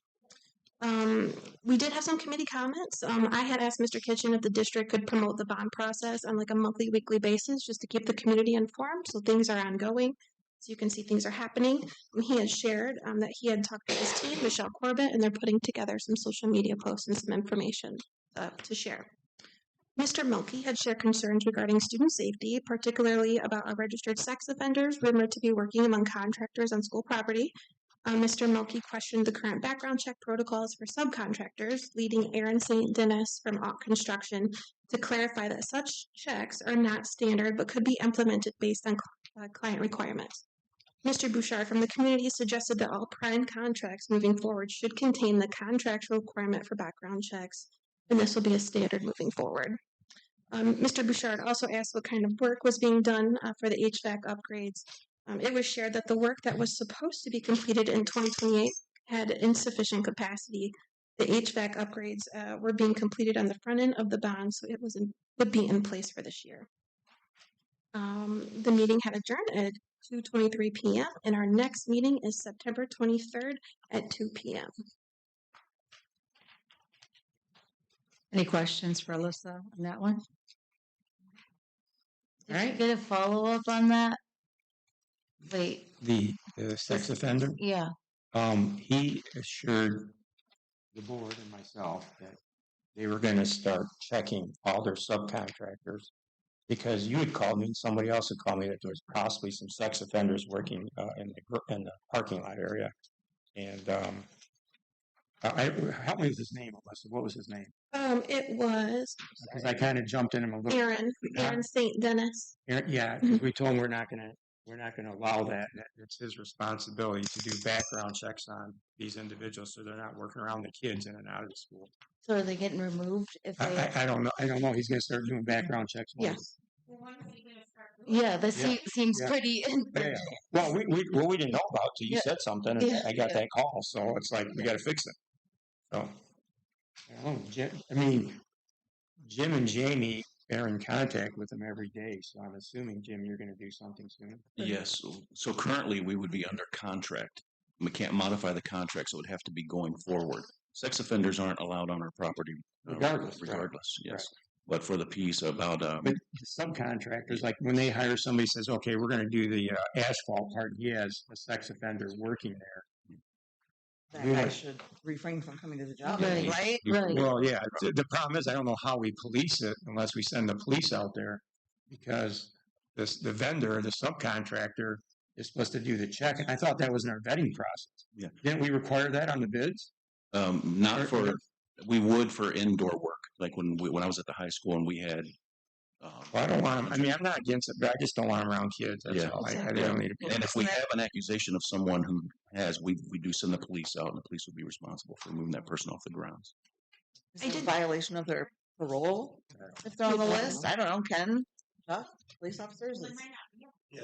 We did have some committee comments. I had asked Mr. Kitchen if the district could promote the bond process on like a monthly, weekly basis just to keep the community informed. So things are ongoing. So you can see things are happening. He has shared that he had talked to his team, Michelle Corbett, and they're putting together some social media posts and some information to share. Mr. Milkey had shared concerns regarding student safety, particularly about our registered sex offenders rumored to be working among contractors on school property. Mr. Milkey questioned the current background check protocols for subcontractors, leading Aaron St. Dennis from Ott Construction to clarify that such checks are not standard but could be implemented based on client requirements. Mr. Bouchard from the community suggested that all prime contracts moving forward should contain the contractual requirement for background checks, and this will be a standard moving forward. Mr. Bouchard also asked what kind of work was being done for the HVAC upgrades. It was shared that the work that was supposed to be completed in 2028 had insufficient capacity. The HVAC upgrades were being completed on the front end of the bond, so it would be in place for this year. The meeting had adjourned at 2:23 p.m. and our next meeting is September 23rd at 2 p.m. Any questions for Alyssa on that one? Did you get a follow-up on that? Wait. The sex offender? Yeah. He assured the board and myself that they were going to start checking all their subcontractors because you had called me and somebody else had called me that there was possibly some sex offenders working in the parking lot area. And help me with his name, Alyssa. What was his name? It was Because I kind of jumped in him a little. Aaron St. Dennis. Yeah, because we told him we're not going to allow that. It's his responsibility to do background checks on these individuals so they're not working around the kids in and out of the school. So are they getting removed if they? I don't know. I don't know. He's going to start doing background checks. Yes. Yeah, this seems pretty. Yeah. Well, we didn't know about it till you said something, and I got that call. So it's like we got to fix it. So, Jim and Jamie are in contact with him every day. So I'm assuming, Jim, you're going to do something soon. Yes. So currently we would be under contract. We can't modify the contract, so it would have to be going forward. Sex offenders aren't allowed on our property, regardless. Yes. Right. But for the piece about but the subcontractors, like when they hire somebody, says, "Okay, we're going to do the asphalt part," he has a sex offender working there. That guy should refrain from coming to the job, Right. right? Well, yeah. The problem is, I don't know how we police it unless we send the police out there, because the vendor, the subcontractor, is supposed to do the check, and I thought that was in our vetting process. Yeah. Didn't we require that on the bids? Not for. We would for indoor work, like when I was at the high school and we had. Well, I don't want them. I mean, I'm not against it, but I just don't want them around kids. That's all. Exactly. I don't need to. And if we have an accusation of someone who has, we do send the police out, and the police would be responsible for removing that person off the grounds. Is it a violation of their parole if they're on the list? I don't know. Can police officers? Yeah,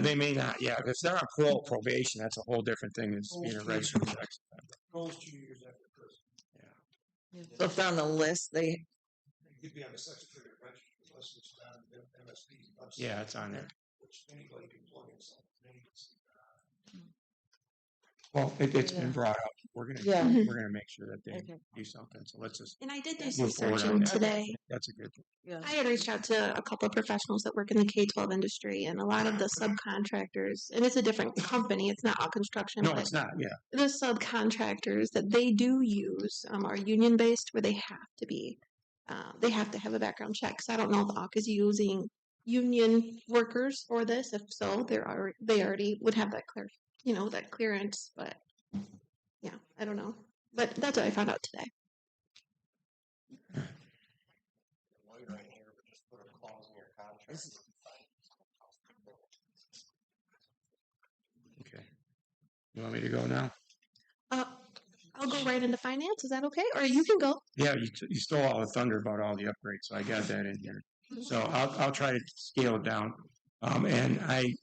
they may not. Yeah, if they're on probation, that's a whole different thing than being a registered sex offender. 2 years after prison. Yeah. So if they're on the list, they You'd be on the sex offender register unless it's on MSP's website. Yeah, it's on there. Which anybody can plug in something. Well, it's been brought up. We're gonna make sure that they do something. So let's just. And I did do move some forward on searching that. today. That's a good thing. Yeah. I had reached out to a couple of professionals that work in the K-12 industry, and a lot of the subcontractors, and it's a different company, it's not all construction. No, but it's not. Yeah. the subcontractors that they do use are union-based, where they have to be. they have to have a background check. So I don't know if AUK is using union workers for this. If so, they already would have that that clearance. But yeah, I don't know. But that's what I found out today. Okay. You want me to go now? I'll go right into finance. Is that okay? Or you can go. Yeah, you stole all the thunder about all the upgrades, so I got that in here. So I'll try to scale it down. And I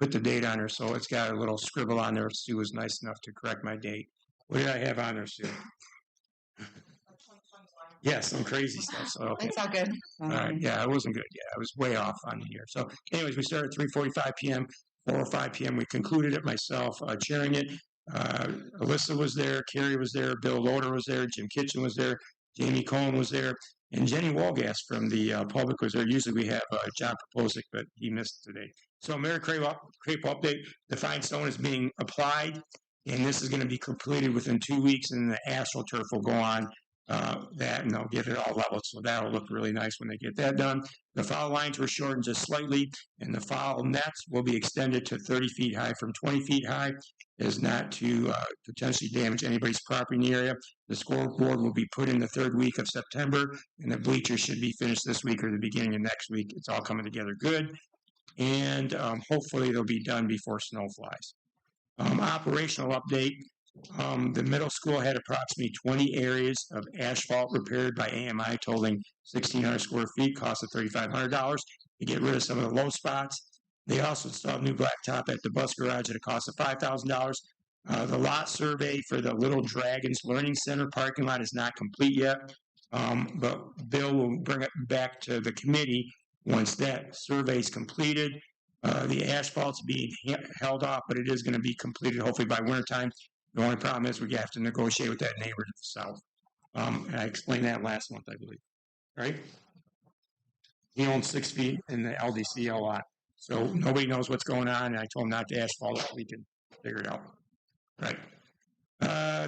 put the date on there, so it's got a little scribble on there. Sue was nice enough to correct my date. What did I have on there, Sue? Yeah, some crazy stuff. So okay. It's all good. All right. Yeah, it wasn't good. Yeah, I was way off on the year. So, anyways, we started at 3:45 p.m., 4:05 p.m. We concluded it myself, chairing it. Alyssa was there, Carrie was there, Bill Loader was there, Jim Kitchen was there, Jamie Cohen was there, and Jenny Walgas from the public was there. Usually we have John Proposic, but he missed today. So Mary Crape update, the fine stone is being applied, and this is going to be completed within 2 weeks, and the AstroTurf will go on that, and they'll get it all leveled. So that'll look really nice when they get that done. The foul lines were shortened just slightly, and the foul nets will be extended to 30 feet high from 20 feet high, is not to potentially damage anybody's property in the area. The scoreboard will be put in the third week of September, and the bleachers should be finished this week or the beginning of next week. It's all coming together good, and hopefully they'll be done before snow flies. Operational update. The middle school had approximately 20 areas of asphalt repaired by AMI, totaling 1,600 square feet, cost of $3,500 to get rid of some of the low spots. They also installed new blacktop at the bus garage at a cost of $5,000. The lot survey for the Little Dragons Learning Center parking lot is not complete yet, but Bill will bring it back to the committee once that survey is completed. The asphalt's being held off, but it is going to be completed hopefully by wintertime. The only problem is we have to negotiate with that neighbor to the south. And I explained that last month, I believe. Right? He owns 6 feet in the LDCL lot. So nobody knows what's going on, and I told him not to asphalt it. We can figure it out. Right.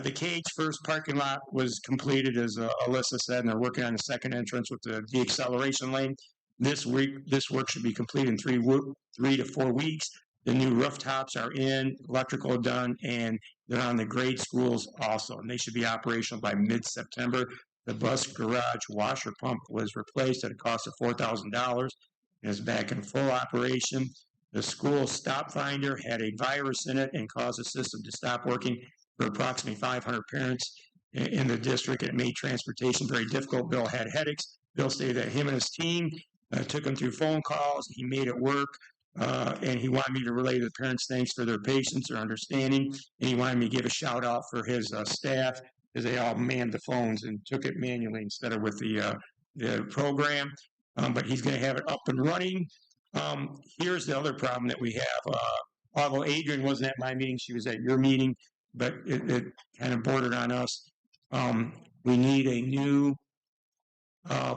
The Cage first parking lot was completed, as Alyssa said, and they're working on the second entrance with the deceleration lane. This work should be completed in 3 to 4 weeks. The new rooftops are in, electrical done, and they're on the grade schools also, and they should be operational by mid-September. The bus garage washer pump was replaced at a cost of $4,000 and is back in full operation. The school stop finder had a virus in it and caused the system to stop working for approximately 500 parents in the district. It made transportation very difficult. Bill had headaches. Bill stated that him and his team took him through phone calls. He made it work. And he wanted me to relay to the parents thanks for their patience, their understanding, and he wanted me to give a shout out for his staff as they all manned the phones and took it manually instead of with the program. But he's going to have it up and running. Here's the other problem that we have. Although Adrian wasn't at my meeting, she was at your meeting, but it kind of bordered on us. We need a new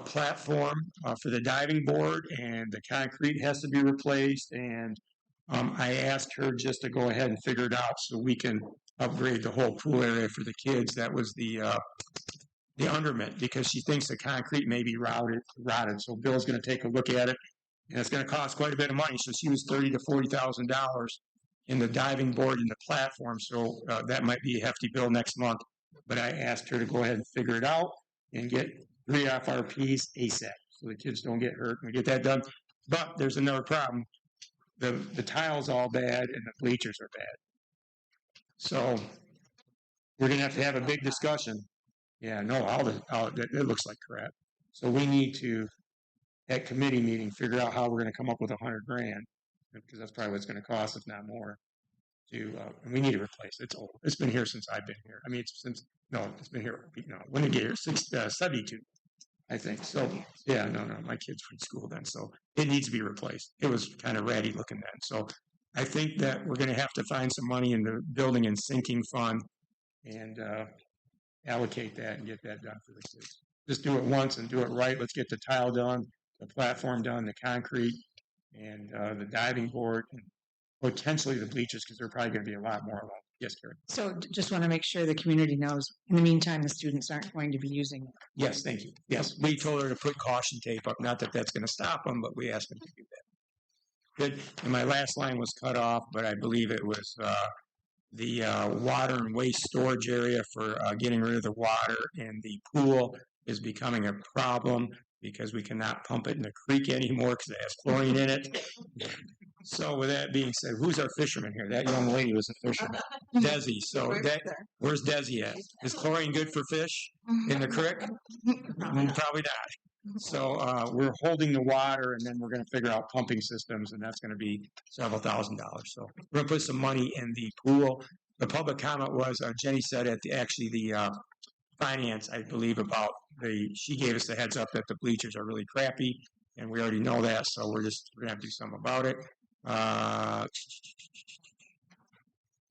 platform for the diving board, and the concrete has to be replaced, and I asked her just to go ahead and figure it out so we can upgrade the whole pool area for the kids. That was the underment, because she thinks the concrete may be rotted. So Bill's going to take a look at it, and it's going to cost quite a bit of money. So she was $30,000 to $40,000 in the diving board and the platform. So that might be a hefty bill next month. But I asked her to go ahead and figure it out and get 3 FRPs ASAP, so the kids don't get hurt. We get that done. But there's another problem. The tile's all bad and the bleachers are bad. So we're going to have a big discussion. Yeah, no, it looks like crap. So we need to, at committee meeting, figure out how we're going to come up with $100,000, because that's probably what it's going to cost, if not more. And we need to replace it. It's old. It's been here since I've been here. I mean, it's been here. When did it get here? 72. I think. So, yeah, no, my kids were in school then, so it needs to be replaced. It was kind of ratty looking then. So I think that we're going to have to find some money in the building and sinking fund and allocate that and get that done for the kids. Just do it once and do it right. Let's get the tile done, the platform done, the concrete, and the diving board, and potentially the bleachers, because there are probably going to be a lot more of them. Yes, Karen. So just want to make sure the community knows. In the meantime, the students aren't going to be using it. Yes, thank you. Yes, we told her to put caution tape up. Not that that's going to stop them, but we asked them to do that. Good. And my last line was cut off, but I believe it was the water and waste storage area for getting rid of the water in the pool is becoming a problem because we cannot pump it in the creek anymore because it has chlorine in it. So with that being said, who's our fisherman here? That young lady was a fisherman. Desi. So where's Desi at? Is chlorine good for fish in the creek? Probably not. So we're holding the water, and then we're going to figure out pumping systems, and that's going to be several $1,000s. So we're going to put some money in the pool. The public comment was Jenny said at the finance, I believe, about she gave us the heads up that the bleachers are really crappy, and we already know that, so we're going to have to do something about it.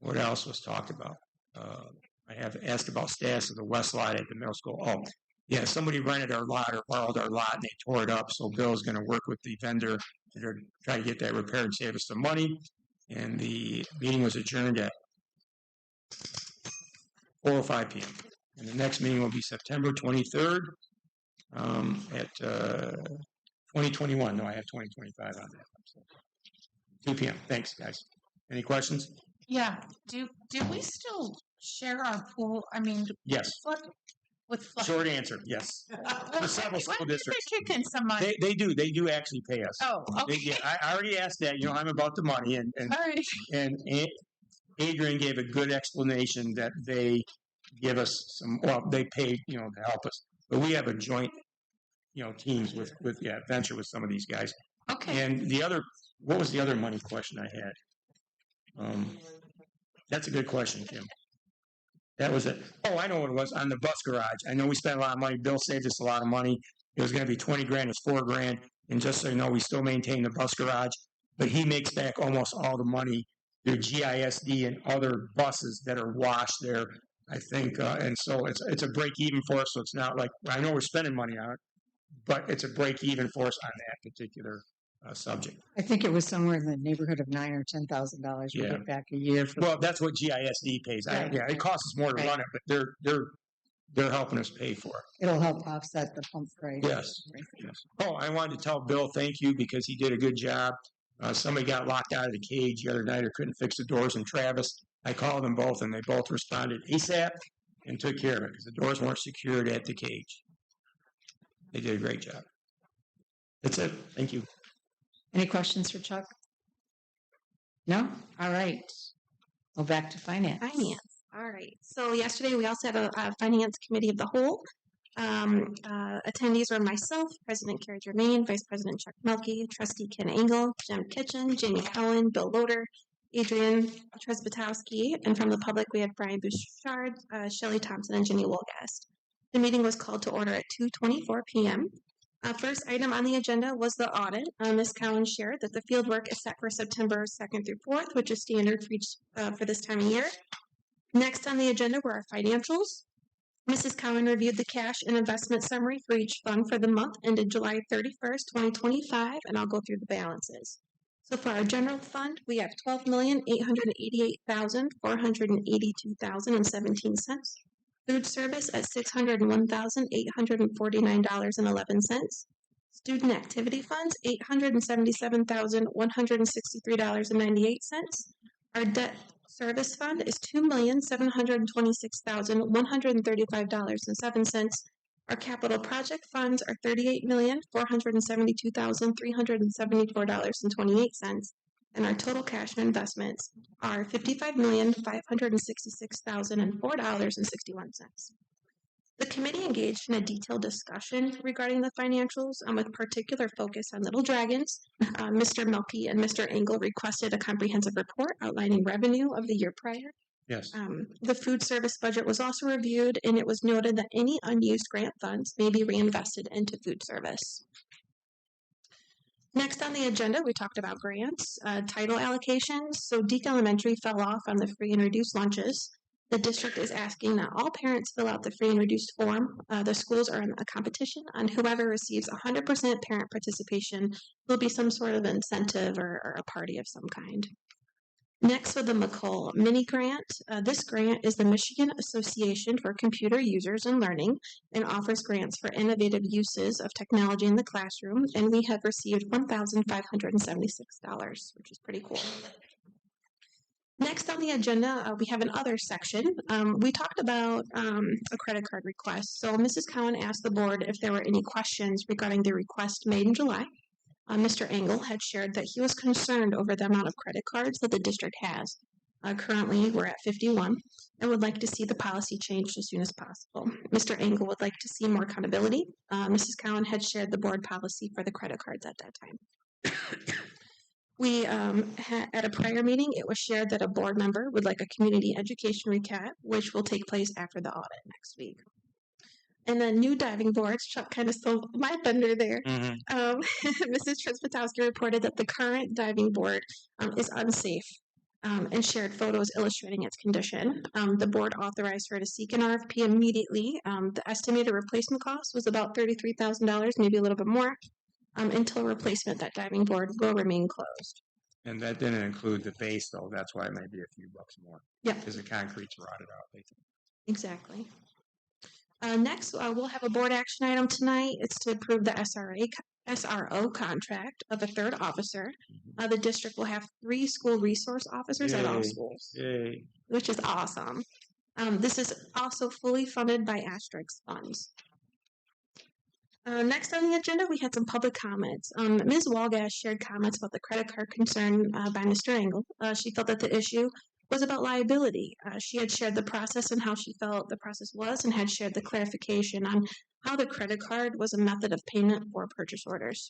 What else was talked about? I have asked about status of the west lot at the middle school. Oh, yeah, somebody rented our lot or borrowed our lot and they tore it up. So Bill's going to work with the vendor to try to get that repaired and save us some money. And the meeting was adjourned at 4:05 p.m. And the next meeting will be September 23rd at 2021. No, I have 2025 on that. So 2 p.m. Thanks, guys. Any questions? Yeah. Do we still share our pool? I mean, Yes. With Short answer, yes. For several school districts. They're kicking some money. They do actually pay us. Oh, okay. I already asked that. I'm about the money, and All right. and Adrian gave a good explanation that they give us some. Well, they pay to help us, but we have a joint teams with venture with some of these guys. Okay. And what was the other money question I had? That's a good question, Kim. That was it. Oh, I know what it was. On the bus garage. I know we spent a lot of money. Bill saved us a lot of money. It was going to be $20,000. It's $4,000. And just so you know, we still maintain the bus garage, but he makes back almost all the money through GISD and other buses that are washed there, I think. And so it's a break even for us. So it's not like, I know we're spending money on it, but it's a break even for us on that particular subject. I think it was somewhere in the neighborhood of $9,000 or $10,000 we get back a year. Well, that's what GISD pays. It costs us more to run it, but they're helping us pay for it. It'll help offset the pump price. Yes. Oh, I wanted to tell Bill thank you because he did a good job. Somebody got locked out of the cage the other night or couldn't fix the doors in Travis. I called them both, and they both responded ASAP and took care of it because the doors weren't secured at the cage. They did a great job. That's it. Thank you. Any questions for Chuck? No? All right. Well, back to finance. Finance. All right. So yesterday we also had a finance committee of the whole. Attendees were myself, President Carrie Germain, Vice President Chuck Melke, Trustee Ken Engel, Jim Kitchen, Jamie Cowan, Bill Loader, Adrian Tresbatowski, and from the public we had Brian Bouchard, Shelley Thompson, and Jenny Wolgast. The meeting was called to order at 2:24 p.m. First item on the agenda was the audit. Ms. Cowan shared that the fieldwork is set for September 2nd through 4th, which is standard for this time of year. Next on the agenda were our financials. Mrs. Cowan reviewed the cash and investment summary for each fund for the month ended July 31st, 2025, and I'll go through the balances. So for our general fund, we have $12,888,482.17. Food service at $601,849.11. Student activity funds, $877,163.98. Our debt service fund is $2,726,135.07. Our capital project funds are $38,472,374.28. And our total cash and investments are $55,566,004.61. The committee engaged in a detailed discussion regarding the financials, with particular focus on Little Dragons. Mr. Melke and Mr. Engel requested a comprehensive report outlining revenue of the year prior. Yes. The food service budget was also reviewed, and it was noted that any unused grant funds may be reinvested into food service. Next on the agenda, we talked about grants, title allocations. So Deke Elementary fell off on the free and reduced lunches. The district is asking that all parents fill out the free and reduced form. The schools are in a competition on whoever receives 100% parent participation. There'll be some sort of incentive or a party of some kind. Next, with the McCall mini grant. This grant is the Michigan Association for Computer Users and Learning and offers grants for innovative uses of technology in the classroom. And we have received $1,576, which is pretty cool. Next on the agenda, we have an other section. We talked about a credit card request. So Mrs. Cowan asked the board if there were any questions regarding the request made in July. Mr. Engel had shared that he was concerned over the amount of credit cards that the district has. Currently, we're at 51 and would like to see the policy changed as soon as possible. Mr. Engel would like to see more accountability. Mrs. Cowan had shared the board policy for the credit cards at that time. We at a prior meeting, it was shared that a board member would like a community education recap, which will take place after the audit next week. And then new diving boards. Chuck kind of stole my thunder there. Mrs. Trisbatowski reported that the current diving board is unsafe and shared photos illustrating its condition. The board authorized her to seek an RFP immediately. The estimated replacement cost was about $33,000, maybe a little bit more. Until replacement, that diving board will remain closed. And that didn't include the base, though. That's why it might be a few bucks more. Yeah. Because the concrete's rotted out. Exactly. Next, we'll have a board action item tonight. It's to approve the SRO contract of a third officer. The district will have 3 school resource officers at all schools, which is awesome. This is also fully funded by Asterix funds. Next on the agenda, we had some public comments. Ms. Walgash shared comments about the credit card concern by Mr. Engel. She felt that the issue was about liability. She had shared the process and how she felt the process was and had shared the clarification on how the credit card was a method of payment for purchase orders.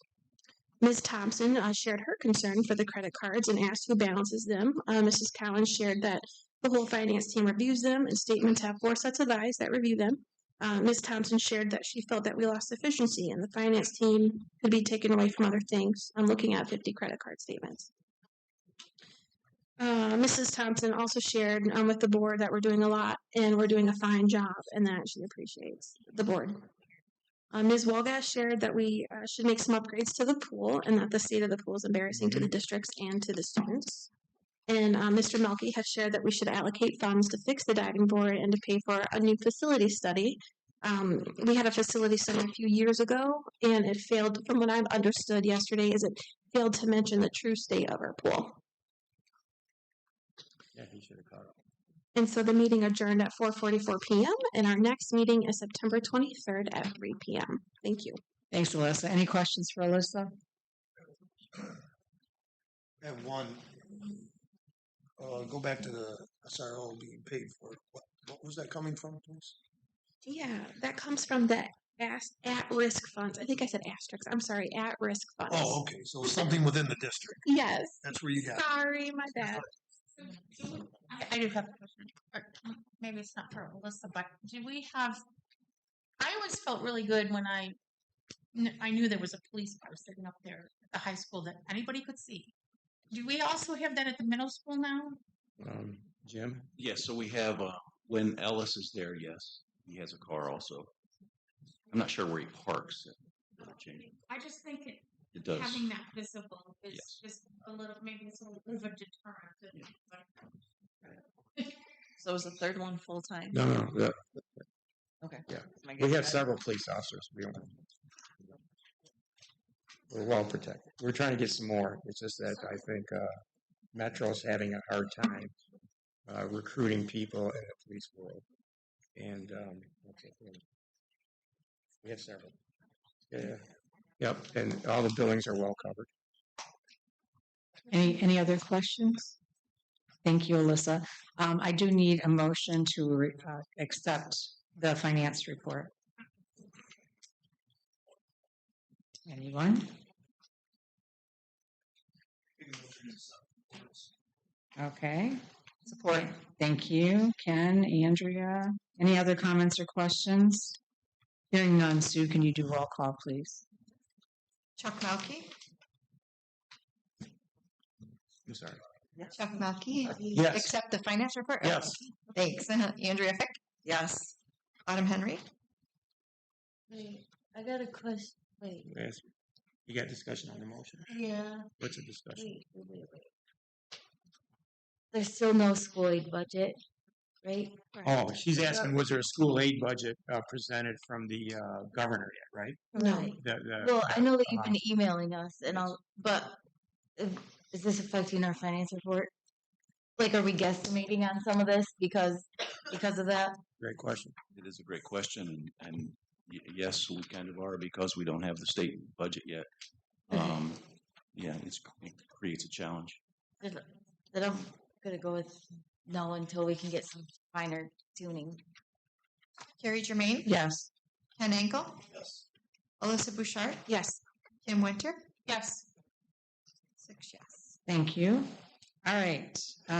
Ms. Thompson shared her concern for the credit cards and asked who balances them. Mrs. Collins shared that the whole finance team reviews them and statements have 4 sets of eyes that review them. Ms. Thompson shared that she felt that we lost efficiency and the finance team could be taken away from other things. I'm looking at 50 credit card statements. Mrs. Thompson also shared with the board that we're doing a lot and we're doing a fine job and that she appreciates the board. Ms. Walgash shared that we should make some upgrades to the pool and that the state of the pool is embarrassing to the districts and to the students. And Mr. Melke has shared that we should allocate funds to fix the diving board and to pay for a new facility study. We had a facility study a few years ago and it failed, from what I've understood yesterday, is it failed to mention the true state of our pool. Yeah, he should have caught up. And so the meeting adjourned at 4:44 p.m. and our next meeting is September 23rd at 3 p.m. Thank you. Thanks, Alyssa. Any questions for Alyssa? I have one. Go back to the SRO being paid for. What was that coming from, please? Yeah, that comes from the at-risk funds. I think I said asterisks. I'm sorry, at-risk funds. Oh, okay. So something within the district. Yes. That's where you got it. Sorry, my bad. I do have a question. Or maybe it's not for Alyssa, but do we have? I always felt really good when I knew there was a police car sitting up there at the high school that anybody could see. Do we also have that at the middle school now? Jim? Yes, so we have, when Ellis is there, yes, he has a car also. I'm not sure where he parks. I just think It does. having that visible is Yes. just a little, maybe it's a little bit of a deterrent. So is the third one full time? No. Okay. Yeah. Am I We getting have that? several police officers. We're well protected. We're trying to get some more. It's just that I think Metro's having a hard time recruiting people in the police world. And we have several. Yeah. Yep. And all the buildings are well covered. Any other questions? Thank you, Alyssa. I do need a motion to accept the finance report. Anyone? Okay. Support. Thank you, Ken, Andrea. Any other comments or questions? Hearing none, Sue, can you do roll call, please? Chuck Melke? I'm sorry. Chuck Melke? Yes. Accept the finance report? Yes. Thanks. Andrea Fick? Yes. Autumn Henry? Wait, I got a question. Wait. Yes. You got discussion on the motion? Yeah. What's a discussion? Wait. there's still no school aid budget, right? Oh, she's asking, was there a school aid budget presented from the governor yet, right? Right. Well, I know that you've been emailing us and all, but is this affecting our finance report? Like, are we guesstimating on some of this because of that? Great question. It is a great question, and yes, we kind of are because we don't have the state budget yet. Yeah, it creates a challenge. Then I'm gonna go with no until we can get some finer tuning. Carrie Germain? Yes. Ken Engel? Yes. Alyssa Bouchard? Yes. Kim Winter? Yes. 6 yes. Thank you. All right.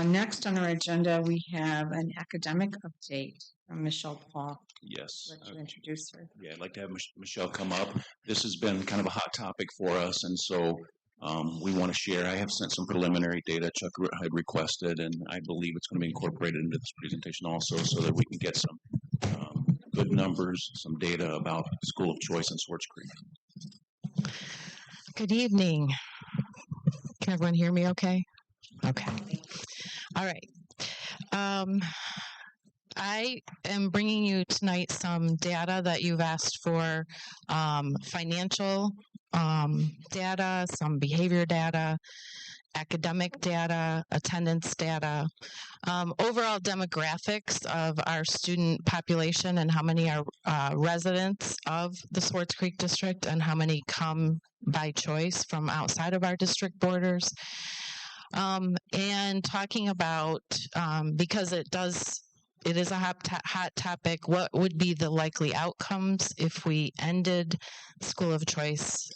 Next on our agenda, we have an academic update from Michelle Paul. Yes. Let you introduce her. Yeah, I'd like to have Michelle come up. This has been kind of a hot topic for us, and so we want to share. I have sent some preliminary data Chuck had requested, and I believe it's going to be incorporated into this presentation also so that we can get some good numbers, some data about school of choice in Swartz Creek. Good evening. Can everyone hear me okay? Okay. All right. I am bringing you tonight some data that you've asked for, financial data, some behavior data, academic data, attendance data, overall demographics of our student population and how many are residents of the Swartz Creek district and how many come by choice from outside of our district borders. And talking about, because it is a hot topic, what would be the likely outcomes if we ended school of choice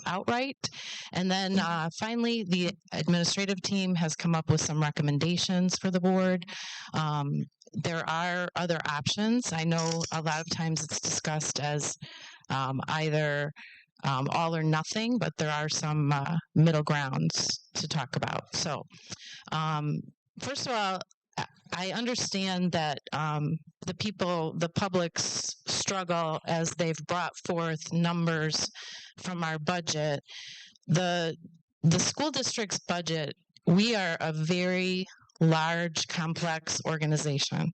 outright? And then finally, the administrative team has come up with some recommendations for the board. There are other options. I know a lot of times it's discussed as either all or nothing, but there are some middle grounds to talk about. So, first of all, I understand that the public's struggle as they've brought forth numbers from our budget. The school district's budget, we are a very large, complex organization.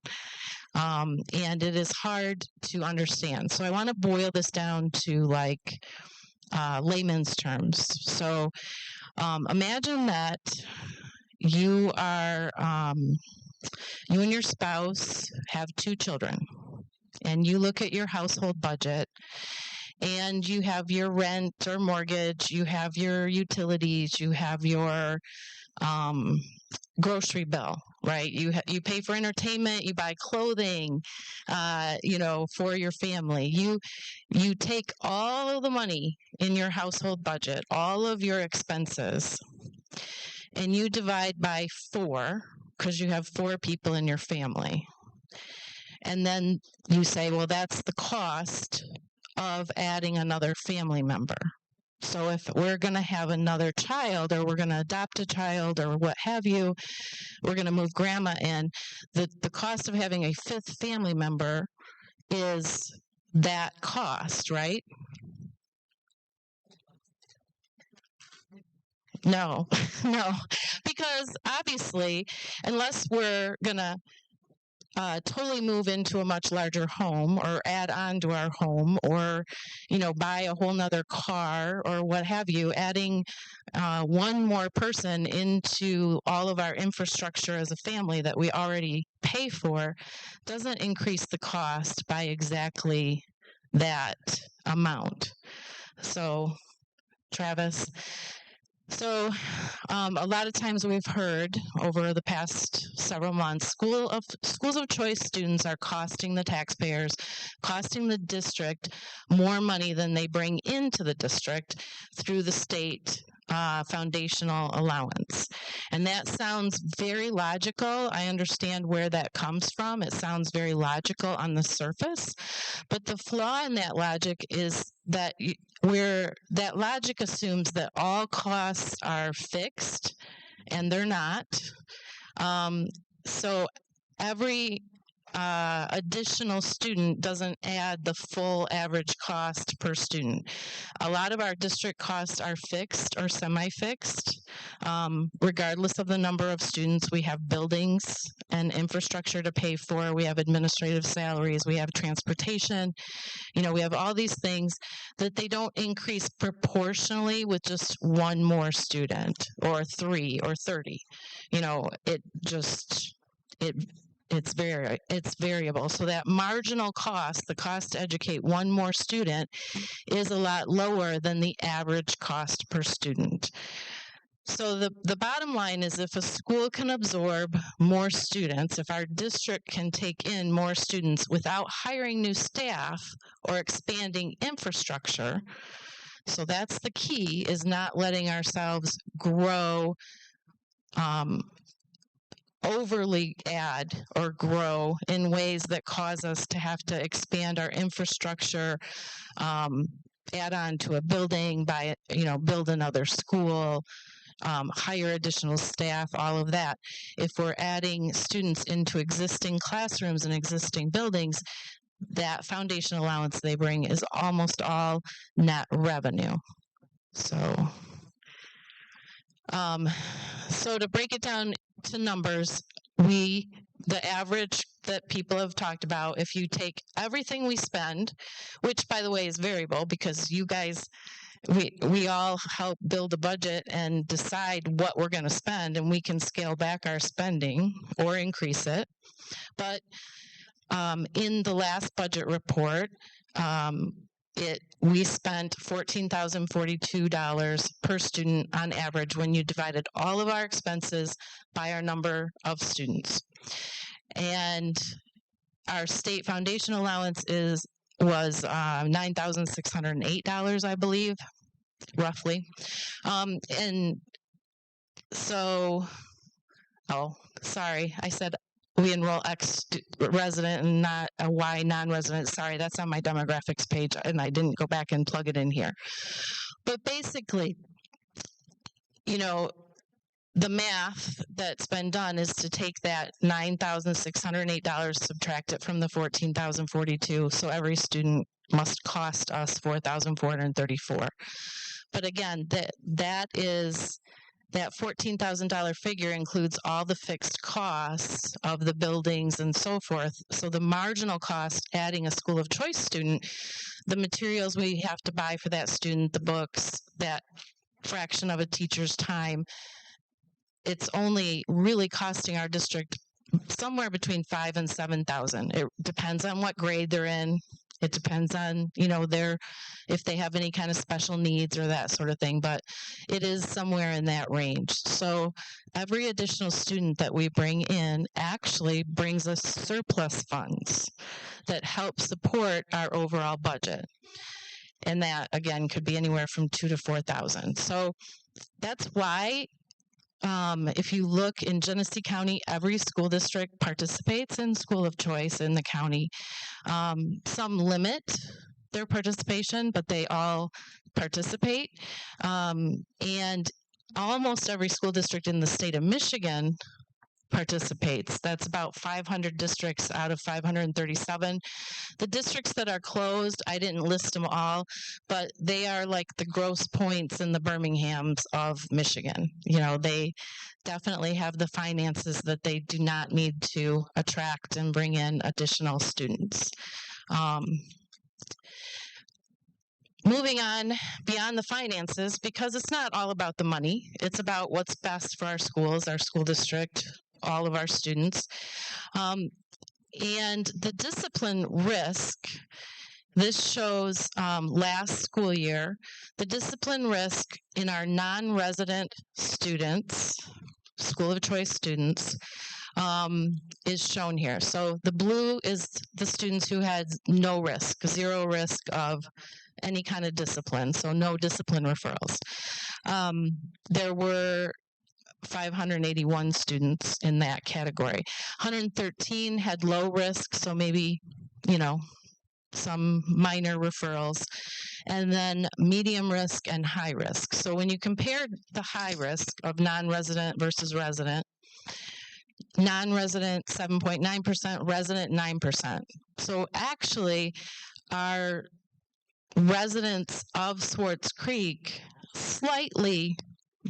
And it is hard to understand. So I want to boil this down to like layman's terms. So imagine that you and your spouse have 2 children, and you look at your household budget, and you have your rent or mortgage, you have your utilities, you have your grocery bill, right? You pay for entertainment, you buy clothing, for your family. You take all of the money in your household budget, all of your expenses, and you divide by 4 because you have 4 people in your family. And then you say, well, that's the cost of adding another family member. So if we're going to have another child, or we're going to adopt a child, or what have you, we're going to move grandma in, the cost of having a 5th family member is that cost, right? No, no, because obviously, unless we're going to totally move into a much larger home or add on to our home or, buy a whole nother car or what have you, adding one more person into all of our infrastructure as a family that we already pay for doesn't increase the cost by exactly that amount. So, Travis. So, a lot of times we've heard over the past several months, schools of choice students are costing the taxpayers, costing the district more money than they bring into the district through the state foundational allowance. And that sounds very logical. I understand where that comes from. It sounds very logical on the surface. But the flaw in that logic is that that logic assumes that all costs are fixed, and they're not. So every additional student doesn't add the full average cost per student. A lot of our district costs are fixed or semi-fixed. Regardless of the number of students, we have buildings and infrastructure to pay for. We have administrative salaries. We have transportation. We have all these things that they don't increase proportionally with just one more student or 3 or 30. It's variable. So that marginal cost, the cost to educate one more student, is a lot lower than the average cost per student. So the bottom line is, if a school can absorb more students, if our district can take in more students without hiring new staff or expanding infrastructure, so that's the key, is not letting ourselves grow, overly add or grow in ways that cause us to have to expand our infrastructure, add on to a building, build another school, hire additional staff, all of that. If we're adding students into existing classrooms and existing buildings, that foundation allowance they bring is almost all net revenue. So to break it down to numbers, the average that people have talked about, if you take everything we spend, which by the way is variable because you guys, we all help build a budget and decide what we're going to spend, and we can scale back our spending or increase it. But in the last budget report, we spent $14,042 per student on average when you divided all of our expenses by our number of students. And our state foundation allowance was $9,608, I believe, roughly. And so, sorry, I said we enroll X resident and not a Y non-resident. Sorry, that's on my demographics page, and I didn't go back and plug it in here. But basically, the math that's been done is to take that $9,608, subtract it from the $14,042, so every student must cost us $4,434. But again, that $14,000 figure includes all the fixed costs of the buildings and so forth. So the marginal cost, adding a school of choice student, the materials we have to buy for that student, the books, that fraction of a teacher's time, it's only really costing our district somewhere between $5,000 and $7,000. It depends on what grade they're in. It depends on, if they have any kind of special needs or that sort of thing, but it is somewhere in that range. So every additional student that we bring in actually brings us surplus funds that help support our overall budget. And that, again, could be anywhere from $2,000 to $4,000. So that's why, if you look in Genesee County, every school district participates in school of choice in the county. Some limit their participation, but they all participate. And almost every school district in the state of Michigan participates. That's about 500 districts out of 537. The districts that are closed, I didn't list them all, but they are like the Grosse Points and the Birminghams of Michigan. They definitely have the finances that they do not need to attract and bring in additional students. Moving on beyond the finances, because it's not all about the money, it's about what's best for our schools, our school district, all of our students. And the discipline risk, this shows last school year, the discipline risk in our non-resident students, school of choice students, is shown here. So the blue is the students who had no risk, zero risk of any kind of discipline, so no discipline referrals. There were 581 students in that category. 113 had low risk, so maybe, some minor referrals. And then medium risk and high risk. So when you compare the high risk of non-resident versus resident, non-resident 7.9%, resident 9%. So actually, our residents of Swartz Creek slightly,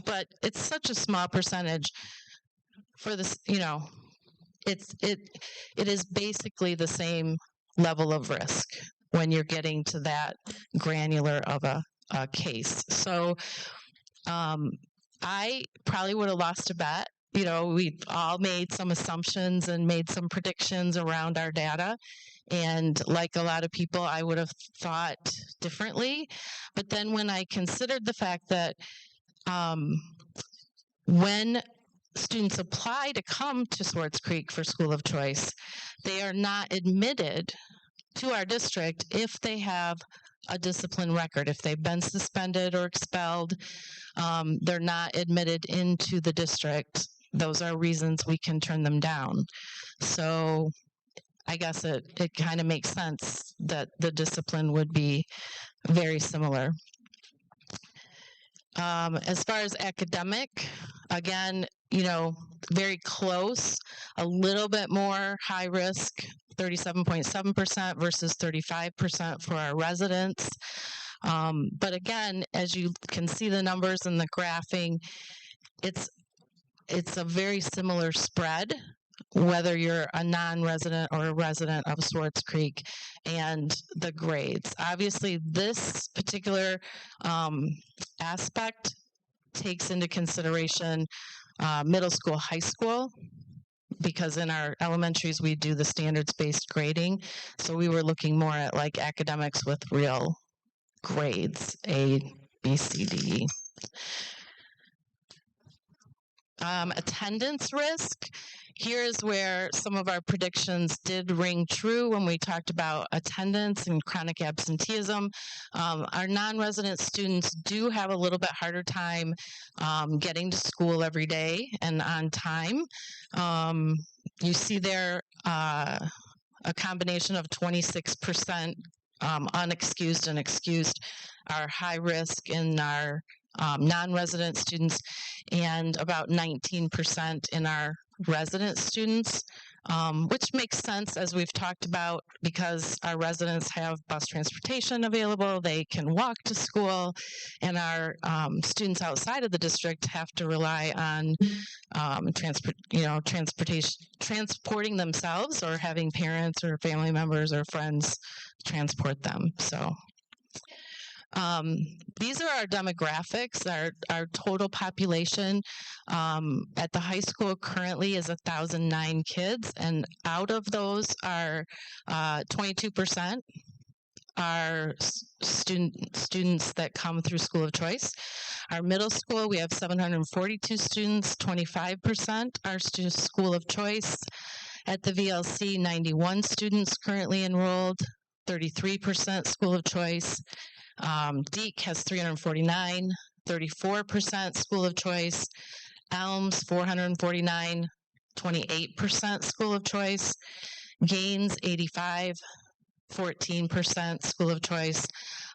but it's such a small percentage for this, it is basically the same level of risk when you're getting to that granular of a case. So I probably would have lost a bet. We've all made some assumptions and made some predictions around our data. And like a lot of people, I would have thought differently. But then when I considered the fact that when students apply to come to Swartz Creek for school of choice, they are not admitted to our district if they have a discipline record. If they've been suspended or expelled, they're not admitted into the district. Those are reasons we can turn them down. So I guess it kind of makes sense that the discipline would be very similar. As far as academic, again, very close, a little bit more high risk, 37.7% versus 35% for our residents. But again, as you can see the numbers in the graphing, it's a very similar spread, whether you're a non-resident or a resident of Swartz Creek, and the grades. Obviously, this particular aspect takes into consideration middle school, high school, because in our elementaries we do the standards-based grading. So we were looking more at like academics with real grades, A, B, C, D, E. Attendance risk. Here's where some of our predictions did ring true when we talked about attendance and chronic absenteeism. Our non-resident students do have a little bit harder time getting to school every day and on time. You see there a combination of 26% unexcused and excused are high risk in our non-resident students, and about 19% in our resident students, which makes sense as we've talked about because our residents have bus transportation available, they can walk to school, and our students outside of the district have to rely on transporting themselves or having parents or family members or friends transport them. So these are our demographics. Our total population at the high school currently is 1,009 kids, and out of those are 22% are students that come through school of choice. Our middle school, we have 742 students, 25% are school of choice. At the VLC, 91 students currently enrolled, 33% school of choice. Deke has 349, 34% school of choice. Elms, 449, 28% school of choice. Gaines, 85, 14% school of choice.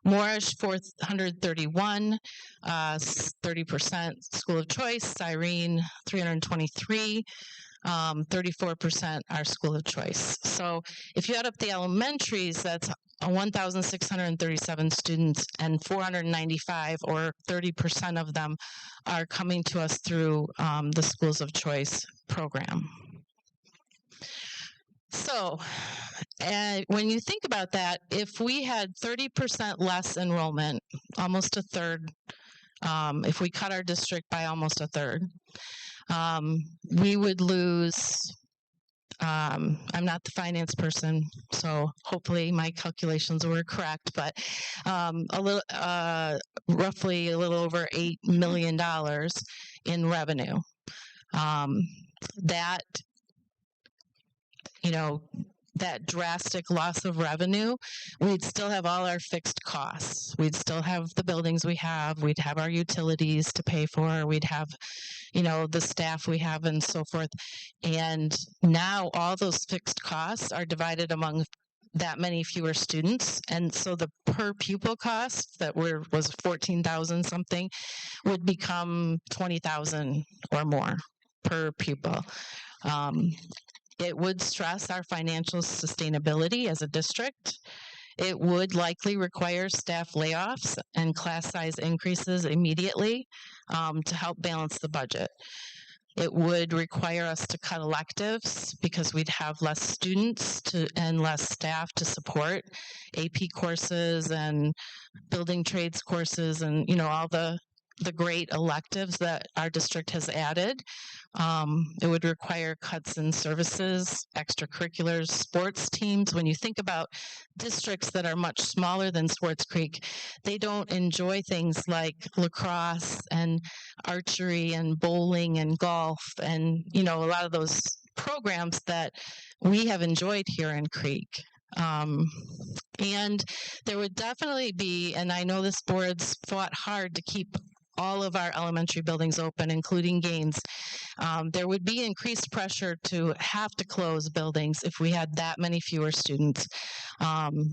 Moorish, 431, 30% school of choice. Cyrene, 323, 34% are school of choice. So if you add up the elementaries, that's 1,637 students, and 495 or 30% of them are coming to us through the Schools of Choice program. So when you think about that, if we had 30% less enrollment, almost a third, if we cut our district by almost a third, we would lose, I'm not the finance person, so hopefully my calculations were correct, but roughly a little over $8 million in revenue. That drastic loss of revenue, we'd still have all our fixed costs. We'd still have the buildings we have. We'd have our utilities to pay for. We'd have, the staff we have and so forth. And now all those fixed costs are divided among that many fewer students. And so the per pupil cost that was 14,000 something would become 20,000 or more per pupil. It would stress our financial sustainability as a district. It would likely require staff layoffs and class size increases immediately to help balance the budget. It would require us to cut electives because we'd have less students and less staff to support AP courses and building trades courses and, all the great electives that our district has added. It would require cuts in services, extracurriculars, sports teams. When you think about districts that are much smaller than Swartz Creek, they don't enjoy things like lacrosse and archery and bowling and golf and, a lot of those programs that we have enjoyed here in Creek. And there would definitely be, and I know this board's fought hard to keep all of our elementary buildings open, including Gaines. There would be increased pressure to have to close buildings if we had that many fewer students.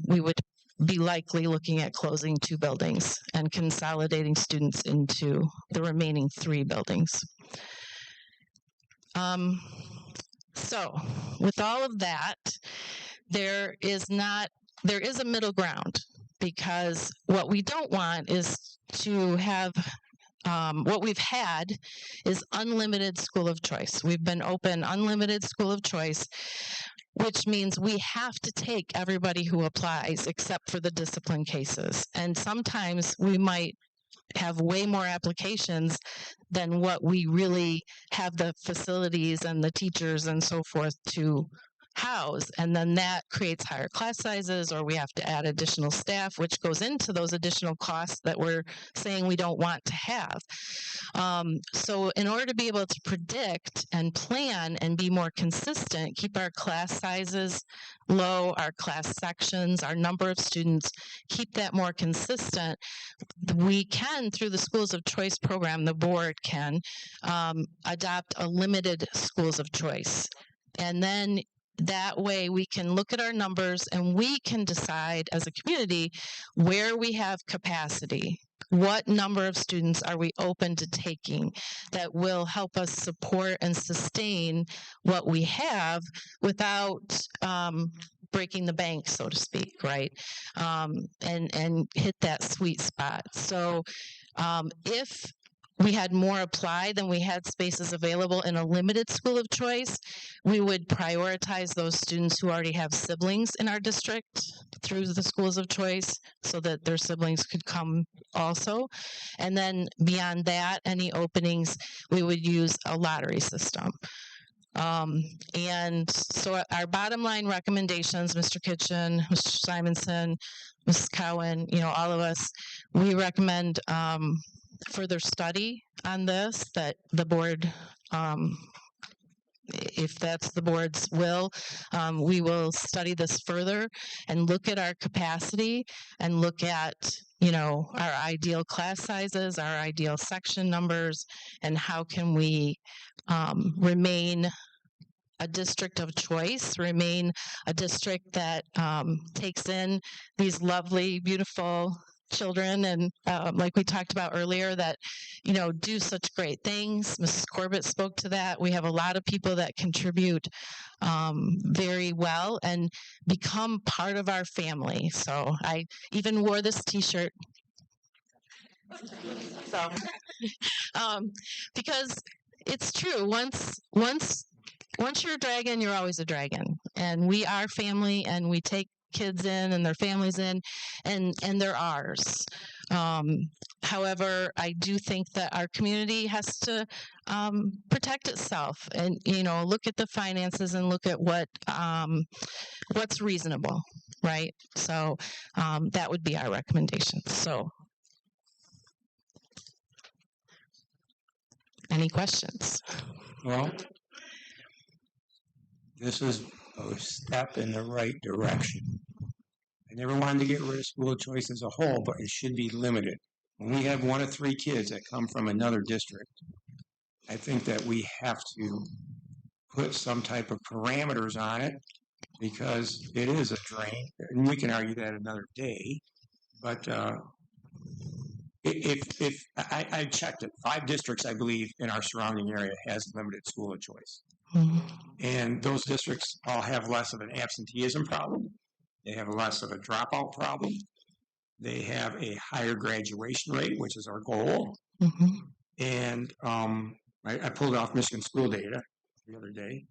We would be likely looking at closing 2 buildings and consolidating students into the remaining 3 buildings. So with all of that, there is a middle ground, because what we don't want is to have what we've had is unlimited school of choice. We've been open unlimited school of choice, which means we have to take everybody who applies except for the discipline cases. And sometimes we might have way more applications than what we really have the facilities and the teachers and so forth to house, and then that creates higher class sizes, or we have to add additional staff, which goes into those additional costs that we're saying we don't want to have. So in order to be able to predict and plan and be more consistent, keep our class sizes low, our class sections, our number of students, keep that more consistent, we can, through the Schools of Choice program, the board can adopt a limited schools of choice. And then that way we can look at our numbers and we can decide as a community where we have capacity. What number of students are we open to taking that will help us support and sustain what we have without breaking the bank, so to speak, right? And hit that sweet spot. So if we had more apply than we had spaces available in a limited school of choice, we would prioritize those students who already have siblings in our district through the schools of choice so that their siblings could come also. And then beyond that, any openings, we would use a lottery system. And so our bottom line recommendations, Mr. Kitchen, Mr. Simonson, Mrs. Cowan, all of us, we recommend further study on this, that the board, if that's the board's will, we will study this further and look at our capacity and look at our ideal class sizes, our ideal section numbers, and how can we remain a district of choice, remain a district that takes in these lovely, beautiful children, and like we talked about earlier, that do such great things. Mrs. Corbett spoke to that. We have a lot of people that contribute very well and become part of our family. So I even wore this T-shirt. So because it's true, once you're a dragon, you're always a dragon, and we are family, and we take kids in and their families in, and they're ours. However, I do think that our community has to protect itself and look at the finances and look at what's reasonable, right? So that would be our recommendation. So any questions? Well, this is a step in the right direction. I never wanted to get rid of school of choice as a whole, but it should be limited. When we have 1 of 3 kids that come from another district, I think that we have to put some type of parameters on it, because it is a drain. And we can argue that another day, but if I checked it, 5 districts, I believe, in our surrounding area has limited school of choice. And those districts all have less of an absenteeism problem. They have less of a dropout problem. They have a higher graduation rate, which is our goal. And I pulled off Michigan school data the other day,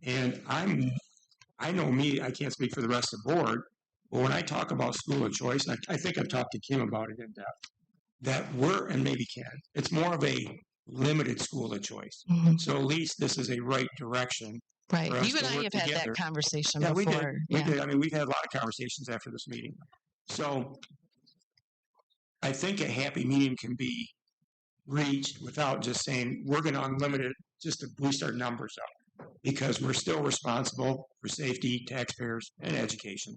and I know me, I can't speak for the rest of the board, but when I talk about school of choice, and I think I've talked to Kim about it in depth, that and maybe Ken, it's more of a limited school of choice. So at least this is a right direction. Right. for us You and to I work have had together. that conversation Yeah, before. we did. I mean, we've had a lot of conversations after this meeting. So I think a happy medium can be reached without just saying we're going to unlimit it just to boost our numbers up, because we're still responsible for safety, taxpayers, and education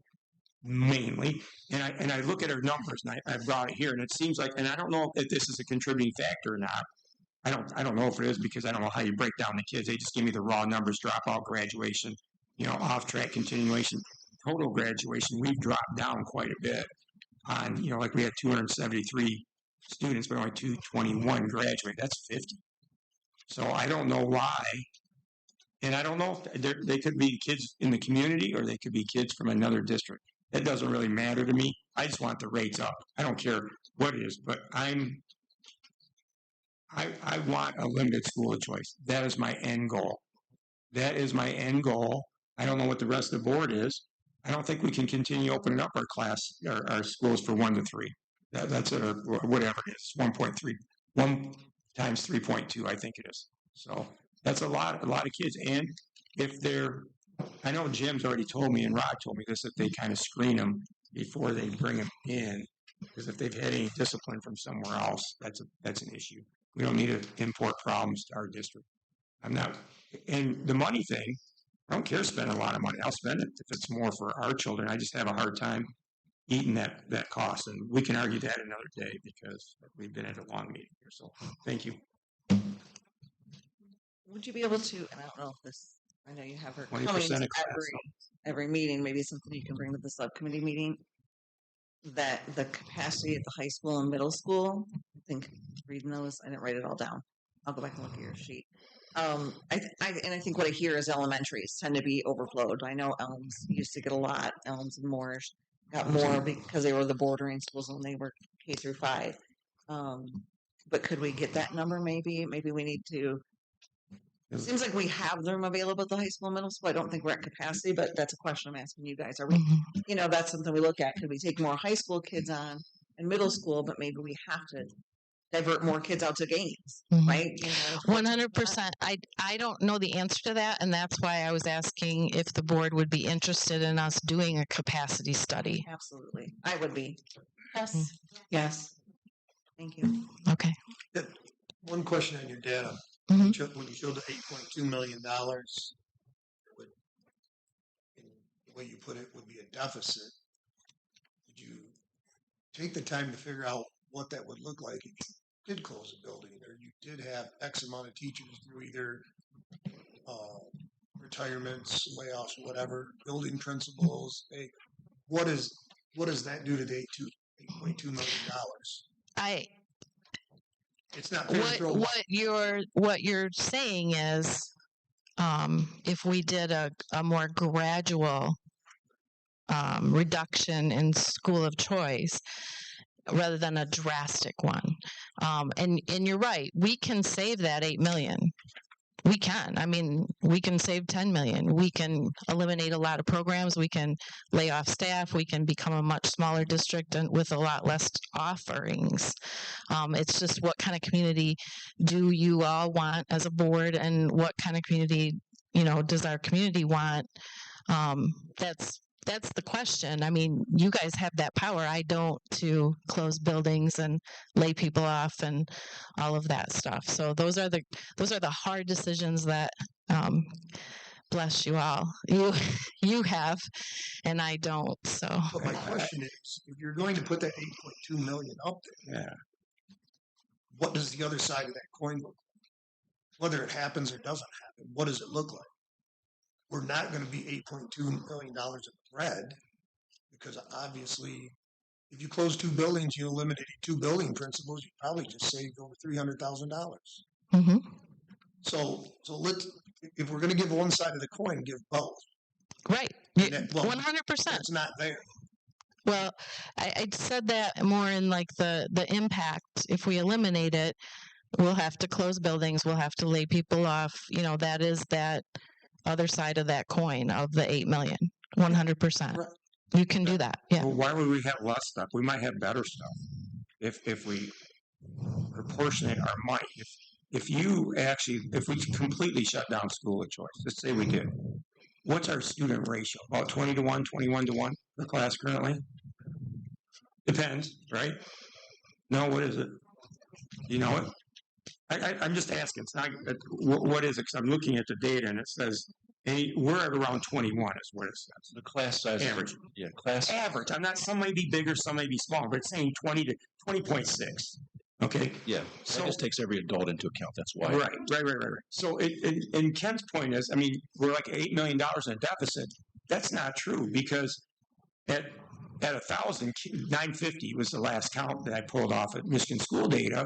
mainly. And I look at our numbers, and I brought it here, and it seems like, and I don't know if this is a contributing factor or not. I don't know if it is, because I don't know how you break down the kids. They just give me the raw numbers: dropout, graduation, off track, continuation, total graduation. We've dropped down quite a bit on, like we had 273 students, but only 221 graduate. That's 50. So I don't know why. And I don't know if they could be kids in the community or they could be kids from another district. That doesn't really matter to me. I just want the rates up. I don't care what it is, but I want a limited school of choice. That is my end goal. That is my end goal. I don't know what the rest of the board is. I don't think we can continue opening up our schools for 1 to 3. That's it, or whatever it is, 1.3, 1 times 3.2, I think it is. So that's a lot of kids. And if I know Jim's already told me, and Rod told me this, that they kind of screen them before they bring them in, because if they've had any discipline from somewhere else, that's an issue. We don't need to import problems to our district. And the money thing, I don't care spending a lot of money. I'll spend it if it's more for our children. I just have a hard time eating that cost. And we can argue that another day, because we've been at a long meeting here. So thank you. Would you be able to, and I don't know if this, I know you have her 20% coming to of class, every meeting, maybe something you can bring to the subcommittee meeting, that the capacity at the high school and middle school, I think reading those, I didn't write it all down. I'll go back and look at your sheet. I think what I hear is elementaries tend to be overflowed. I know Elms used to get a lot. Elms and Moorish got more because they were the bordering schools when they were K through 5. But could we get that number? Maybe we need to. It seems like we have them available at the high school, middle school. I don't think we're at capacity, but that's a question I'm asking you guys. Are we? That's something we look at. Could we take more high school kids on and middle school, but maybe we have to divert more kids out to games, right? 100%. I don't know the answer to that, and that's why I was asking if the board would be interested in us doing a capacity study. Absolutely, I would be. Yes. Yes. Thank you. Okay. One question on your data. Mm-hmm. When you showed the $8.2 million, the way you put it would be a deficit. Did you take the time to figure out what that would look like if you did close a building, or you did have X amount of teachers through either retirements, layoffs, whatever, building principals? What does that do to the $8.2 million? It's not what you're saying is, if we did a more gradual reduction in school of choice rather than a drastic one, and you're right, we can save that $8 million. We can. I mean, we can save $10 million. We can eliminate a lot of programs. We can lay off staff. We can become a much smaller district and with a lot less offerings. It's just, what kind of community do you all want as a board, and what kind of community, does our community want? That's the question. I mean, you guys have that power. I don't, to close buildings and lay people off and all of that stuff. So those are the hard decisions that, bless you all, you have, and I don't. So. But my question is, if you're going to put that $8.2 million up there, what does the other side of that coin look like? Whether it happens or doesn't happen, what does it look like? We're not going to be $8.2 million of bread, because obviously, if you close 2 buildings, you eliminated 2 building principals, you probably just saved over $300,000. Mm-hmm. So if we're going to give one side of the coin, give both. Right. And that- well, 100%. It's not there. Well, I said that more in like the impact. If we eliminate it, we'll have to close buildings. We'll have to lay people off. You know, that is that other side of that coin of the 8 million. 100%. You can do that. Yeah. Well, why would we have less stuff? We might have better stuff if we proportionate our money. If we completely shut down school of choice, let's say we did. What's our student ratio? About 20 to 1, 21 to 1 per class currently? Depends, right? No, what is it? You know it? I'm just asking. It's not what is it? Because I'm looking at the data and it says we're at around 21 is what it says. The class size. Average. Yeah, class. Average. I'm not. Some may be bigger, some may be smaller, but it's saying 20 to 20.6. Okay. Yeah, that just takes every adult into account. That's why. Right. So, and Ken's point is, I mean, we're like $8 million in a deficit. That's not true because at 1,000, 950 was the last count that I pulled off at Michigan school data.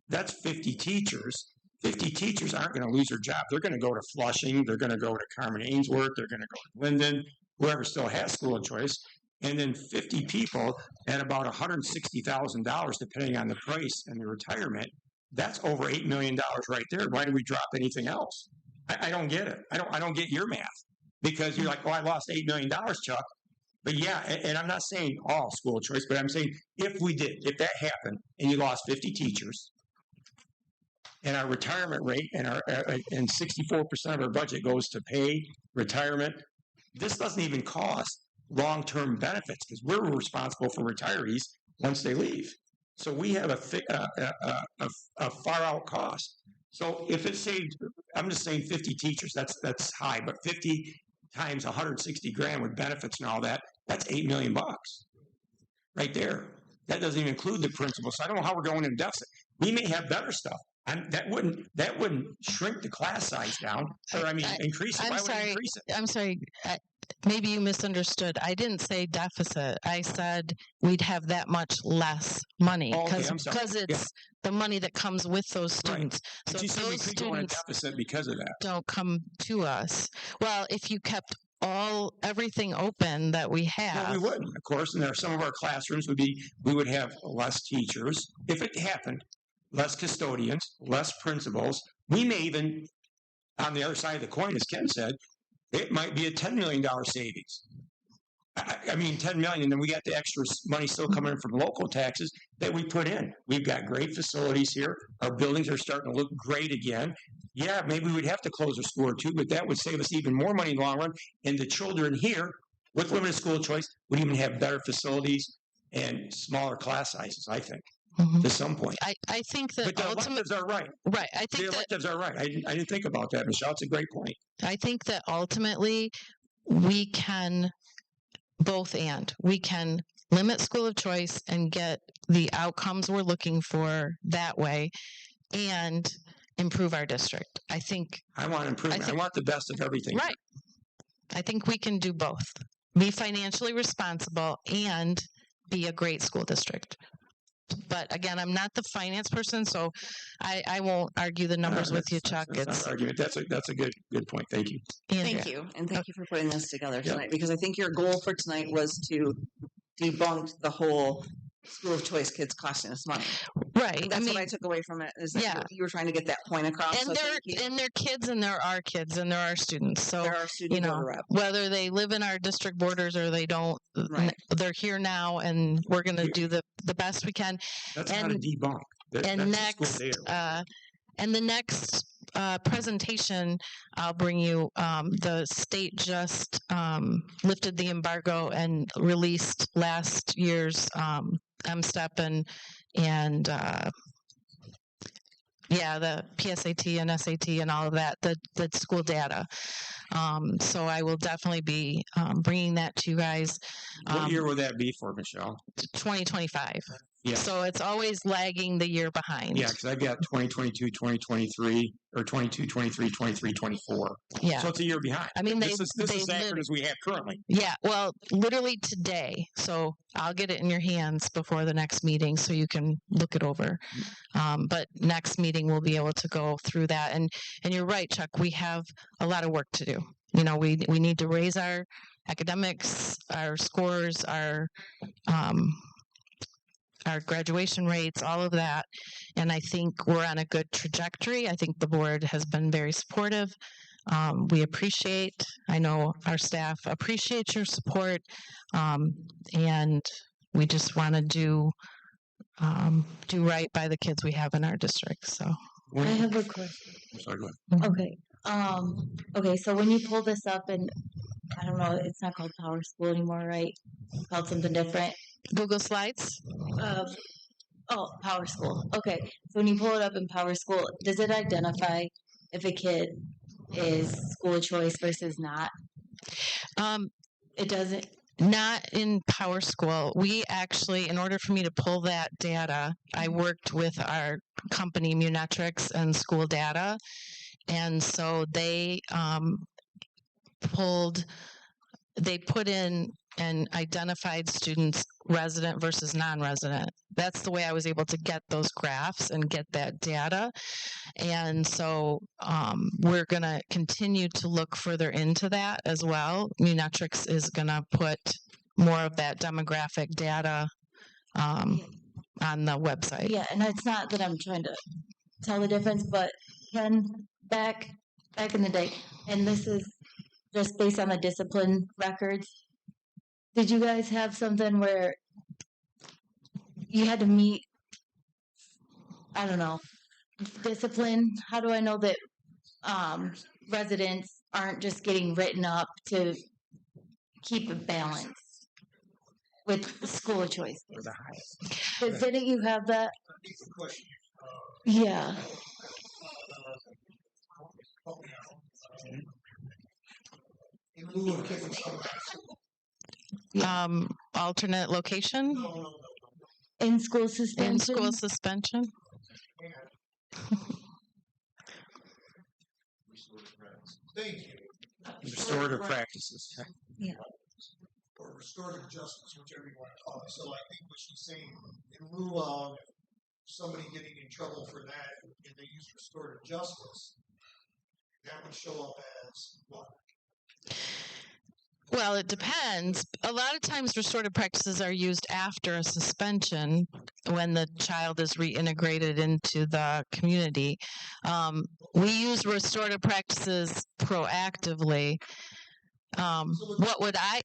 That's 50 teachers. 50 teachers aren't going to lose their job. They're going to go to Flushing. They're going to go to Carmen Ainsworth. They're going to go to Linden, whoever still has school of choice. And then 50 people at about $160,000, depending on the price and the retirement. That's over $8 million right there. Why do we drop anything else? I don't get it. I don't get your math because you're like, oh, I lost $8 million, Chuck. But yeah, and I'm not saying all school choice, but I'm saying if that happened and you lost 50 teachers and our retirement rate and 64% of our budget goes to pay retirement, this doesn't even cost long-term benefits because we're responsible for retirees once they leave. So we have a far-out cost. So if it saved, I'm just saying 50 teachers, that's high, but 50 times 160 grand with benefits and all that, that's $8 million right there. That doesn't even include the principal. So I don't know how we're going in deficit. We may have better stuff. That wouldn't shrink the class size down, or increase it. Why would it increase it? I'm sorry. Maybe you misunderstood. I didn't say deficit. I said we'd have that much less money because it's the money that comes with those students. Right. So you said we could go in a students deficit because of that. don't come to us. Well, if you kept everything open that we have, no, we wouldn't, of course. And some of our classrooms we would have less teachers if it happened, less custodians, less principals. We may even, on the other side of the coin, as Ken said, it might be a $10 million savings. I mean, $10 million, and we got the extra money still coming in from local taxes that we put in. We've got great facilities here. Our buildings are starting to look great again. Yeah, maybe we'd have to close a school or two, but that would save us even more money in the long run. And the children here, with limited school choice, would even have better facilities and smaller class sizes, I think. To some point. I think that but the electives are right. Right. I think the electives are right. I didn't think about that, Michelle. It's a great point. I think that ultimately we can we can limit school of choice and get the outcomes we're looking for that way and improve our district. I think I want improvement. I want the best of everything. Right. I think we can do both. Be financially responsible and be a great school district. But again, I'm not the finance person, so I won't argue the numbers with you, Chuck. That's not an argument. That's a good point. Thank you. Andrea. Thank you, and thank you for putting this together tonight. Because I think your goal for tonight was to debunk the whole school of choice kids costing us money. Right. That's what I took away from it. Is that you were trying to get that point across. And they're kids, and there are kids, and there are students. So there are students whether they live in our district borders or they don't, they're here now, and we're going to do the best we can. That's not a debunk. And the next presentation I'll bring you, the state just lifted the embargo and released last year's MSTEP and the PSAT and SAT and all of that, the school data. So I will definitely be bringing that to you guys. What year will that be for, Michelle? 2025. Yeah. So it's always lagging the year behind. Yeah, because I've got 2022, 2023, or 22, 23, 23, 24. Yeah. So it's a year behind. I mean, this is accurate as we have currently. Yeah, well, literally today. So I'll get it in your hands before the next meeting so you can look it over. But next meeting we'll be able to go through that. And you're right, Chuck. We have a lot of work to do. You know, we need to raise our academics, our scores, our graduation rates, all of that. And I think we're on a good trajectory. I think the board has been very supportive. We appreciate, I know our staff appreciates your support. And we just want to do right by the kids we have in our district. So I have a question. I'm sorry, go ahead. Okay. Okay, so when you pull this up and I don't know, it's not called Power School anymore, right? It's called something different. Google Slides? Power School. Okay. So when you pull it up in Power School, does it identify if a kid is school choice versus not? It doesn't. Not in Power School. We actually, in order for me to pull that data, I worked with our company, Munetrics and School Data. And so they put in and identified students resident versus non-resident. That's the way I was able to get those graphs and get that data. And so we're going to continue to look further into that as well. Munetrics is going to put more of that demographic data on the website. Yeah, and it's not that I'm trying to tell the difference, but Ken, back in the day, and this is just based on the discipline records, did you guys have something where you had to meet, I don't know, discipline? How do I know that residents aren't just getting written up to keep a balance with school choice? Didn't you have that? Yeah. In lieu of kicking someone Alternate location? In school suspension? In school suspension. Thank you. Restorative practices. Yeah. Or restorative justice, whichever you want to call it. So I think what she's saying, in lieu of somebody getting in trouble for that, and they use restorative justice, that would show up as what? Well, it depends. A lot of times restorative practices are used after a suspension when the child is reintegrated into the community. We use restorative practices proactively. What would I...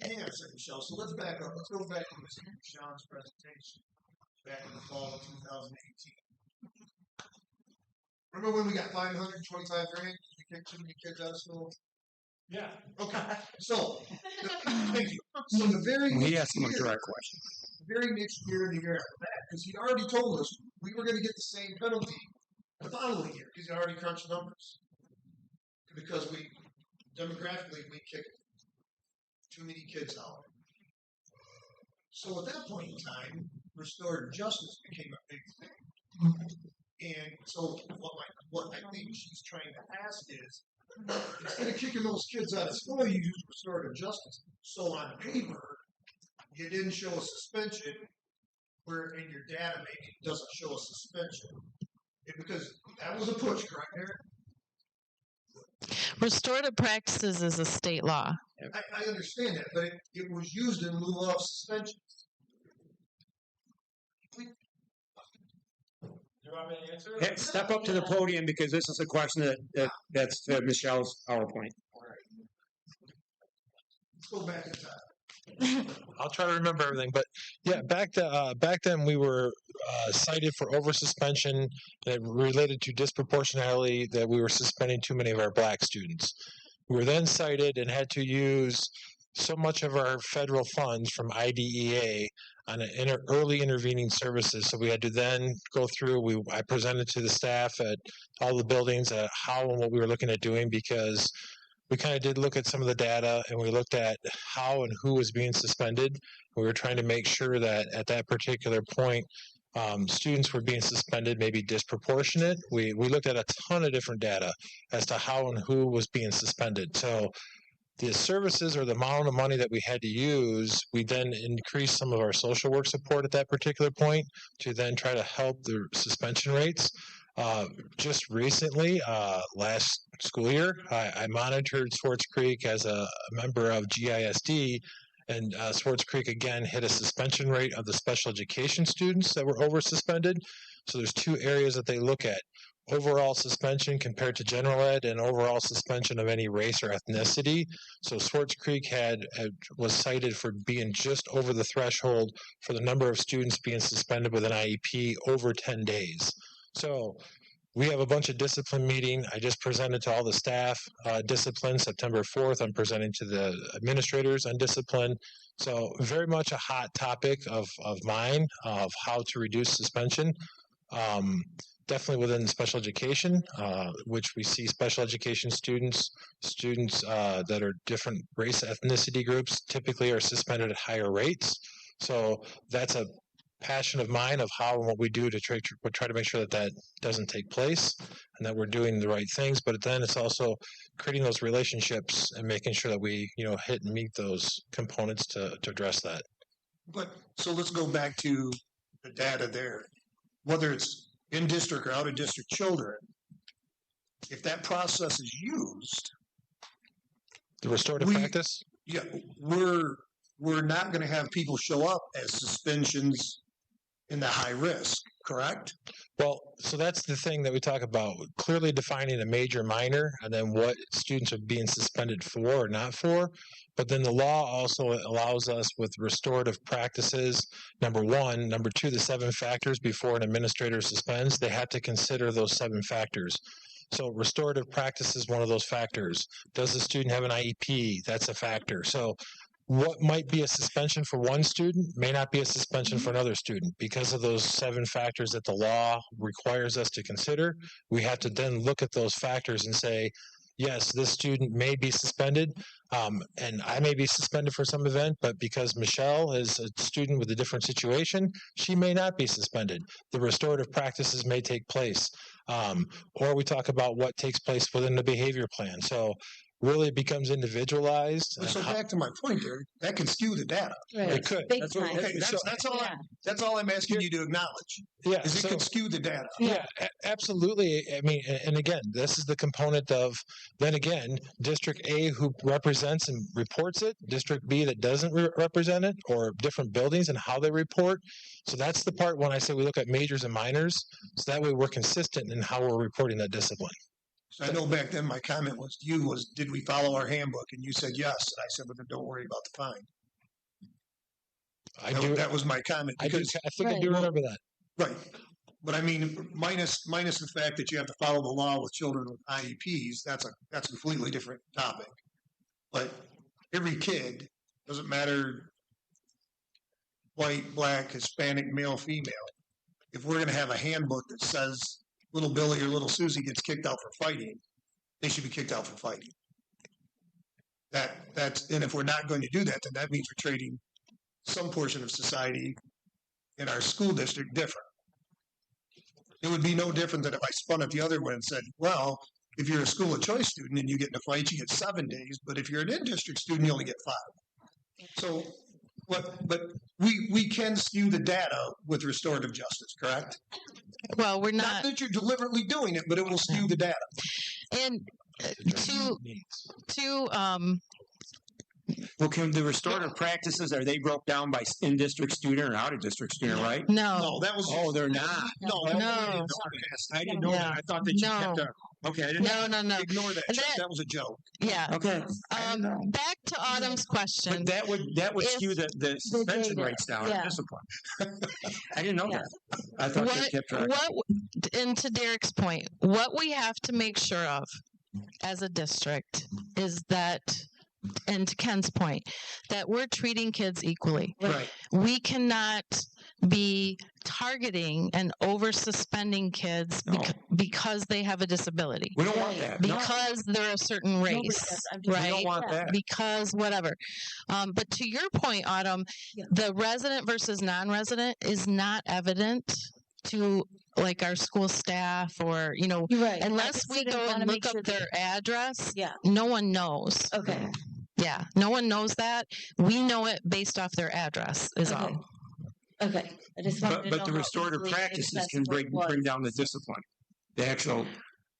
Hang on a second, Michelle. So let's back up. Let's go back to Mr. Sean's presentation back in the fall of 2018. Remember when we got $525,000 because we kicked too many kids out of school? Yeah. Okay. So, thank you. So the very He asked him a direct question. The very next year and the year after that, because he'd already told us we were going to get the same penalty the following year because he already crunched numbers. Because demographically, we kicked too many kids out. So at that point in time, restorative justice became a big thing. And so what I think she's trying to ask is, instead of kicking those kids out of school, you use restorative justice. So on paper, you didn't show a suspension, where in your data maybe it doesn't show a suspension. Because that was a push, correct, Eric? Restorative practices is a state law. I understand that, but it was used in lieu of suspension. Hey, step up to the podium because this is a question that's Michelle's PowerPoint. Let's go back in time. I'll try to remember everything, but yeah, back then we were cited for over suspension that related to disproportionality that we were suspending too many of our black students. We were then cited and had to use so much of our federal funds from IDEA on early intervening services. So we had to then go through. I presented to the staff at all the buildings how and what we were looking at doing because we kind of did look at some of the data, and we looked at how and who was being suspended. We were trying to make sure that at that particular point, students were being suspended, maybe disproportionate. We looked at a ton of different data as to how and who was being suspended. So the services or the amount of money that we had to use, we then increased some of our social work support at that particular point to then try to help the suspension rates. Just recently, last school year, I monitored Swartz Creek as a member of GISD, and Swartz Creek again hit a suspension rate of the special education students that were over suspended. So there's two areas that they look at: overall suspension compared to general ed, and overall suspension of any race or ethnicity. So Swartz Creek was cited for being just over the threshold for the number of students being suspended with an IEP over 10 days. So we have a bunch of discipline meeting. I just presented to all the staff discipline September 4th. I'm presenting to the administrators on discipline. So very much a hot topic of mine of how to reduce suspension. Definitely within special education, which we see special education students that are different race ethnicity groups typically are suspended at higher rates. So that's a passion of mine of how and what we do to try to make sure that that doesn't take place and that we're doing the right things. But then it's also creating those relationships and making sure that we hit and meet those components to address that. But so let's go back to the data there, whether it's in district or out of district children. If that process is used, the restorative practice, yeah, we're not going to have people show up as suspensions in the high risk, correct? Well, so that's the thing that we talk about, clearly defining a major, minor, and then what students are being suspended for or not for. But then the law also allows us with restorative practices, number one. Number two, the 7 factors before an administrator suspends, they have to consider those 7 factors. So restorative practice is one of those factors. Does the student have an IEP? That's a factor. So what might be a suspension for one student may not be a suspension for another student because of those 7 factors that the law requires us to consider. We have to then look at those factors and say, yes, this student may be suspended, and I may be suspended for some event, but because Michelle is a student with a different situation, she may not be suspended. The restorative practices may take place, or we talk about what takes place within the behavior plan. So really becomes individualized. So back to my point there, that can skew the data. Right. It could. That's all I'm asking you to acknowledge. Yeah, is it could skew the data. Yeah, absolutely. I mean, and again, this is the component of then again, District A who represents and reports it, District B that doesn't represent it, or different buildings and how they report. So that's the part when I say we look at majors and minors, so that way we're consistent in how we're reporting that discipline. So I know back then my comment was to you was, did we follow our handbook? And you said yes. And I said, well, then don't worry about the fine. That was my comment. Because, I think I do remember that. Right. But I mean, minus the fact that you have to follow the law with children with IEPs, that's a completely different topic. But every kid, doesn't matter white, black, Hispanic, male, female, if we're going to have a handbook that says little Billy or little Susie gets kicked out for fighting, they should be kicked out for fighting. And if we're not going to do that, then that means we're treating some portion of society in our school district different. It would be no different than if I spun it the other way and said, well, if you're a school of choice student and you get in a fight, you get 7 days, but if you're an in-district student, you only get 5. So, but we can skew the data with restorative justice, correct? Well, we're not that you're deliberately doing it, but it will skew the data. And well, can the restorative practices, are they broke down by in-district student or out-of-district student, right? No, that was. Oh, they're not. No. I didn't know that. I thought that you kept a. Okay, I didn't no. Ignore that. That was a joke. Yeah. Okay. Back to Autumn's question. But that would skew the suspension rates down. Yeah. Discipline. I didn't know that. I thought they kept track. And to Derek's point, what we have to make sure of as a district is that, and to Ken's point, that we're treating kids equally. Right. We cannot be targeting and over suspending kids because they have a disability. We don't want that. No. Because they're a certain race, right? We don't want that. Because whatever. But to your point, Autumn, the resident versus non-resident is not evident to like our school staff or, unless we go and look up their address, no one knows. Okay. Yeah, no one knows that. We know it based off their address is all. Okay. I just wanted to know But the how restorative easily practices can accessible it bring was. down the discipline. The actual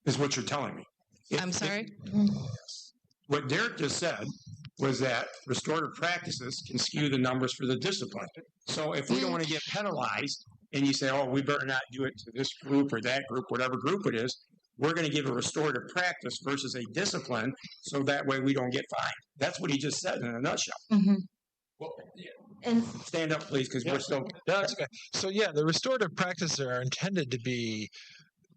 is what you're telling me. I'm sorry? What Derek just said was that restorative practices can skew the numbers for the discipline. So if we don't want to get penalized and you say, oh, we better not do it to this group or that group, whatever group it is, we're going to give a restorative practice versus a discipline so that way we don't get fined. That's what he just said in a nutshell. Mm-hmm. Well, And stand up, please, because we're still. That's okay. So yeah, the restorative practices are intended to be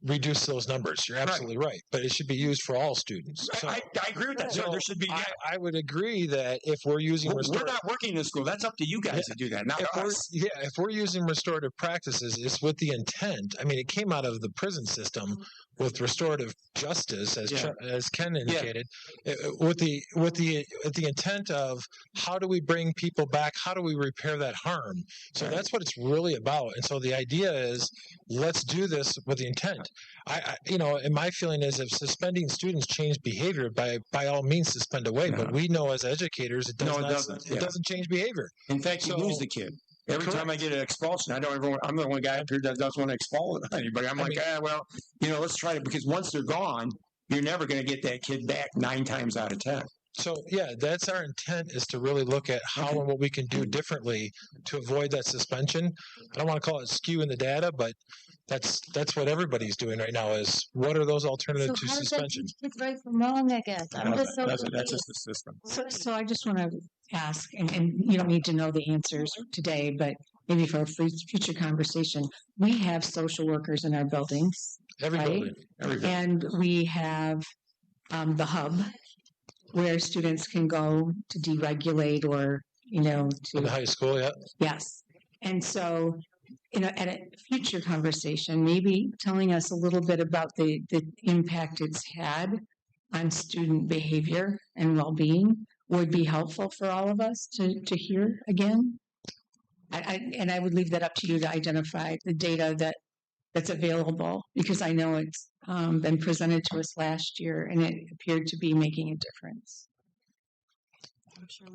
reduce those numbers. You're absolutely right, but it should be used for all students. So, I agree with that. So there should be. I would agree that if we're using We're not working in school. That's up to you guys to do that, not us. If we're using restorative practices, it's with the intent. I mean, it came out of the prison system with restorative justice, as Ken indicated, with the intent of how do we bring people back? How do we repair that harm? So that's what it's really about. And so the idea is, let's do this with the intent. And my feeling is, if suspending students change behavior, by all means suspend away. No. But we know as educators, it doesn't. It doesn't change behavior. In fact, you lose the kid. Every time I get an expulsion, I'm the only guy up here that doesn't want to expel anybody. I'm let's try it, because once they're gone, you're never going to get that kid back 9 times out of 10. So that's our intent, is to really look at how and what we can do differently to avoid that suspension. I don't want to call it skewing the data, but that's what everybody's doing right now, is what are those alternatives to suspension? Kids right from wrong, I guess. That's just the system. So I just want to ask, and you don't need to know the answers today, but maybe for a future conversation, we have social workers in our buildings. Every building. And we have the hub where students can go to deregulate or, to the high school, Yes. And so, at a future conversation, maybe telling us a little bit about the impact it's had on student behavior and well-being would be helpful for all of us to hear again. I would leave that up to you to identify the data that's available, because I know it's been presented to us last year and it appeared to be making a difference.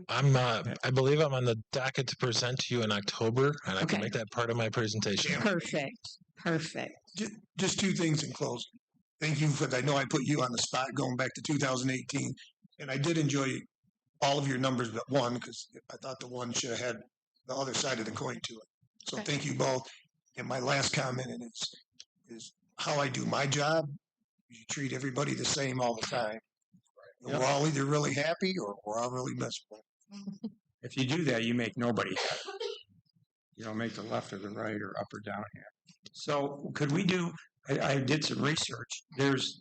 I believe I'm on the docket to present to you in October, and I can make that part of my presentation. Perfect. Just 2 things in closing. Thank you I know I put you on the spot going back to 2018, and I did enjoy all of your numbers but one, because I thought the one should have had the other side of the coin to it. So thank you both. And my last comment is how I do my job. You treat everybody the same all the time. We're all either really happy or we're all really miserable. If you do that, you make nobody happy. You don't make the left or the right or up or down happy. So could we do? I did some research.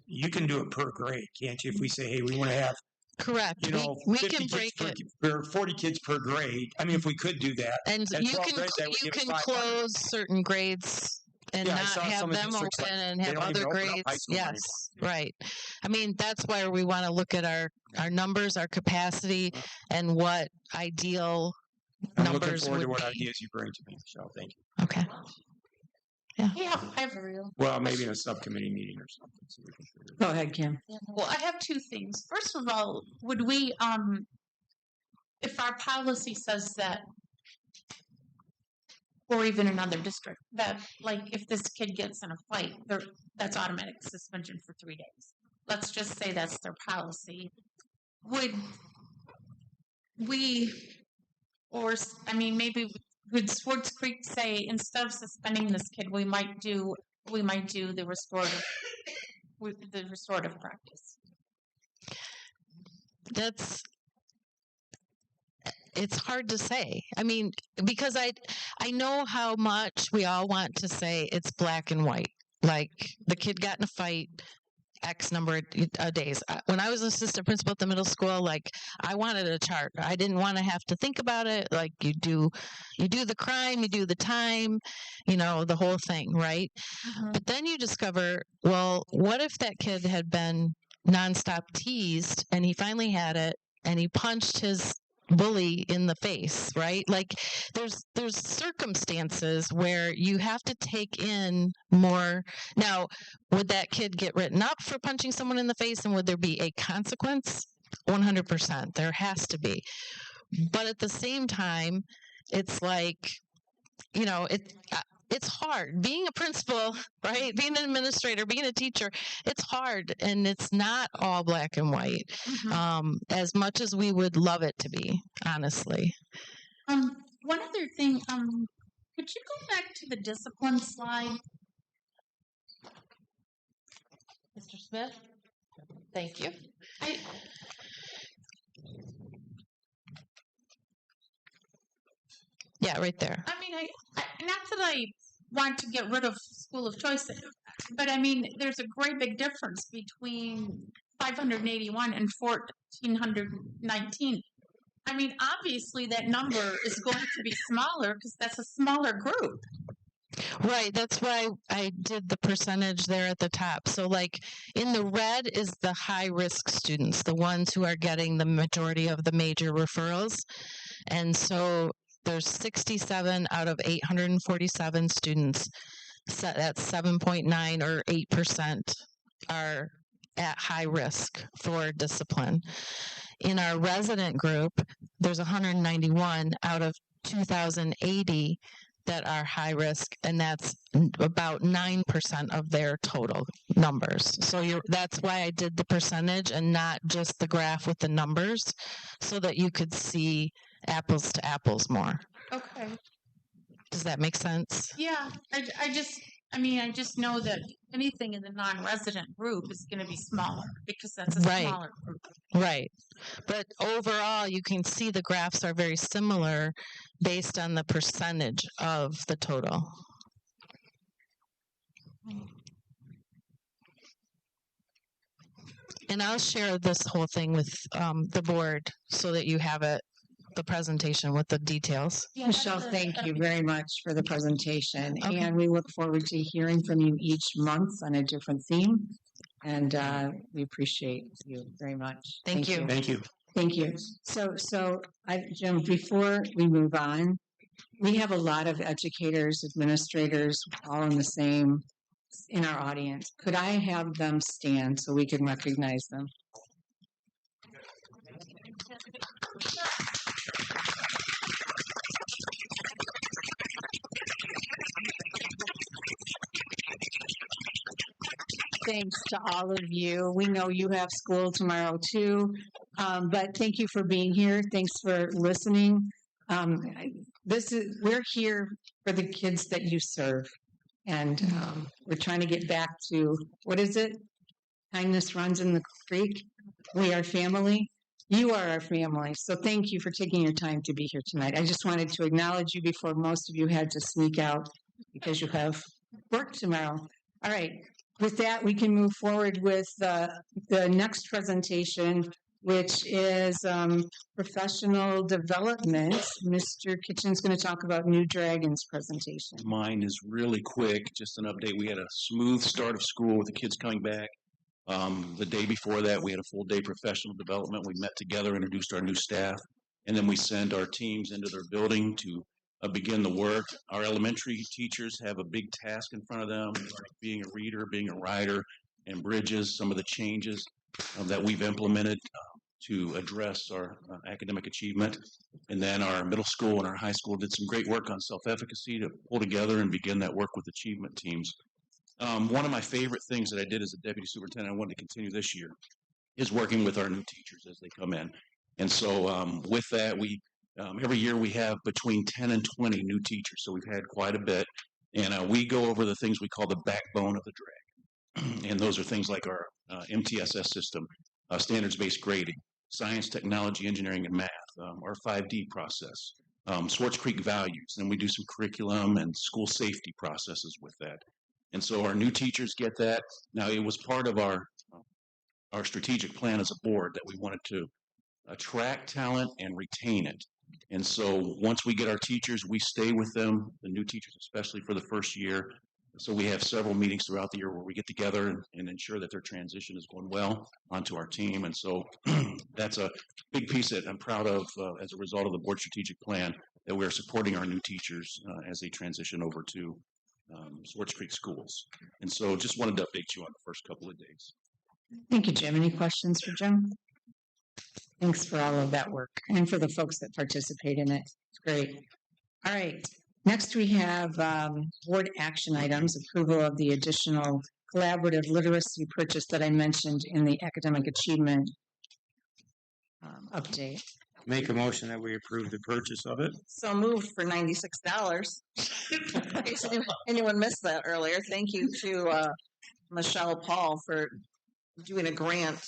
You can do it per grade, can't you? If we say, hey, we want to have. Correct. We can break it. There are 40 kids per grade. I mean, if we could do that. And you can close certain grades and not have them open and have other grades. Yes, right. I mean, that's why we want to look at our numbers, our capacity, and what ideal numbers would be. I'm looking forward to what ideas you bring to me, Michelle. Thank you. Okay. Yeah, I have a real. Well, maybe in a subcommittee meeting or something. So we can Go ahead, Kim. Well, I have 2 things. First of all, would we, if our policy says that, or even another district, that like if this kid gets in a fight, that's automatic suspension for 3 days. Let's just say that's their policy. Would we, maybe would Swartz Creek say, instead of suspending this kid, we might do the restorative practice? It's hard to say. I mean, because I know how much we all want to say it's black and white. Like the kid got in a fight X number of days. When I was an assistant principal at the middle school, like I wanted a chart. I didn't want to have to think about it. Like you do the crime, you do the time, the whole thing, right? But then you discover, well, what if that kid had been nonstop teased and he finally had it and he punched his bully in the face, right? Like there's circumstances where you have to take in more. Now, would that kid get written up for punching someone in the face, and would there be a consequence? 100%. There has to be. But at the same time, it's like, it's hard being a principal, right? Being an administrator, being a teacher, it's hard, and it's not all black and white, as much as we would love it to be, honestly. One other thing, could you go back to the discipline slide? Mr. Smith? Thank you. Yeah, right there. I mean, not that I want to get rid of school of choice, but I mean, there's a great big difference between 581 and 1,419. I mean, obviously that number is going to be smaller because that's a smaller group. Right. That's why I did the percentage there at the top. So, like in the red is the high risk students, the ones who are getting the majority of the major referrals. And so there's 67 out of 847 students. So that's 7.9 or 8% are at high risk for discipline. In our resident group, there's 191 out of 2,080 that are high risk, and that's about 9% of their total numbers. So that's why I did the percentage and not just the graph with the numbers, so that you could see apples to apples more. Okay. Does that make sense? Yeah, I just know that anything in the non-resident group is going to be smaller because that's a smaller group. Right. But overall, you can see the graphs are very similar based on the percentage of the total. And I'll share this whole thing with the board so that you have it, the presentation with the details. Michelle, thank you very much for the presentation. Okay. And we look forward to hearing from you each month on a different theme. And we appreciate you very much. Thank you. Thank you. Thank you. So Jim, before we move on, we have a lot of educators, administrators, all in our audience. Could I have them stand so we can recognize them? Thanks to all of you. We know you have school tomorrow too, but thank you for being here. Thanks for listening. We're here for the kids that you serve, and we're trying to get back to, what is it? Kindness runs in the creek. We are family. You are our family. So thank you for taking your time to be here tonight. I just wanted to acknowledge you before most of you had to sneak out because you have work tomorrow. All right. With that, we can move forward with the next presentation, which is professional development. Mr. Kitchen's going to talk about New Dragon's presentation. Mine is really quick. Just an update. We had a smooth start of school with the kids coming back. The day before that, we had a full day professional development. We met together, introduced our new staff, and then we send our teams into their building to begin the work. Our elementary teachers have a big task in front of them, like being a reader, being a writer, and bridges some of the changes that we've implemented to address our academic achievement. And then our middle school and our high school did some great work on self-efficacy to pull together and begin that work with achievement teams. One of my favorite things that I did as a deputy superintendent, I wanted to continue this year, is working with our new teachers as they come in. And so with that, we every year we have between 10 and 20 new teachers, so we've had quite a bit. And we go over the things we call the backbone of the dragon. And those are things like our MTSS system, standards-based grading, science, technology, engineering, and math, our 5D process, Swartz Creek values. And we do some curriculum and school safety processes with that. And so our new teachers get that. Now, it was part of our our strategic plan as a board that we wanted to attract talent and retain it. And so once we get our teachers, we stay with them, the new teachers, especially for the first year. So we have several meetings throughout the year where we get together and ensure that their transition is going well onto our team. And so that's a big piece that I'm proud of as a result of the board strategic plan, that we're supporting our new teachers as they transition over to Swartz Creek schools. And so just wanted to update you on the first couple of days. Thank you, Jim. Any questions for Jim? Thanks for all of that work and for the folks that participate in it. It's great. All right. Next, we have board action items, approval of the additional collaborative literacy purchase that I mentioned in the academic achievement update. Make a motion that we approve the purchase of it. So moved for $96. In case anyone missed that earlier, thank you to Michelle Paul for doing a grant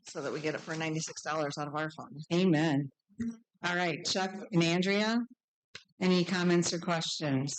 so that we get it for $96 out of our fund. Amen. All right, Chuck and Andrea, any comments or questions?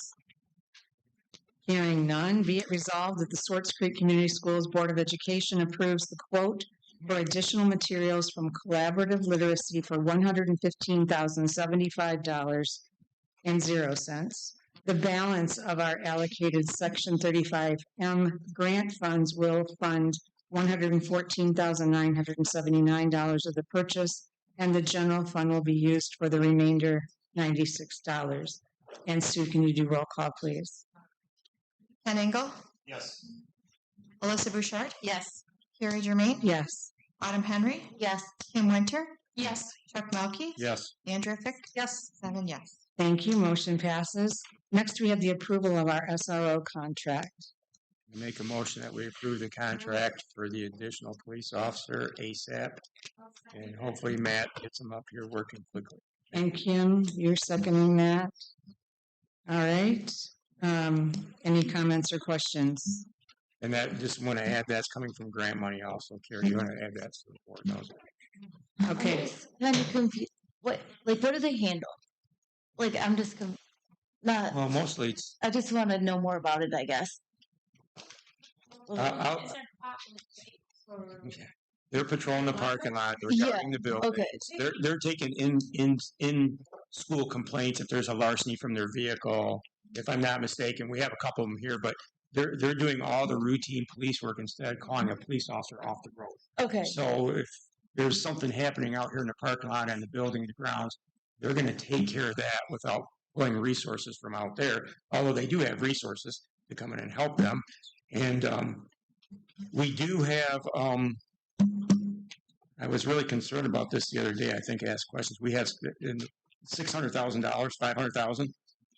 Hearing none, be it resolved that the Swartz Creek Community Schools Board of Education approves the quote for additional materials from Collaborative Literacy for $115,075.00. The balance of our allocated Section 35M grant funds will fund $114,979 of the purchase, and the general fund will be used for the remainder, $96. And Sue, can you do roll call, please? Ken Engel, Yes. Alyssa Bouchard, Yes. Carrie Germain, Yes. Autumn Henry, Yes. Kim Winter, Yes. Chuck Melkey, Yes. Andrea Fick, yes, 7 yes. Thank you. Motion passes. Next, we have the approval of our SRO contract. Make a motion that we approve the contract for the additional police officer ASAP. And hopefully Matt gets him up here working quickly. And Kim, you're seconding that. All right. Any comments or questions? And that, just want to add, that's coming from grant money also. Carrie, you want to add that to the board? No. Okay. I'm just kind of confused. What do they handle? Like, I'm just not. Well, mostly it's. I just want to know more about it, I guess. They're patrolling the parking lot. They're guarding the building. Okay. They're taking in school complaints if there's a larceny from their vehicle. If I'm not mistaken, we have a couple of them here, but they're doing all the routine police work instead of calling a police officer off the road. Okay. So if there's something happening out here in the parking lot and the building and the grounds, they're going to take care of that without pulling resources from out there. Although they do have resources to come in and help them. And we do have, I was really concerned about this the other day. I think I asked questions. We have $600,000, $500,000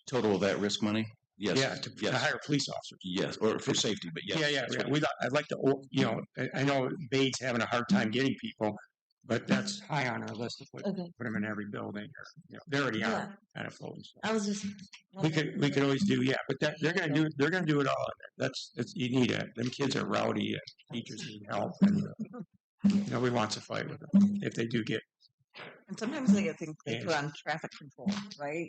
total of that risk money. Yes. Yeah, to hire police officers. Yes, or for safety, but yes. Yeah. I'd like to, I know Bates having a hard time getting people, but that's high on our list to put them in every building. Or, they already are kind of floating. So. I was just. We could always do, but they're gonna do it all. That's you need it. Them kids are rowdy. And teachers need help. And, nobody wants to fight with them if they do get. And sometimes they get things they put on traffic control, right?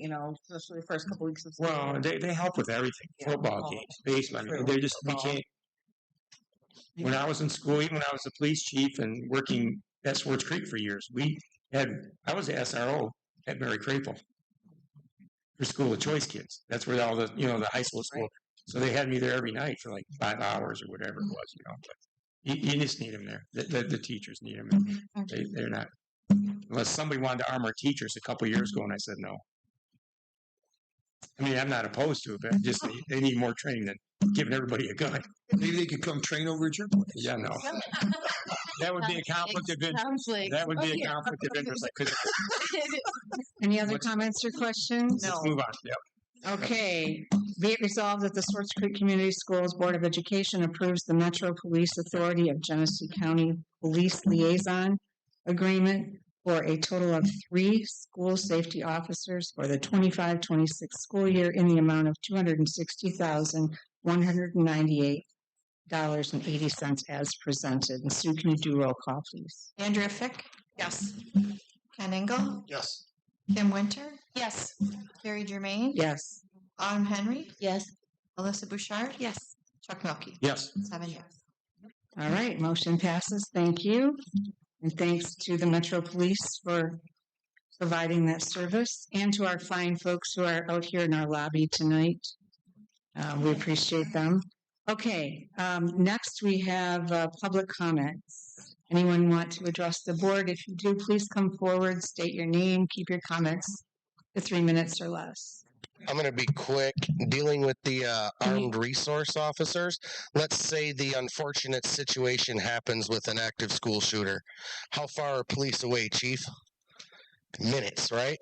Especially the first couple weeks of school. Well, they help with everything. Football games, baseball. They just we can't. When I was in school, even when I was the police chief and working at Swartz Creek for years, I was the SRO at Mary Crapel for School of Choice kids. That's where all the the high school. So they had me there every night for like 5 hours or whatever it was. But you just need them there. The teachers need them. They're not. Unless somebody wanted to arm our teachers a couple of years ago, and I said no. I mean, I'm not opposed to it, but just they need more training than giving everybody a gun. Maybe they could come train over at your place. Yeah, no. That would be a conflict of interest. That would be a conflict of interest. I couldn't. Any other comments or questions? Let's move on. Yep. Okay. Be it resolved that the Swartz Creek Community Schools Board of Education approves the Metro Police Authority of Genesee County Police Liaison Agreement for a total of 3 school safety officers for the 25-26 school year in the amount of $260,198.80 as presented. And Sue, can you do roll call, please? Andrea Fick, yes. Ken Engel, Yes. Kim Winter, Yes. Carrie Germain, Yes. Autumn Henry, Yes. Alyssa Bouchard, Yes. Chuck Melkey. Yes. 7 yes. All right, motion passes. Thank you. And thanks to the Metro Police for providing that service and to our fine folks who are out here in our lobby tonight. We appreciate them. Okay, next we have public comments. Anyone want to address the board? If you do, please come forward, state your name, keep your comments to 3 minutes or less. I'm going to be quick. Dealing with the armed resource officers, let's say the unfortunate situation happens with an active school shooter. How far are police away, Chief? Minutes, right?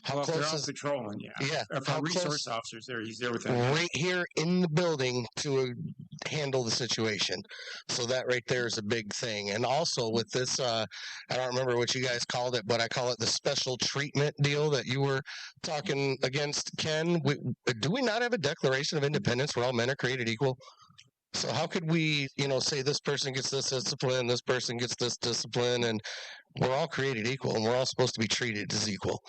How Well, if they're close out is patrolling, yeah. Yeah. If How a resource close? officer's there, he's there within Right here in the building to handle the situation. So that right there is a big thing. And also with this, I don't remember what you guys called it, but I call it the special treatment deal that you were talking against, Ken. Do we not have a Declaration of Independence where all men are created equal? So how could we, say this person gets this discipline, this person gets this discipline, and we're all created equal, and we're all supposed to be treated as equal.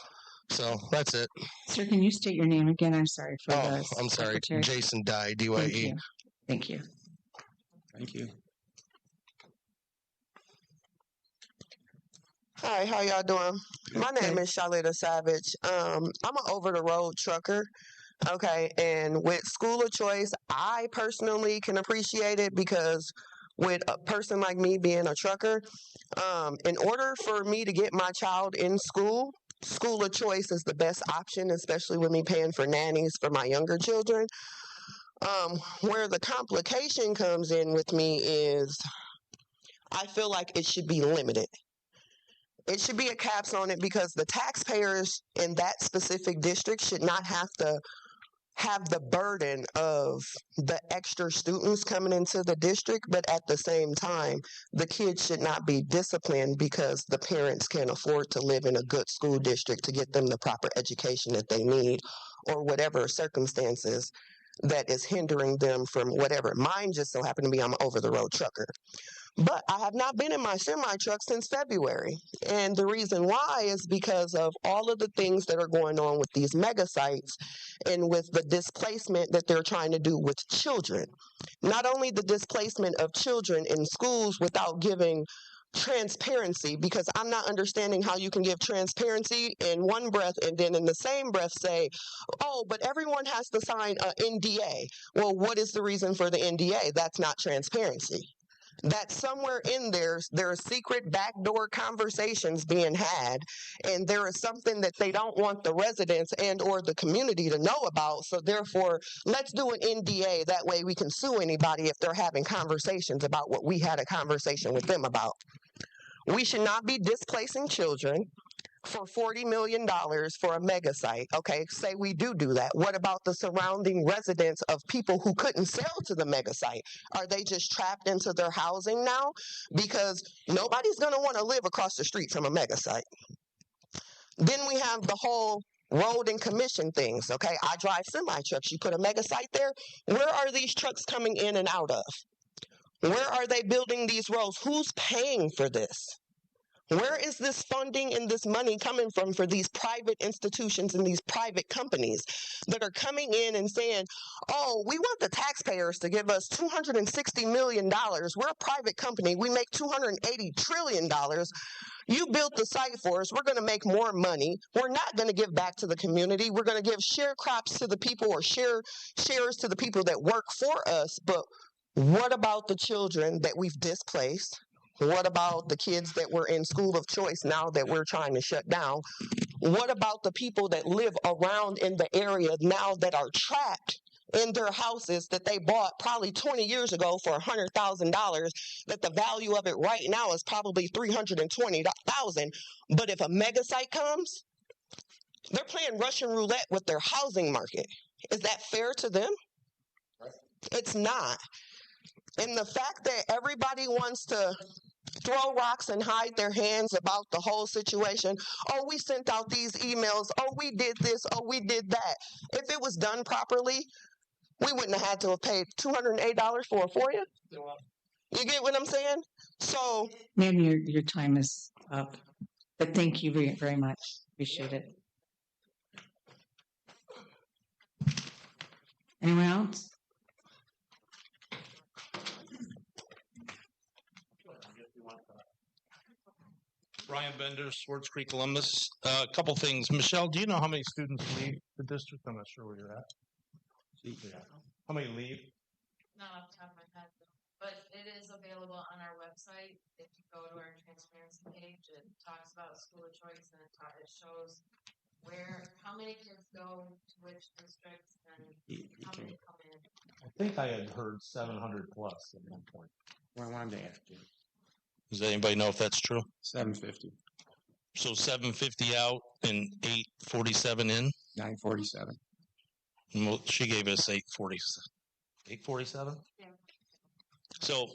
So that's it. Sir, can you state your name again? I'm sorry for the I'm sorry. secretary. Jason Dye, D-Y-E. Thank you. Thank you. Hi, how y'all doing? My name is Charlotta Savage. I'm an over-the-road trucker. Okay, and with school of choice, I personally can appreciate it because with a person like me being a trucker, in order for me to get my child in school, school of choice is the best option, especially with me paying for nannies for my younger children. Where the complication comes in with me is I feel like it should be limited. It should be a caps on it because the taxpayers in that specific district should not have to have the burden of the extra students coming into the district, but at the same time, the kids should not be disciplined because the parents can't afford to live in a good school district to get them the proper education that they need or whatever circumstances that is hindering them from whatever. Mine just so happened to be I'm an over-the-road trucker. But I have not been in my semi-truck since February. And the reason why is because of all of the things that are going on with these mega sites and with the displacement that they're trying to do with children. Not only the displacement of children in schools without giving transparency, because I'm not understanding how you can give transparency in one breath and then in the same breath say, oh, but everyone has to sign an NDA. Well, what is the reason for the NDA? That's not transparency. That somewhere in there are secret backdoor conversations being had, and there is something that they don't want the residents and or the community to know about. So therefore, let's do an NDA. That way we can sue anybody if they're having conversations about what we had a conversation with them about. We should not be displacing children for $40 million for a mega site. Okay, say we do that. What about the surrounding residents of people who couldn't sell to the mega site? Are they just trapped into their housing now? Because nobody's going to want to live across the street from a mega site. Then we have the whole road and commission things. Okay, I drive semi-trucks. You put a mega site there. Where are these trucks coming in and out of? Where are they building these roads? Who's paying for this? Where is this funding and this money coming from for these private institutions and these private companies that are coming in and saying, oh, we want the taxpayers to give us $260 million. We're a private company. We make $280 trillion. You built the site for us. We're going to make more money. We're not going to give back to the community. We're going to give sharecrops to the people or shares to the people that work for us. But what about the children that we've displaced? What about the kids that were in school of choice now that we're trying to shut down? What about the people that live around in the area now that are trapped in their houses that they bought probably 20 years ago for $100,000, that the value of it right now is probably $320,000. But if a mega site comes, they're playing Russian roulette with their housing market. Is that fair to them? It's not. And the fact that everybody wants to throw rocks and hide their hands about the whole situation. Oh, we sent out these emails. Oh, we did this. Oh, we did that. If it was done properly, we wouldn't have had to have paid $208 for a FOIA. You get what I'm saying? So, ma'am, your time is up. But thank you very, very much. Appreciate it. Anyone else? Brian Bender, Swartz Creek alumnus. A couple things. Michelle, do you know how many students leave the district? I'm not sure where you're at. Yeah. How many leave? Not off the top of my head, but it is available on our website. If you go to our transparency page, it talks about school of choice and it shows how many kids go to which districts and how many come in. I think I had heard 700 plus at one point. Well, I wanted to ask you. Does anybody know if that's true? 750. So 750 out and 847 in? 947. Well, she gave us 847. 847? Yeah. So,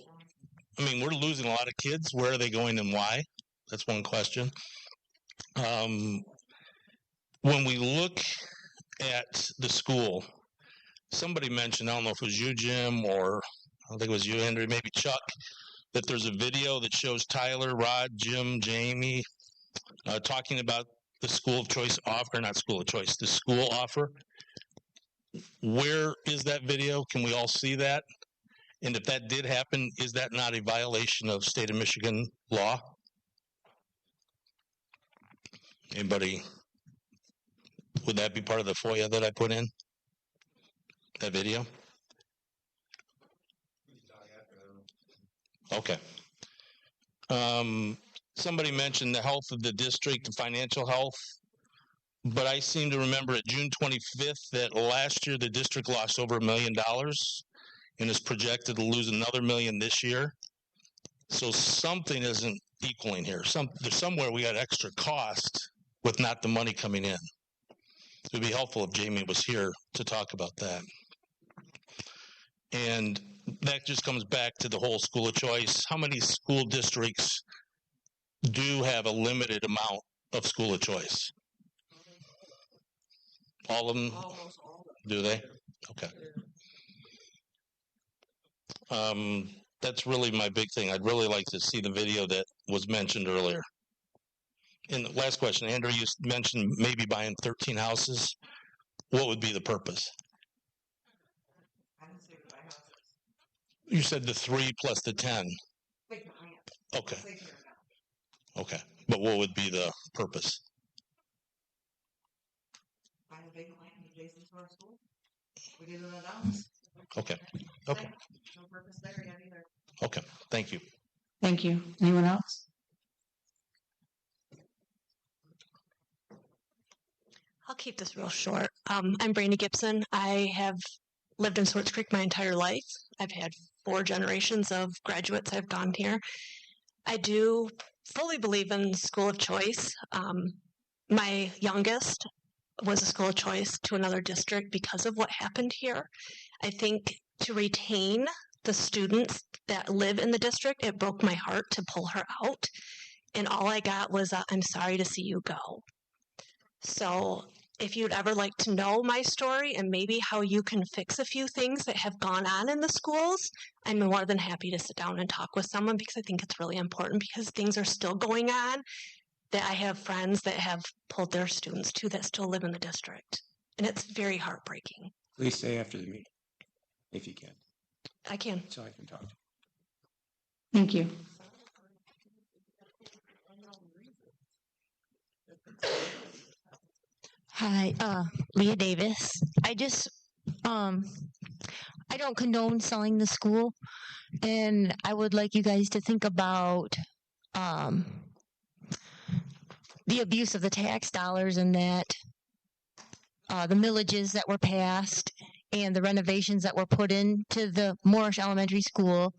I mean, we're losing a lot of kids. Where are they going and why? That's one question. When we look at the school, somebody mentioned, I don't know if it was you, Jim, or I don't think it was you, Henry, maybe Chuck, that there's a video that shows Tyler, Rod, Jim, Jamie talking about the school of choice offer, not school of choice, the school offer. Where is that video? Can we all see that? And if that did happen, is that not a violation of state of Michigan law? Anybody? Would that be part of the FOIA that I put in? That video? Okay. Somebody mentioned the health of the district, the financial health, but I seem to remember at June 25th that last year the district lost over $1 million and is projected to lose another $1 million this year. So something isn't equaling here. There's somewhere we got extra cost with not the money coming in. It would be helpful if Jamie was here to talk about that. And that just comes back to the whole school of choice. How many school districts do have a limited amount of school of choice? All of them? Almost all of them. Do they? Okay. That's really my big thing. I'd really like to see the video that was mentioned earlier. And the last question, Andrew, you mentioned maybe buying 13 houses. What would be the purpose? You said the 3 plus the 10. Okay. Okay. But what would be the purpose? Find a big land adjacent to our school. We did it in Dallas. Okay. Okay. No purpose there yet either. Okay. Thank you. Thank you. Anyone else? I'll keep this real short. I'm Brandy Gibson. I have lived in Swartz Creek my entire life. I've had 4 generations of graduates that have gone here. I do fully believe in school of choice. My youngest was a school of choice to another district because of what happened here. I think to retain the students that live in the district, it broke my heart to pull her out. And all I got was, I'm sorry to see you go. So if you'd ever like to know my story and maybe how you can fix a few things that have gone on in the schools, I'm more than happy to sit down and talk with someone because I think it's really important because things are still going on that I have friends that have pulled their students to that still live in the district. And it's very heartbreaking. Please stay after the meeting, if you can. I can. So I can talk to you. Thank you. Hi, Leah Davis. I just, I don't condone selling the school, and I would like you guys to think about the abuse of the tax dollars and that the millages that were passed and the renovations that were put into the Moorish Elementary School.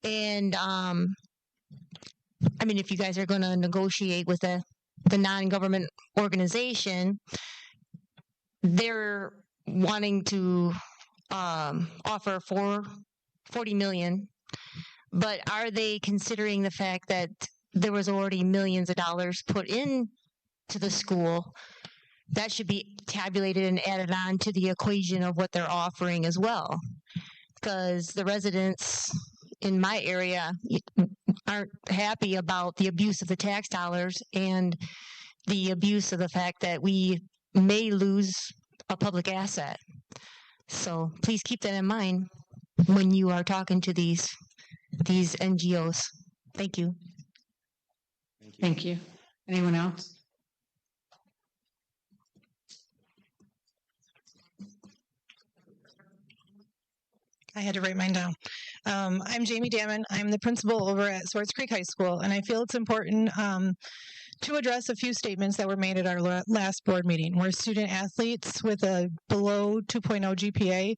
And, I mean, if you guys are going to negotiate with the non-government organization, they're wanting to offer $40 million, but are they considering the fact that there was already millions of dollars put in to the school? That should be tabulated and added on to the equation of what they're offering as well, because the residents in my area aren't happy about the abuse of the tax dollars and the abuse of the fact that we may lose a public asset. So please keep that in mind when you are talking to these NGOs. Thank you. Thank you. Anyone else? I had to write mine down. I'm Jamie Damon. I'm the principal over at Swartz Creek High School, and I feel it's important to address a few statements that were made at our last board meeting, where student athletes with a below 2.0 GPA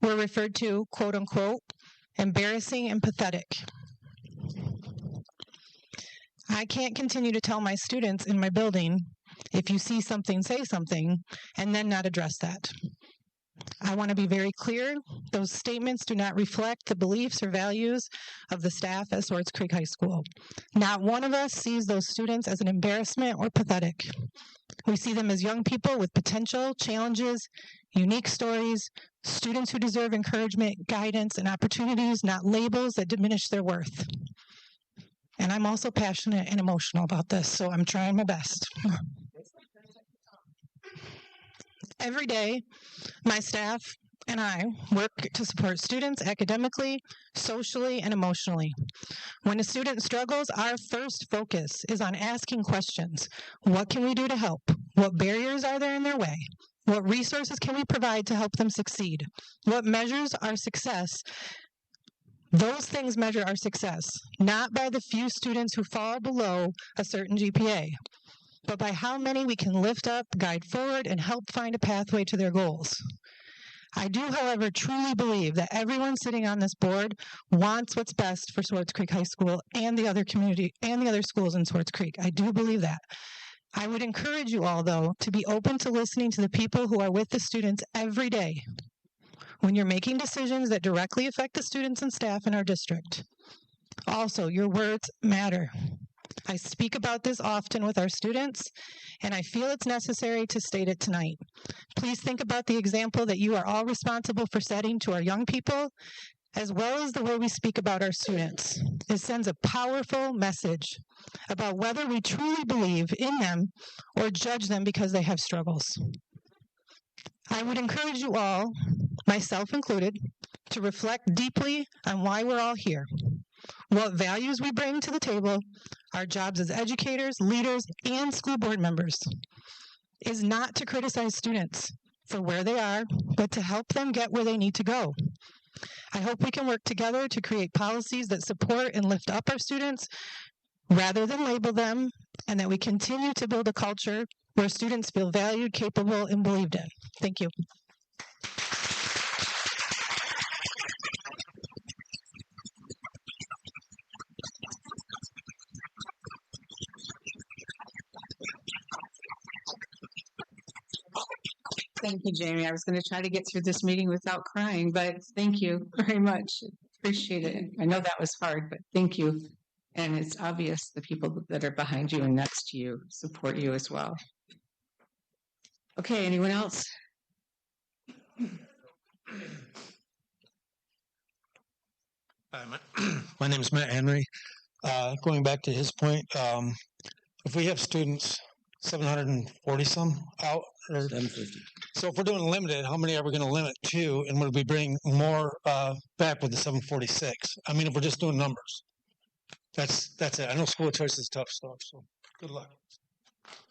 were referred to, quote unquote, embarrassing and pathetic. I can't continue to tell my students in my building, if you see something, say something, and then not address that. I want to be very clear. Those statements do not reflect the beliefs or values of the staff at Swartz Creek High School. Not one of us sees those students as an embarrassment or pathetic. We see them as young people with potential, challenges, unique stories, students who deserve encouragement, guidance, and opportunities, not labels that diminish their worth. And I'm also passionate and emotional about this, so I'm trying my best. Every day, my staff and I work to support students academically, socially, and emotionally. When a student struggles, our first focus is on asking questions. What can we do to help? What barriers are there in their way? What resources can we provide to help them succeed? What measures our success? Those things measure our success, not by the few students who fall below a certain GPA, but by how many we can lift up, guide forward, and help find a pathway to their goals. I do, however, truly believe that everyone sitting on this board wants what's best for Swartz Creek High School and the other community and the other schools in Swartz Creek. I do believe that. I would encourage you all, though, to be open to listening to the people who are with the students every day when you're making decisions that directly affect the students and staff in our district. Also, your words matter. I speak about this often with our students, and I feel it's necessary to state it tonight. Please think about the example that you are all responsible for setting to our young people, as well as the way we speak about our students. It sends a powerful message about whether we truly believe in them or judge them because they have struggles. I would encourage you all, myself included, to reflect deeply on why we're all here, what values we bring to the table, our jobs as educators, leaders, and school board members is not to criticize students for where they are, but to help them get where they need to go. I hope we can work together to create policies that support and lift up our students rather than label them, and that we continue to build a culture where students feel valued, capable, and believed in. Thank you. Thank you, Jamie. I was going to try to get through this meeting without crying, but thank you very much. Appreciate it. I know that was hard, but thank you. And it's obvious the people that are behind you and next to you support you as well. Okay, anyone else? Hi, my name is Matt Henry. Going back to his point, if we have students, 740 some out, or 750. So if we're doing limited, how many are we going to limit to, and would we bring more back with the 746? I mean, if we're just doing numbers, that's it. I know school choice is tough stuff, so good luck.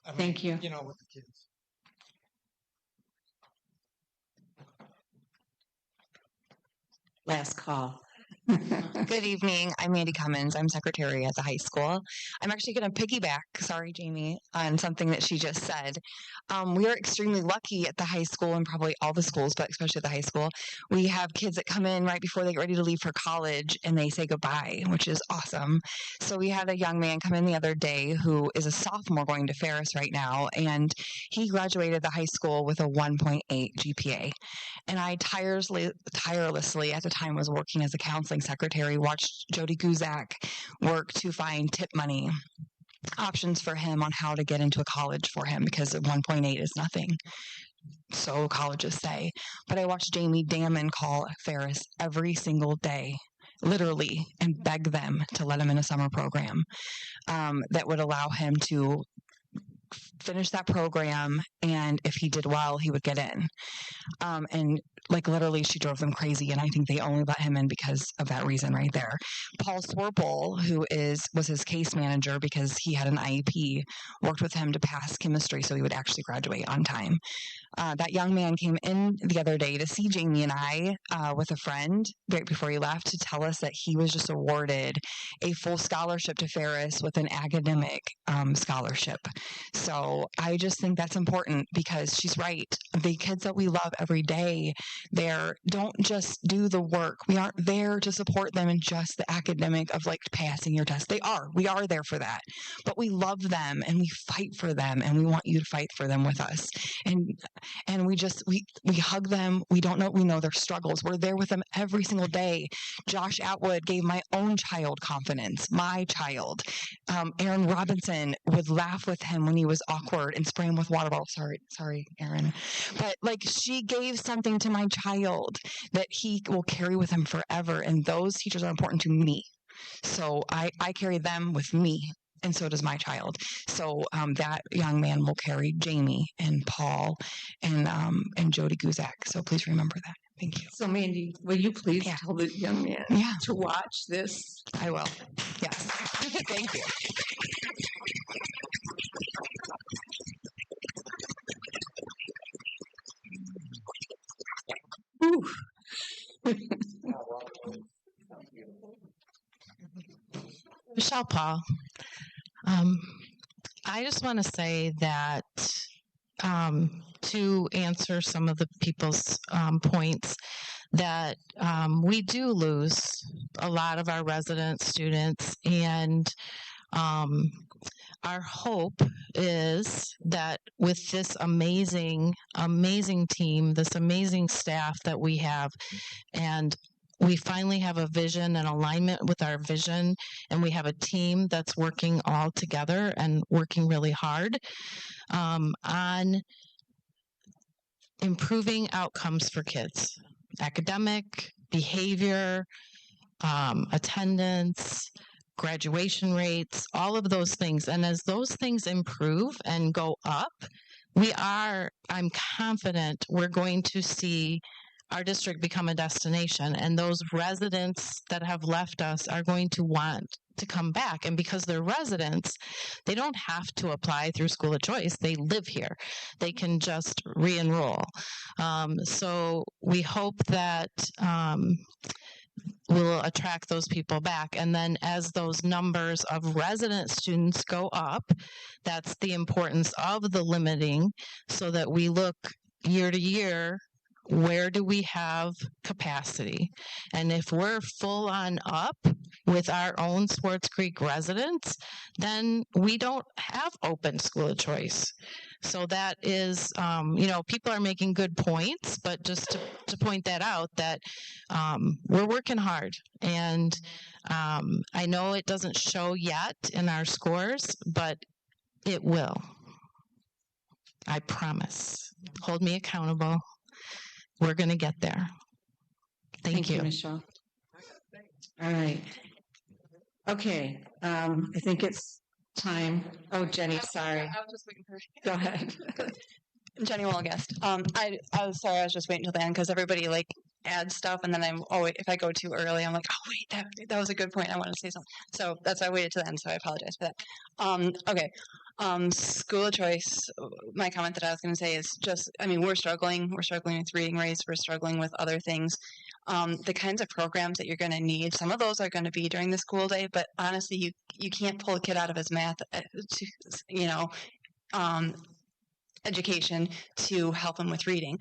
I mean, Thank you. You know, with the kids. Last call. Good evening. I'm Mandy Cummins. I'm secretary at the high school. I'm actually going to piggyback, sorry, Jamie, on something that she just said. We are extremely lucky at the high school, and probably all the schools, but especially at the high school. We have kids that come in right before they get ready to leave for college, and they say goodbye, which is awesome. So we had a young man come in the other day who is a sophomore going to Ferris right now, and he graduated the high school with a 1.8 GPA. And I tirelessly at the time was working as a counseling secretary, watched Jody Guzak work to find tip money options for him on how to get into a college for him, because 1.8 is nothing. So colleges say. But I watched Jamie Damon call Ferris every single day, literally, and beg them to let him in a summer program that would allow him to finish that program, and if he did well, he would get in. And like literally, she drove them crazy, and I think they only let him in because of that reason right there. Paul Swartz, who was his case manager because he had an IEP, worked with him to pass chemistry so he would actually graduate on time. That young man came in the other day to see Jamie and I with a friend right before he left to tell us that he was just awarded a full scholarship to Ferris with an academic scholarship. So I just think that's important because she's right. The kids that we love every day, don't just do the work. We aren't there to support them in just the academic of like passing your test. We are there for that. But we love them and we fight for them, and we want you to fight for them with us. And we hug them. We know their struggles. We're there with them every single day. Josh Atwood gave my own child confidence, my child. Aaron Robinson would laugh with him when he was awkward and spray him with water bottles. Sorry, Aaron. But like she gave something to my child that he will carry with him forever. And those teachers are important to me. So I carry them with me. And so does my child. So that young man will carry Jamie and Paul and Jody Guzak. So please remember that. Thank you. So Mandy, will you please tell the young man to watch this? I will. Yes. Thank you. Michelle Paul. I just want to say that to answer some of the people's points, that we do lose a lot of our resident students, and our hope is that with this amazing team, this amazing staff that we have, and we finally have a vision and alignment with our vision, and we have a team that's working all together and working really hard on improving outcomes for kids, academic, behavior, attendance, graduation rates, all of those things. And as those things improve and go up, I'm confident we're going to see our district become a destination, and those residents that have left us are going to want to come back. And because they're residents, they don't have to apply through school of choice. They live here. They can just re-enroll. So we hope that we'll attract those people back. And then as those numbers of resident students go up, that's the importance of the limiting, so that we look year to year, where do we have capacity? And if we're full on up with our own Swartz Creek residents, then we don't have open school of choice. So that is, people are making good points, but just to point that out, that we're working hard. And I know it doesn't show yet in our scores, but it will. I promise. Hold me accountable. We're going to get there. Thank you, Michelle. All right. Okay. I think it's time. Oh, Jenny, sorry. I was just waiting for. Go ahead. Jenny Wolgast. I was sorry. I was just waiting till the end because everybody adds stuff, and then if I go too early, I'm like, oh wait, that was a good point. I want to say something. So that's why I waited to the end. So I apologize for that. Okay. School of choice. My comment that I was going to say is just, we're struggling. We're struggling with reading rates. We're struggling with other things. The kinds of programs that you're going to need, some of those are going to be during the school day, but honestly, you can't pull a kid out of his math, education to help him with reading.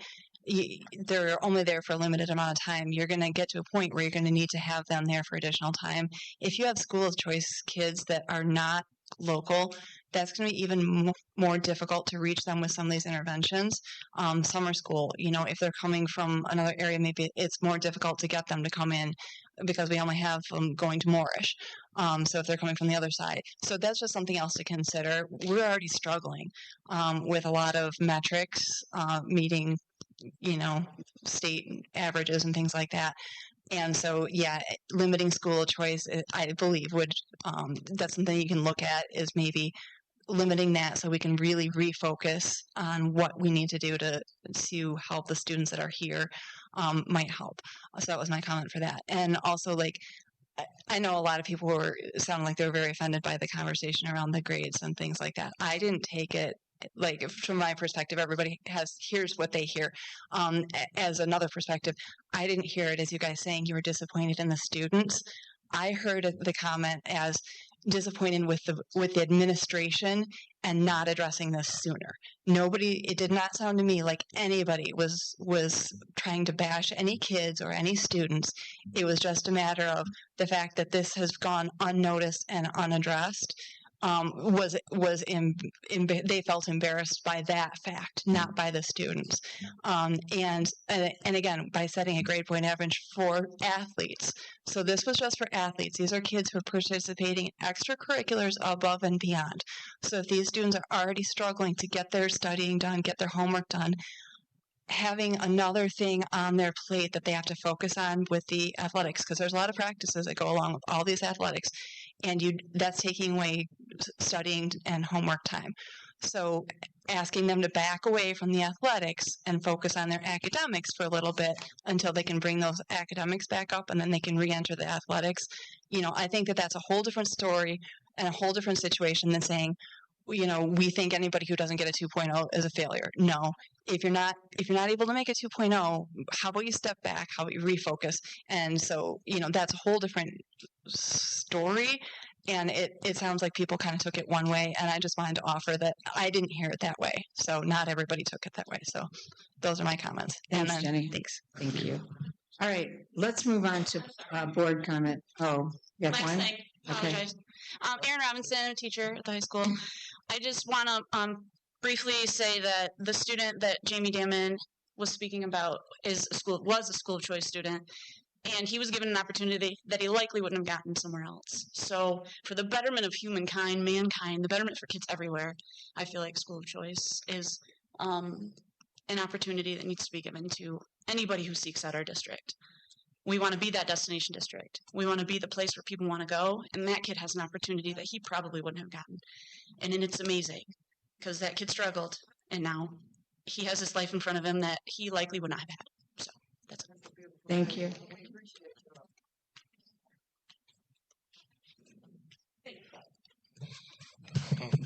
They're only there for a limited amount of time. You're going to get to a point where you're going to need to have them there for additional time. If you have school of choice kids that are not local, that's going to be even more difficult to reach them with some of these interventions. Summer school, if they're coming from another area, maybe it's more difficult to get them to come in because we only have them going to Moorish. So if they're coming from the other side. So that's just something else to consider. We're already struggling with a lot of metrics, meeting, state averages and things like that. And so, limiting school of choice, I believe, would that's something you can look at, is maybe limiting that so we can really refocus on what we need to do to help the students that are here might help. So that was my comment for that. And also, like, I know a lot of people were sounding like they were very offended by the conversation around the grades and things like that. I didn't take it like, from my perspective, everybody hears what they hear. As another perspective, I didn't hear it as you guys saying you were disappointed in the students. I heard the comment as disappointed with the administration and not addressing this sooner. It did not sound to me like anybody was trying to bash any kids or any students. It was just a matter of the fact that this has gone unnoticed and unaddressed. They felt embarrassed by that fact, not by the students. And again, by setting a grade point average for athletes. So this was just for athletes. These are kids who are participating in extracurriculars above and beyond. So if these students are already struggling to get their studying done, get their homework done, having another thing on their plate that they have to focus on with the athletics, because there's a lot of practices that go along with all these athletics, and that's taking away studying and homework time. So asking them to back away from the athletics and focus on their academics for a little bit until they can bring those academics back up and then they can re-enter the athletics. I think that that's a whole different story and a whole different situation than saying, we think anybody who doesn't get a 2.0 is a failure. No, if you're not able to make a 2.0, how about you step back? How about you refocus? And so, that's a whole different story. And it sounds like people kind of took it one way. And I just wanted to offer that I didn't hear it that way. So not everybody took it that way. So those are my comments. Thanks, Jenny. Thanks. Thank you. All right, let's move on to board comment. Oh, yeah, Next one. thing. Apologize. Erin Robinson, a teacher at the high school. I just want to briefly say that the student that Jamie Damon was speaking about was a school of choice student, and he was given an opportunity that he likely wouldn't have gotten somewhere else. So for the betterment of humankind, mankind, the betterment for kids everywhere, I feel like school of choice is an opportunity that needs to be given to anybody who seeks out our district. We want to be that destination district. We want to be the place where people want to go, and that kid has an opportunity that he probably wouldn't have gotten. And then it's amazing because that kid struggled, and now he has his life in front of him that he likely would not have had. So that's it. Thank you.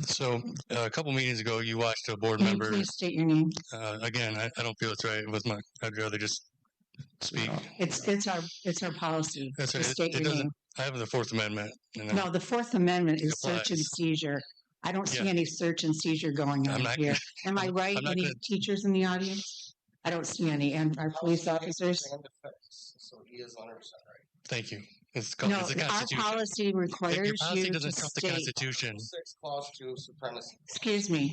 So a couple meetings ago, you watched a board Can you member. please state your name? Again, I don't feel it's right. I'd rather just speak. It's our policy. That's to right. state your doesn't. name. I have the Fourth Amendment. No, the Fourth Amendment is applies. search and seizure. I don't see Yeah. any search and seizure going on here. Am I right? I'm not Any gonna- teachers in the audience? I don't see any. And our police officers? So he is 100% right. Thank you. No, It's the our Constitution. policy requires Your policy you to doesn't trump the state. Constitution. 6 clause 2 supremacy. Excuse me.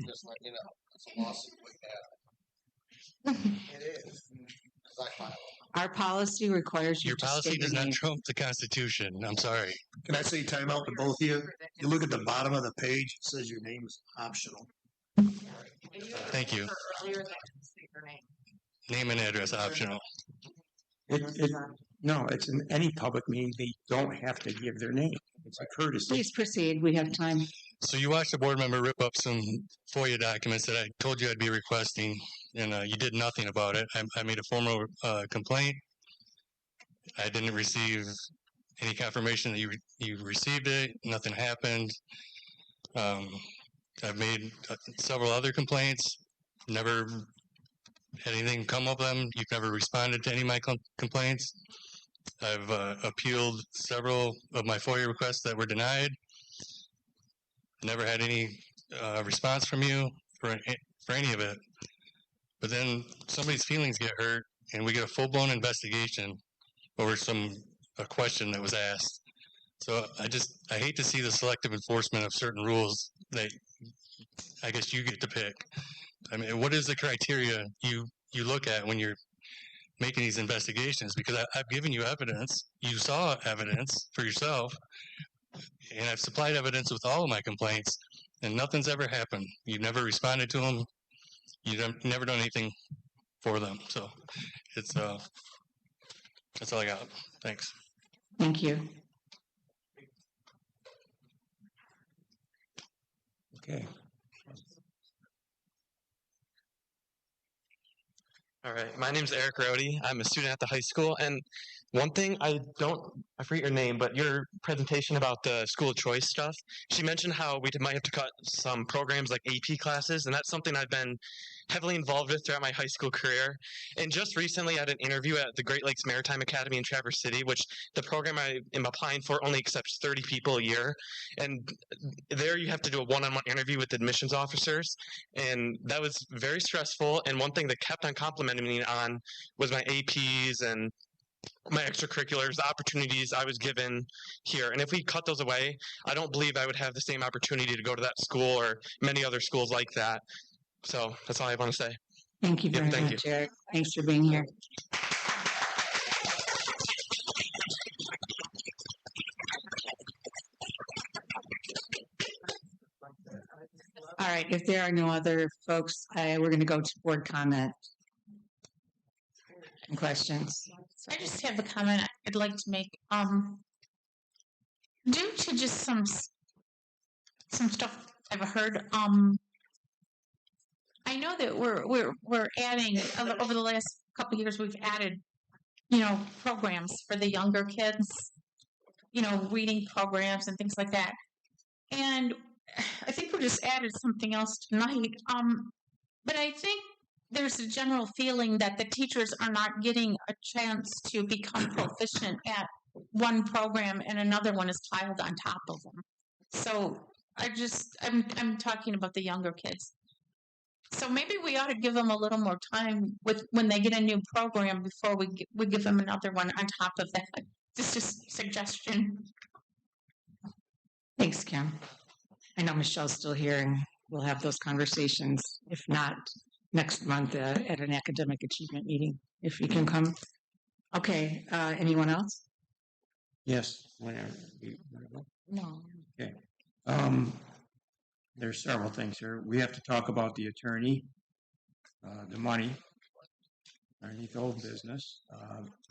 Just let you know. It's a lawsuit we have. It is. 'Cause I filed. Our policy requires you Your to policy state does your not name. trump the Constitution. I'm sorry. Can I say time out to both of you? You look at the bottom of the page, it says your name is optional. Thank you. Name and address optional. No, it's in any public meeting. They don't have to give their name. It's a courtesy. Please proceed. We have time. So you watched a board member rip up some FOIA documents that I told you I'd be requesting, and you did nothing about it. I made a formal complaint. I didn't receive any confirmation that you received it. Nothing happened. I've made several other complaints. Never had anything come of them. You've never responded to any of my complaints. I've appealed several of my FOIA requests that were denied. Never had any response from you for any of it. But then somebody's feelings get hurt, and we get a full-blown investigation over a question that was asked. So I hate to see the selective enforcement of certain rules that I guess you get to pick. I mean, what is the criteria you look at when you're making these investigations? Because I've given you evidence. You saw evidence for yourself, and I've supplied evidence with all of my complaints, and nothing's ever happened. You've never responded to them. You've never done anything for them. So it's that's all I got. Thanks. Thank you. Okay. All right, my name's Eric Rody. I'm a student at the high school, and one thing I forget your name, but your presentation about the school choice stuff, she mentioned how we might have to cut some programs like AP classes, and that's something I've been heavily involved with throughout my high school career. And just recently I had an interview at the Great Lakes Maritime Academy in Traverse City, which the program I am applying for only accepts 30 people a year. And there you have to do a one-on-one interview with admissions officers, and that was very stressful. And one thing that kept on complimenting me on was my APs and my extracurriculars, the opportunities I was given here. And if we cut those away, I don't believe I would have the same opportunity to go to that school or many other schools like that. So that's all I want to say. Thank you very thank much, you. Eric. Thanks for being here. All right, if there are no other folks, we're going to go to board comment and questions. I just have a comment I'd like to make. Due to just some stuff I've heard, I know that we're adding over the last couple of years. We've added, programs for the younger kids, reading programs and things like that. And I think we just added something else tonight. But I think there's a general feeling that the teachers are not getting a chance to become proficient at one program and another one is piled on top of them. So I'm talking about the younger kids. So maybe we ought to give them a little more time when they get a new program before we give them another one on top of that. This is just a suggestion. Thanks, Kim. I know Michelle's still here, and we'll have those conversations, if not next month at an academic achievement meeting, if you can come. Okay, anyone else? Yes. Whenever. No. Okay. There's several things here. We have to talk about the attorney, the money, underneath old business.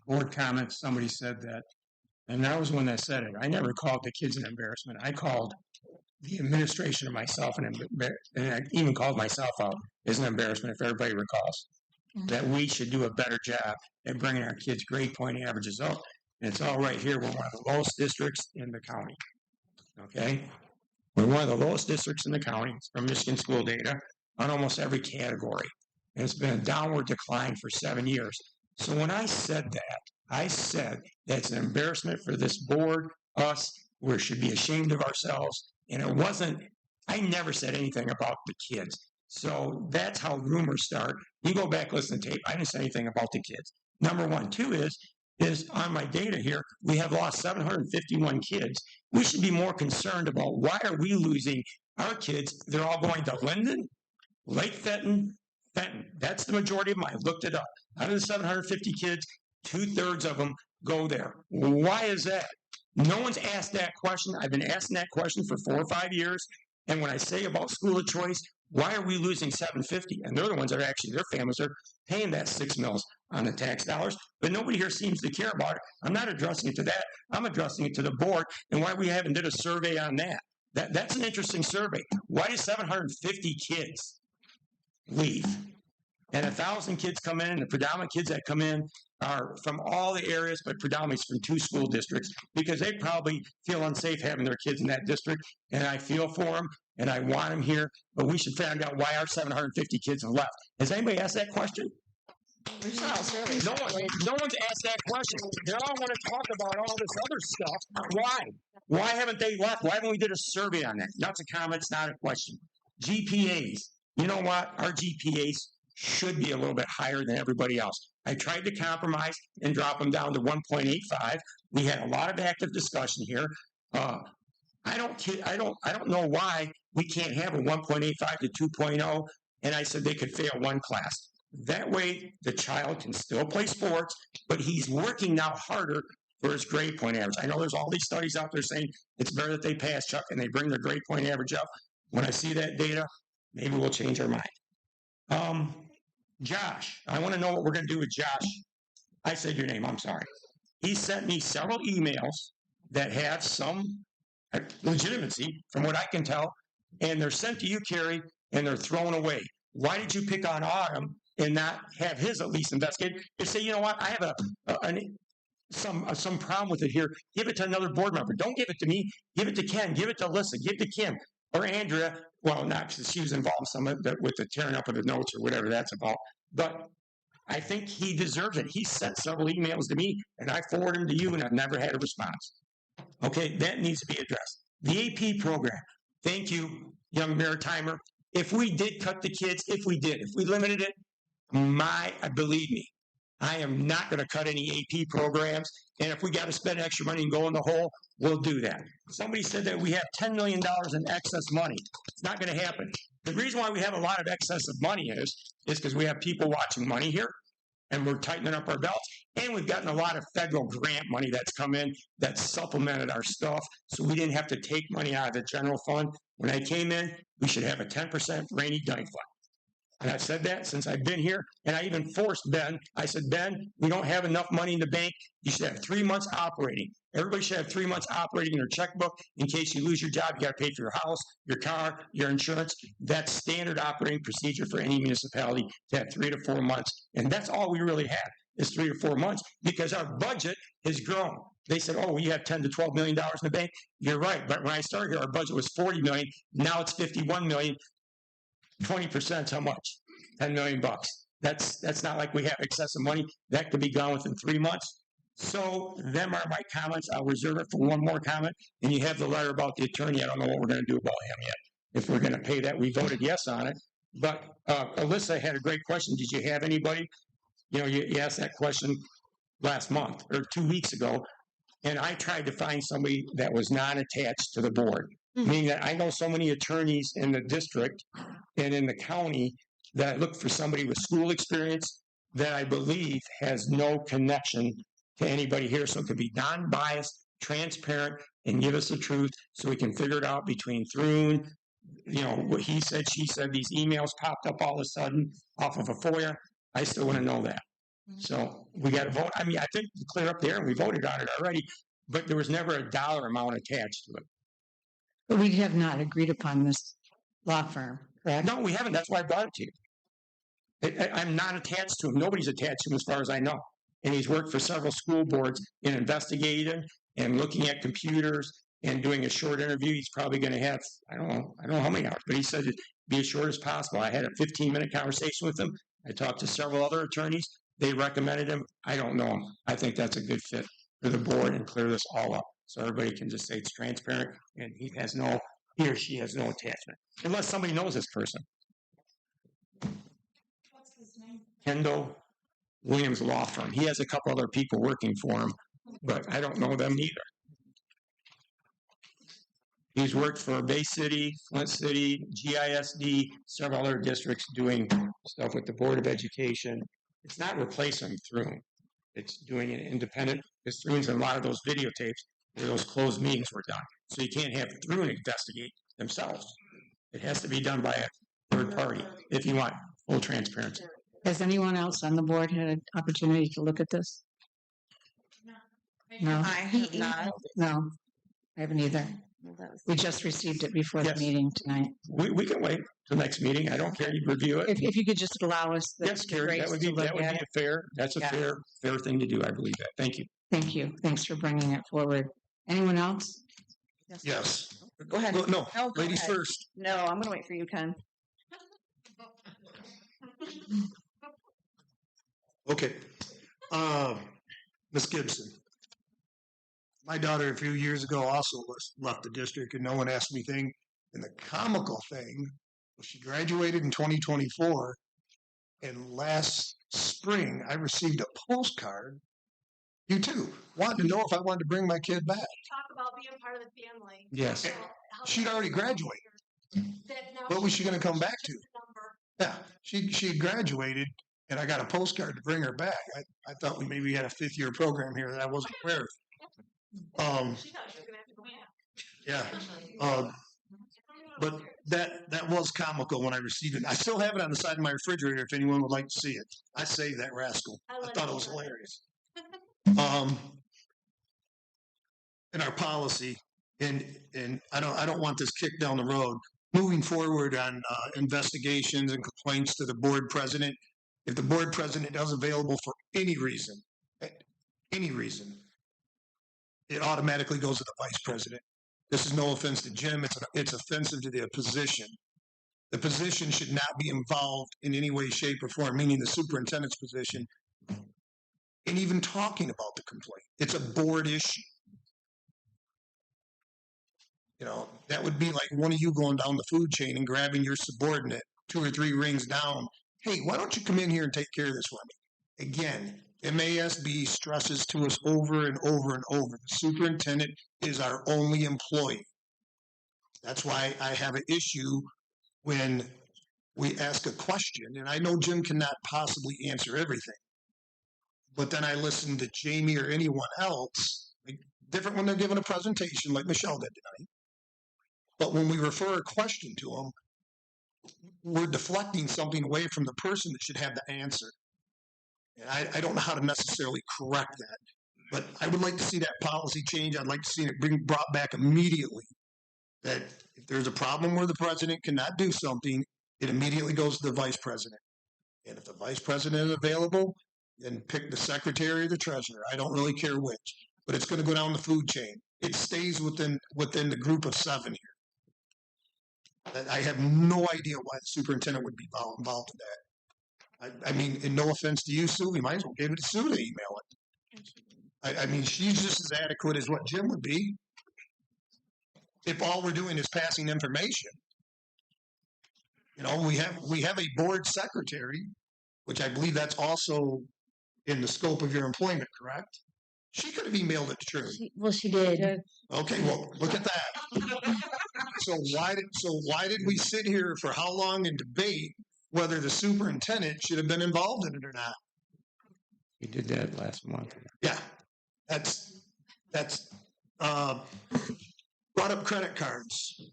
Board comments, somebody said that, and I was the one that said it. I never called the kids an embarrassment. I called the administration of myself and I even called myself out as an embarrassment, if everybody recalls, that we should do a better job at bringing our kids' grade point averages up. And it's all right here. We're one of the lowest districts in the county. Okay? We're one of the lowest districts in the county. It's from Michigan school data on almost every category. And it's been a downward decline for 7 years. So when I said that, I said that's an embarrassment for this board, us, we should be ashamed of ourselves. And it wasn't, I never said anything about the kids. So that's how rumors start. You go back, listen to tape. I didn't say anything about the kids. Number one. Two is on my data here, we have lost 751 kids. We should be more concerned about why are we losing our kids. They're all going to Linden, Lake Fenton. That's the majority of them. I looked it up. Out of the 750 kids, 2/3 of them go there. Why is that? No one's asked that question. I've been asking that question for 4 or 5 years. And when I say about school of choice, why are we losing 750? And they're the ones that are actually, their families are paying that $6 million on the tax dollars. But nobody here seems to care about it. I'm not addressing it to that. I'm addressing it to the board and why we haven't did a survey on that. That's an interesting survey. Why do 750 kids leave? And 1,000 kids come in, and the predominant kids that come in are from all the areas, but predominantly from 2 school districts, because they probably feel unsafe having their kids in that district. And I feel for them, and I want them here, but we should find out why our 750 kids have left. Has anybody asked that question? No one's asked that question. They all want to talk about all this other stuff. Why? Why haven't they left? Why haven't we did a survey on that? Not a comment, it's not a question. GPAs. You know what? Our GPAs should be a little bit higher than everybody else. I tried to compromise and drop them down to 1.85. We had a lot of active discussion here. I don't know why we can't have a 1.85 to 2.0. And I said they could fail one class. That way, the child can still play sports, but he's working now harder for his grade point average. I know there's all these studies out there saying it's better that they pass, Chuck, and they bring their grade point average up. When I see that data, maybe we'll change our mind. Josh, I want to know what we're going to do with Josh. I said your name, I'm sorry. He sent me several emails that have some legitimacy, from what I can tell, and they're sent to you, Carrie, and they're thrown away. Why did you pick on Autumn and not have his at least investigated? And say, you know what, I have some problem with it here. Give it to another board member. Don't give it to me. Give it to Ken. Give it to Alyssa. Give it to Kim or Andrea. Well, not because she was involved in some of the, with the tearing up of the notes or whatever that's about. But I think he deserves it. He sent several emails to me, and I forwarded them to you, and I've never had a response. Okay, that needs to be addressed. The AP program. Thank you, young Maritimer. If we did cut the kids, if we limited it, believe me, I am not going to cut any AP programs. And if we got to spend extra money and go in the hole, we'll do that. Somebody said that we have $10 million in excess money. It's not going to happen. The reason why we have a lot of excess of money is because we have people watching money here, and we're tightening up our belts. And we've gotten a lot of federal grant money that's come in that supplemented our stuff, so we didn't have to take money out of the general fund. When I came in, we should have a 10% rainy day fund. And I've said that since I've been here, and I even forced Ben. I said, Ben, we don't have enough money in the bank. You should have 3 months operating. Everybody should have 3 months operating in their checkbook in case you lose your job. You got to pay for your house, your car, your insurance. That's standard operating procedure for any municipality to have 3 to 4 months. And that's all we really have is 3 to 4 months because our budget has grown. They said, oh, you have $10 to $12 million in the bank. You're right. But when I started here, our budget was $40 million. Now it's $51 million. 20% is how much? $10 million bucks. That's not like we have excessive money. That could be gone within 3 months. So them are my comments. I'll reserve it for one more comment. And you have the letter about the attorney. I don't know what we're going to do about him yet. If we're going to pay that, we voted yes on it. But Alyssa had a great question. Did you have anybody? You know, you asked that question last month or 2 weeks ago. And I tried to find somebody that was non-attached to the board. Meaning that I know so many attorneys in the district and in the county that I look for somebody with school experience that I believe has no connection to anybody here. So it could be non-biased, transparent, and give us the truth so we can figure it out between Thrune, you know, what he said, she said, these emails popped up all of a sudden off of a FOIA. I still want to know that. So we got to vote. I mean, I think to clear up there, and we voted on it already, but there was never a dollar amount attached to it. But we have not agreed upon this law firm, correct? No, we haven't. That's why I brought it to you. I'm not attached to him. Nobody's attached to him as far as I know. And he's worked for several school boards in investigating and looking at computers and doing a short interview. He's probably going to have, I don't know how many hours, but he said it'd be as short as possible. I had a 15-minute conversation with him. I talked to several other attorneys. They recommended him. I don't know him. I think that's a good fit for the board and clear this all up. So everybody can just say it's transparent and he or she has no attachment. Unless somebody knows this person. What's his name? Kendall Williams Law Firm. He has a couple other people working for him, but I don't know them either. He's worked for Bay City, Flint City, GISD, several other districts doing stuff with the Board of Education. It's not replacing Thrune. It's doing it independent because Thrune's in a lot of those videotapes where those closed meetings were done. So you can't have Thrune investigate themselves. It has to be done by a third party if you want full transparency. Has anyone else on the board had an opportunity to look at this? No. I have not. No, I haven't either. We just received it before the meeting tonight. We can wait till next meeting. I don't care. You review it. If you could just allow us the Yes, Carrie, that would be a fair. That's a fair thing to do. I believe that. Thank you. Thank you. Thanks for bringing it forward. Anyone else? Yes. Go ahead. Well, no, go ladies ahead. first. No, I'm going to wait for you, Ken. Okay. Miss Gibson. My daughter a few years ago also left the district and no one asked me anything. And the comical thing was she graduated in 2024 and last spring I received a postcard. You too. Wanted to know if I wanted to bring my kid back. Talk about being part of the family. Yes. She'd already graduated. What was she going to come back to? Yeah. She had graduated and I got a postcard to bring her back. I thought we maybe had a 5th-year program here that I wasn't aware of. She thought she was going to have to go back. Yeah. But that was comical when I received it. I still have it on the side of my refrigerator if anyone would like to see it. I saved that rascal. I thought it was hilarious. In our policy, and I don't want this kicked down the road, moving forward on investigations and complaints to the board president, if the board president is available for any reason, it automatically goes to the vice president. This is no offense to Jim. It's offensive to the position. The position should not be involved in any way, shape, or form, meaning the superintendent's position, in even talking about the complaint. It's a board issue. You know, that would be like one of you going down the food chain and grabbing your subordinate 2 or 3 rings down. Hey, why don't you come in here and take care of this for me? Again, MASB stresses to us over and over and over. The superintendent is our only employee. That's why I have an issue when we ask a question, and I know Jim cannot possibly answer everything. But then I listen to Jamie or anyone else, like, different when they're giving a presentation like Michelle did tonight. But when we refer a question to them, we're deflecting something away from the person that should have the answer. And I don't know how to necessarily correct that. But I would like to see that policy change. I'd like to see it brought back immediately. That if there's a problem where the president cannot do something, it immediately goes to the vice president. And if the vice president is available, then pick the secretary or the treasurer. I don't really care which. But it's going to go down the food chain. It stays within the group of 7 here. I have no idea why the superintendent would be involved in that. I mean, and no offense to you, Sue, we might as well give it to Sue to email it. I mean, she's just as adequate as what Jim would be if all we're doing is passing information. You know, we have a board secretary, which I believe that's also in the scope of your employment, correct? She could have emailed it to Shirley. Well, she did. Okay, well, look at that. So why did we sit here for how long and debate whether the superintendent should have been involved in it or not? We did that last month. Yeah, that's brought up credit cards.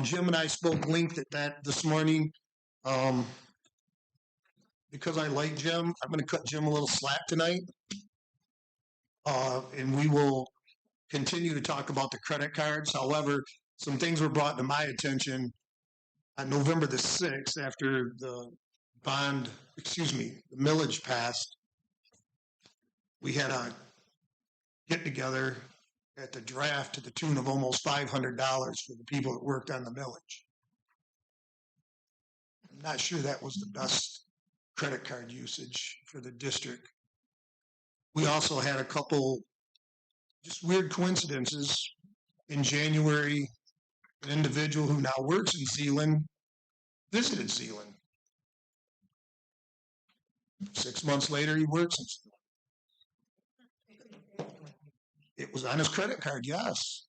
Jim and I spoke length at that this morning. Because I like Jim, I'm going to cut Jim a little slack tonight. And we will continue to talk about the credit cards. However, some things were brought to my attention on November the 6th after the millage passed. We had a get together at the draft to the tune of almost $500 for the people that worked on the millage. I'm not sure that was the best credit card usage for the district. We also had a couple just weird coincidences. In January, an individual who now works in Zeeland visited Zeeland. 6 months later, he works in Zeeland. It was on his credit card, yes.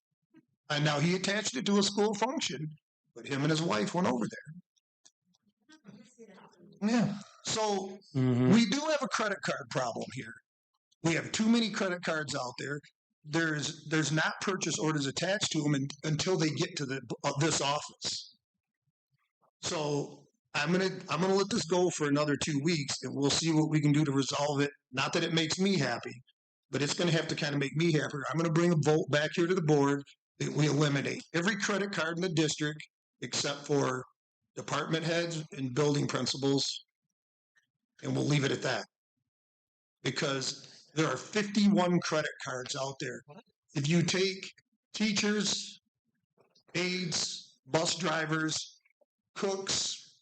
And now he attached it to a school function, but him and his wife went over there. Yeah. So we do have a credit card problem here. We have too many credit cards out there. There's not purchase orders attached to them until they get to this office. So I'm gonna let this go for another 2 weeks, and we'll see what we can do to resolve it. Not that it makes me happy, but it's going to have to kind of make me happier. I'm going to bring a vote back here to the board that we eliminate every credit card in the district except for department heads and building principals, and we'll leave it at that. Because there are 51 credit cards out there. If you take teachers, aides, bus drivers, cooks,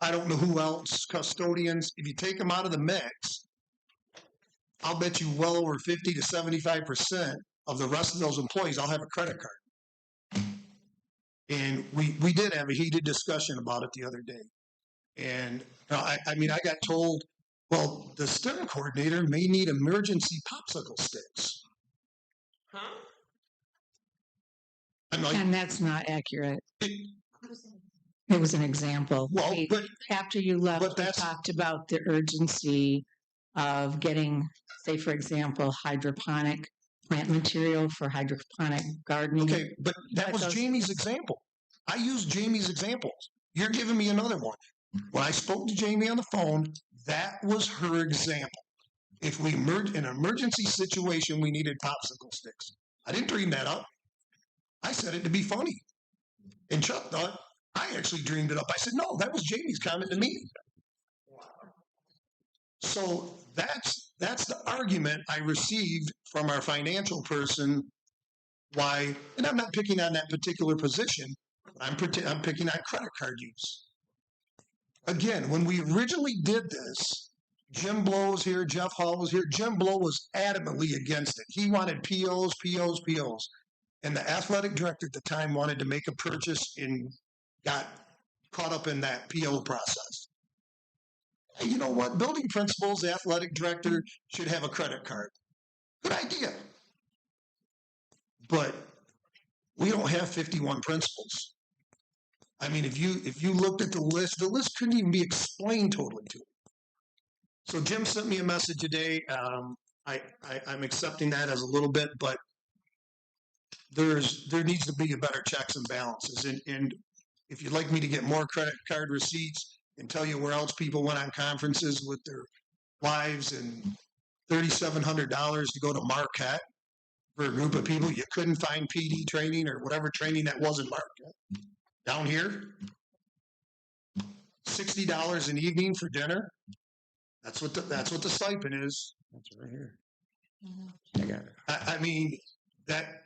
I don't know who else, custodians, if you take them out of the mix, I'll bet you well over 50 to 75% of the rest of those employees, I'll have a credit card. And we did have a heated discussion about it the other day. And I got told, well, the STEM coordinator may need emergency popsicle sticks. Huh? And that's not accurate. It was an example. Well, but after you left, we talked about the urgency of getting, say, for example, hydroponic plant material for hydroponic gardening. Okay, but that was Jamie's example. I used Jamie's examples. You're giving me another one. When I spoke to Jamie on the phone, that was her example. If we in an emergency situation, we needed popsicle sticks. I didn't dream that up. I said it to be funny. And Chuck thought, I actually dreamed it up. I said, no, that was Jamie's comment to me. So that's the argument I received from our financial person. Why? And I'm not picking on that particular position. I'm picking on credit card use. Again, when we originally did this, Jim Blow was here, Jeff Hall was here. Jim Blow was adamantly against it. He wanted POs. And the athletic director at the time wanted to make a purchase and got caught up in that PO process. You know what? Building principals, the athletic director should have a credit card. Good idea. But we don't have 51 principals. I mean, if you looked at the list couldn't even be explained totally to me. So Jim sent me a message today. I'm accepting that as a little bit, but there needs to be a better checks and balances. And if you'd like me to get more credit card receipts and tell you where else people went on conferences with their wives and $3,700 to go to Marquette for a group of people, you couldn't find PD training or whatever training that wasn't Marquette. Down here, $60 an evening for dinner. That's what the stipend is. That's right here. I got it. I mean that.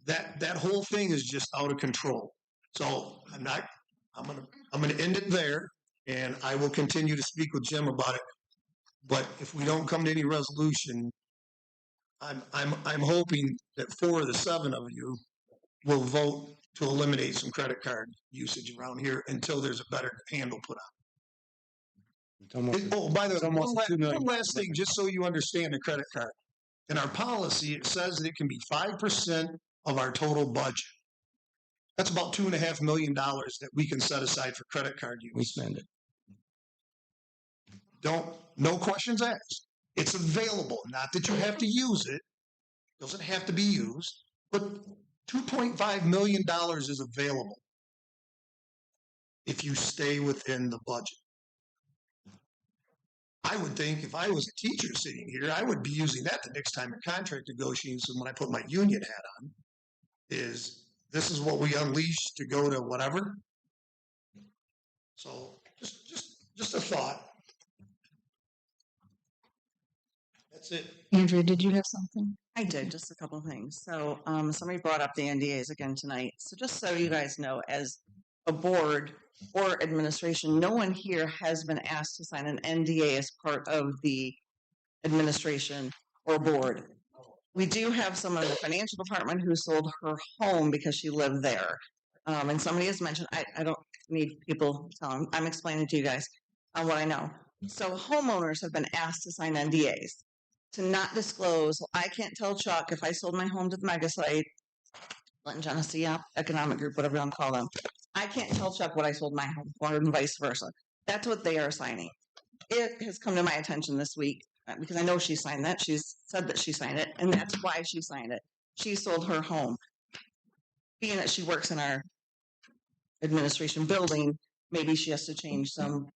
That whole thing is just out of control. So I'm gonna end it there, and I will continue to speak with Jim about it. But if we don't come to any resolution, I'm hoping that 4 of the 7 of you will vote to eliminate some credit card usage around here until there's a better handle put on. By the way, one last thing, just so you understand the credit card. In our policy, it says that it can be 5% of our total budget. That's about $2.5 million that we can set aside for credit card use. We spend it. No questions asked. It's available. Not that you have to use it. It doesn't have to be used. But $2.5 million is available if you stay within the budget. I would think if I was a teacher sitting here, I would be using that the next time a contract negotiations when I put my union hat on. This is what we unleash to go to whatever. So just a thought. That's it. Andrew, did you have something? I did, just a couple things. So somebody brought up the NDAs again tonight. So just so you guys know, as a board or administration, no one here has been asked to sign an NDA as part of the administration or board. We do have someone in the financial department who sold her home because she lived there. And somebody has mentioned, I don't need people to tell them, I'm explaining to you guys what I know. So homeowners have been asked to sign NDAs to not disclose. I can't tell Chuck if I sold my home to the mega site, Clinton Genesee Economic Group, whatever you want to call them. I can't tell Chuck what I sold my home for and vice versa. That's what they are signing. It has come to my attention this week because I know she signed that. She's said that she signed it, and that's why she signed it. She sold her home. Being that she works in our administration building, maybe she has to change some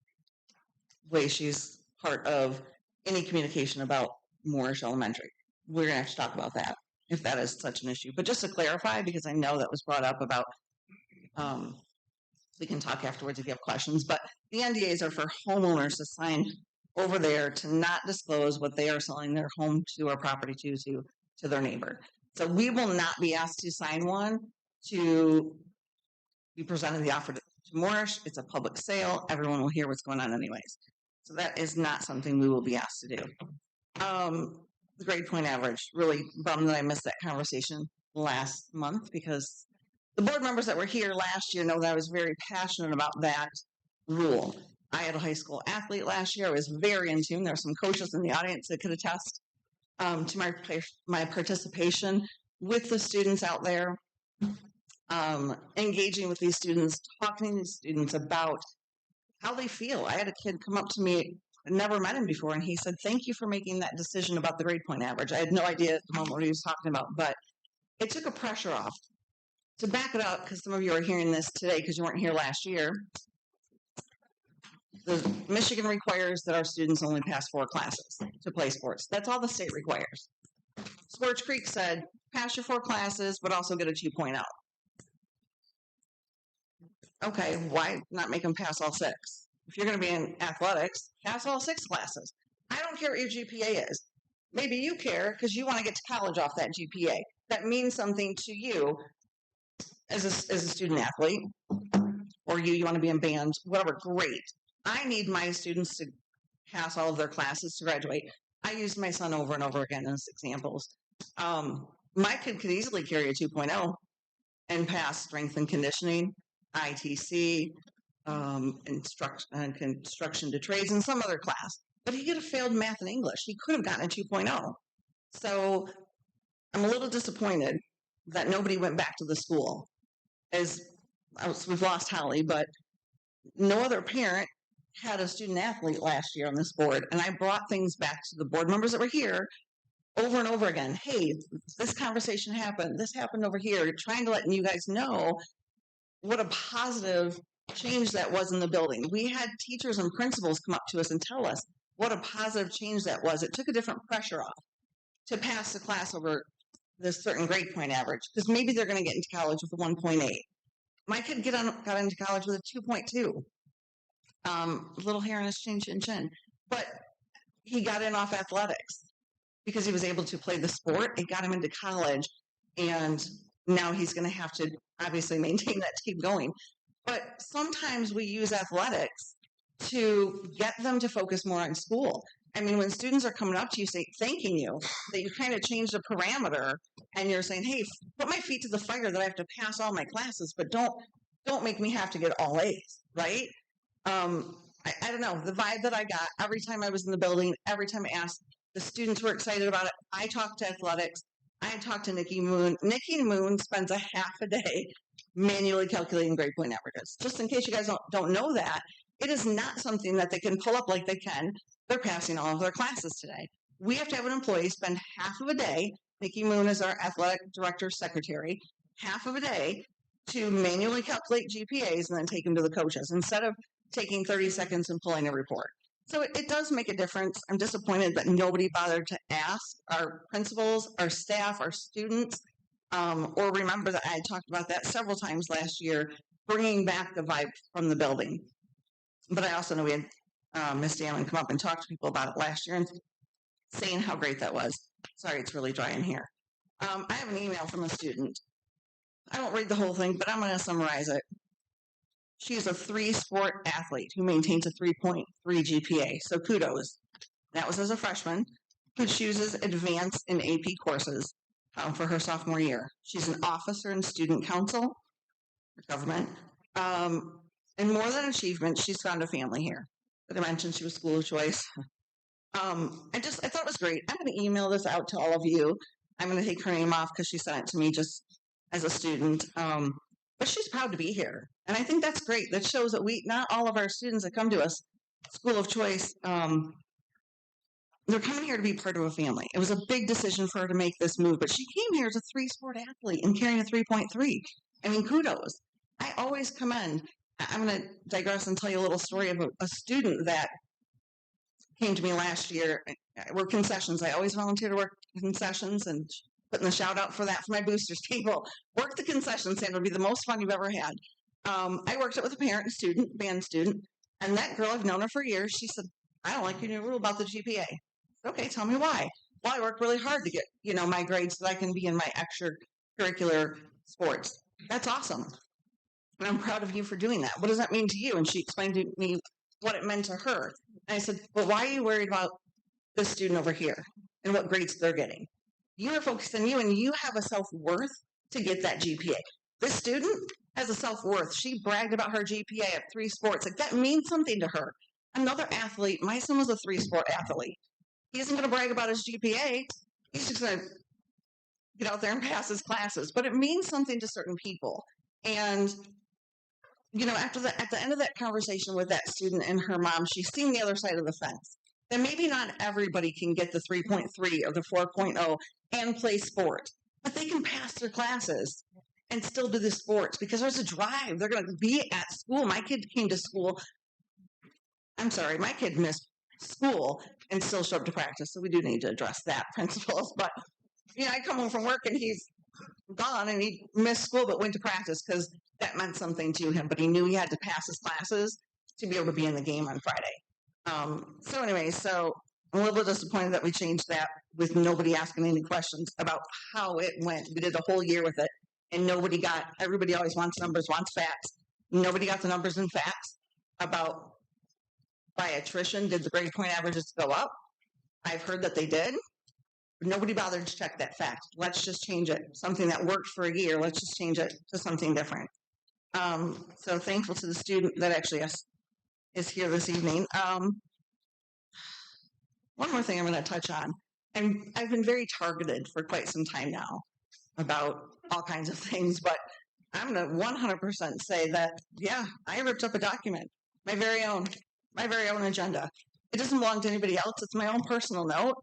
way she's part of any communication about Moorish Elementary. We're going to have to talk about that if that is such an issue. But just to clarify, because I know that was brought up about, we can talk afterwards if you have questions, but the NDAs are for homeowners to sign over there to not disclose what they are selling their home to or property to their neighbor. So we will not be asked to sign one to be presenting the offer to Moorish. It's a public sale. Everyone will hear what's going on anyways. So that is not something we will be asked to do. The grade point average, really bummed that I missed that conversation last month because the board members that were here last year know that I was very passionate about that rule. I had a high school athlete last year. I was very in tune. There were some coaches in the audience that could attest to my participation with the students out there, engaging with these students, talking to these students about how they feel. I had a kid come up to me, I'd never met him before, and he said, "Thank you for making that decision about the grade point average." I had no idea at the moment what he was talking about, but it took a pressure off. To back it up, because some of you are hearing this today because you weren't here last year, Michigan requires that our students only pass 4 classes to play sports. That's all the state requires. Swartz Creek said, pass your 4 classes, but also get a 2.0. Okay, why not make them pass all six? If you're going to be in athletics, pass all six classes. I don't care what your GPA is. Maybe you care because you want to get to college off that GPA. That means something to you as a student athlete, or you want to be in band, whatever, great. I need my students to pass all of their classes to graduate. I used my son over and over again as examples. My kid could easily carry a 2.0 and pass strength and conditioning, ITC, construction to trades, and some other class. But he could have failed math and English. He could have gotten a 2.0. So I'm a little disappointed that nobody went back to the school. We've lost Holly, but no other parent had a student athlete last year on this board. And I brought things back to the board members that were here over and over again. Hey, this conversation happened. This happened over here. Trying to let you guys know what a positive change that was in the building. We had teachers and principals come up to us and tell us what a positive change that was. It took a different pressure off to pass the class over this certain grade point average, because maybe they're going to get into college with a 1.8. My kid got into college with a 2.2. Little hair on his chin. But he got in off athletics because he was able to play the sport. It got him into college, and now he's going to have to obviously maintain that to keep going. But sometimes we use athletics to get them to focus more on school. I mean, when students are coming up to you, thanking you, that you kind of change the parameter, and you're saying, hey, put my feet to the fire that I have to pass all my classes, but don't make me have to get all A's, right? I don't know, the vibe that I got every time I was in the building, every time I asked, the students were excited about it. I talked to athletics. I talked to Nikki Moon. Nikki Moon spends a half a day manually calculating grade point averages. Just in case you guys don't know that, it is not something that they can pull up like they can. They're passing all of their classes today. We have to have an employee spend half of a day, Nikki Moon is our athletic director secretary, half of a day to manually calculate GPAs and then take them to the coaches instead of taking 30 seconds and pulling a report. So it does make a difference. I'm disappointed that nobody bothered to ask our principals, our staff, our students, or remember that I talked about that several times last year, bringing back the vibe from the building. But I also know we had Miss Damon come up and talk to people about it last year and saying how great that was. Sorry, it's really dry in here. I have an email from a student. I won't read the whole thing, but I'm going to summarize it. She is a 3-sport athlete who maintains a 3.3 GPA, so kudos. That was as a freshman who chooses advanced in AP courses for her sophomore year. She's an officer in student council for government. And more than achievement, she's found a family here. But I mentioned she was school of choice. I thought it was great. I'm going to email this out to all of you. I'm going to take her name off because she sent it to me just as a student. But she's proud to be here. And I think that's great. That shows that not all of our students that come to us, school of choice, they're coming here to be part of a family. It was a big decision for her to make this move, but she came here as a 3-sport athlete and carrying a 3.3. I mean, kudos. I always commend. I'm going to digress and tell you a little story of a student that came to me last year. I work concessions. I always volunteer to work concessions, and putting the shout out for that for my boosters table. Work the concession stand would be the most fun you've ever had. I worked it with a parent and student, band student, and that girl, I've known her for years. She said, I don't like your new rule about the GPA. I said, okay, tell me why. Well, I work really hard to get, my grades so that I can be in my extracurricular sports. That's awesome. And I'm proud of you for doing that. What does that mean to you? And she explained to me what it meant to her. And I said, well, why are you worried about this student over here and what grades they're getting? You're focused on you, and you have a self-worth to get that GPA. This student has a self-worth. She bragged about her GPA at 3 sports. Like, that means something to her. Another athlete, my son was a 3-sport athlete. He isn't going to brag about his GPA. He's just going to get out there and pass his classes. But it means something to certain people. And, at the end of that conversation with that student and her mom, she's seen the other side of the fence. Then maybe not everybody can get the 3.3 or the 4.0 and play sport, but they can pass their classes and still do the sports because there's a drive. They're going to be at school. My kid came to school. My kid missed school and still showed up to practice. So we do need to address that, principals. But, I come home from work and he's gone and he missed school but went to practice because that meant something to him, but he knew he had to pass his classes to be able to be in the game on Friday. So anyway, so I'm a little bit disappointed that we changed that with nobody asking any questions about how it went. We did the whole year with it, and everybody always wants numbers, wants facts. Nobody got the numbers and facts about by attrition. Did the grade point averages go up? I've heard that they did. But nobody bothered to check that fact. Let's just change it. Something that worked for a year, let's just change it to something different. So thankful to the student that actually is here this evening. One more thing I'm going to touch on. I've been very targeted for quite some time now about all kinds of things, but I'm going to 100% say that, yeah, I ripped up a document, my very own agenda. It doesn't belong to anybody else. It's my own personal note.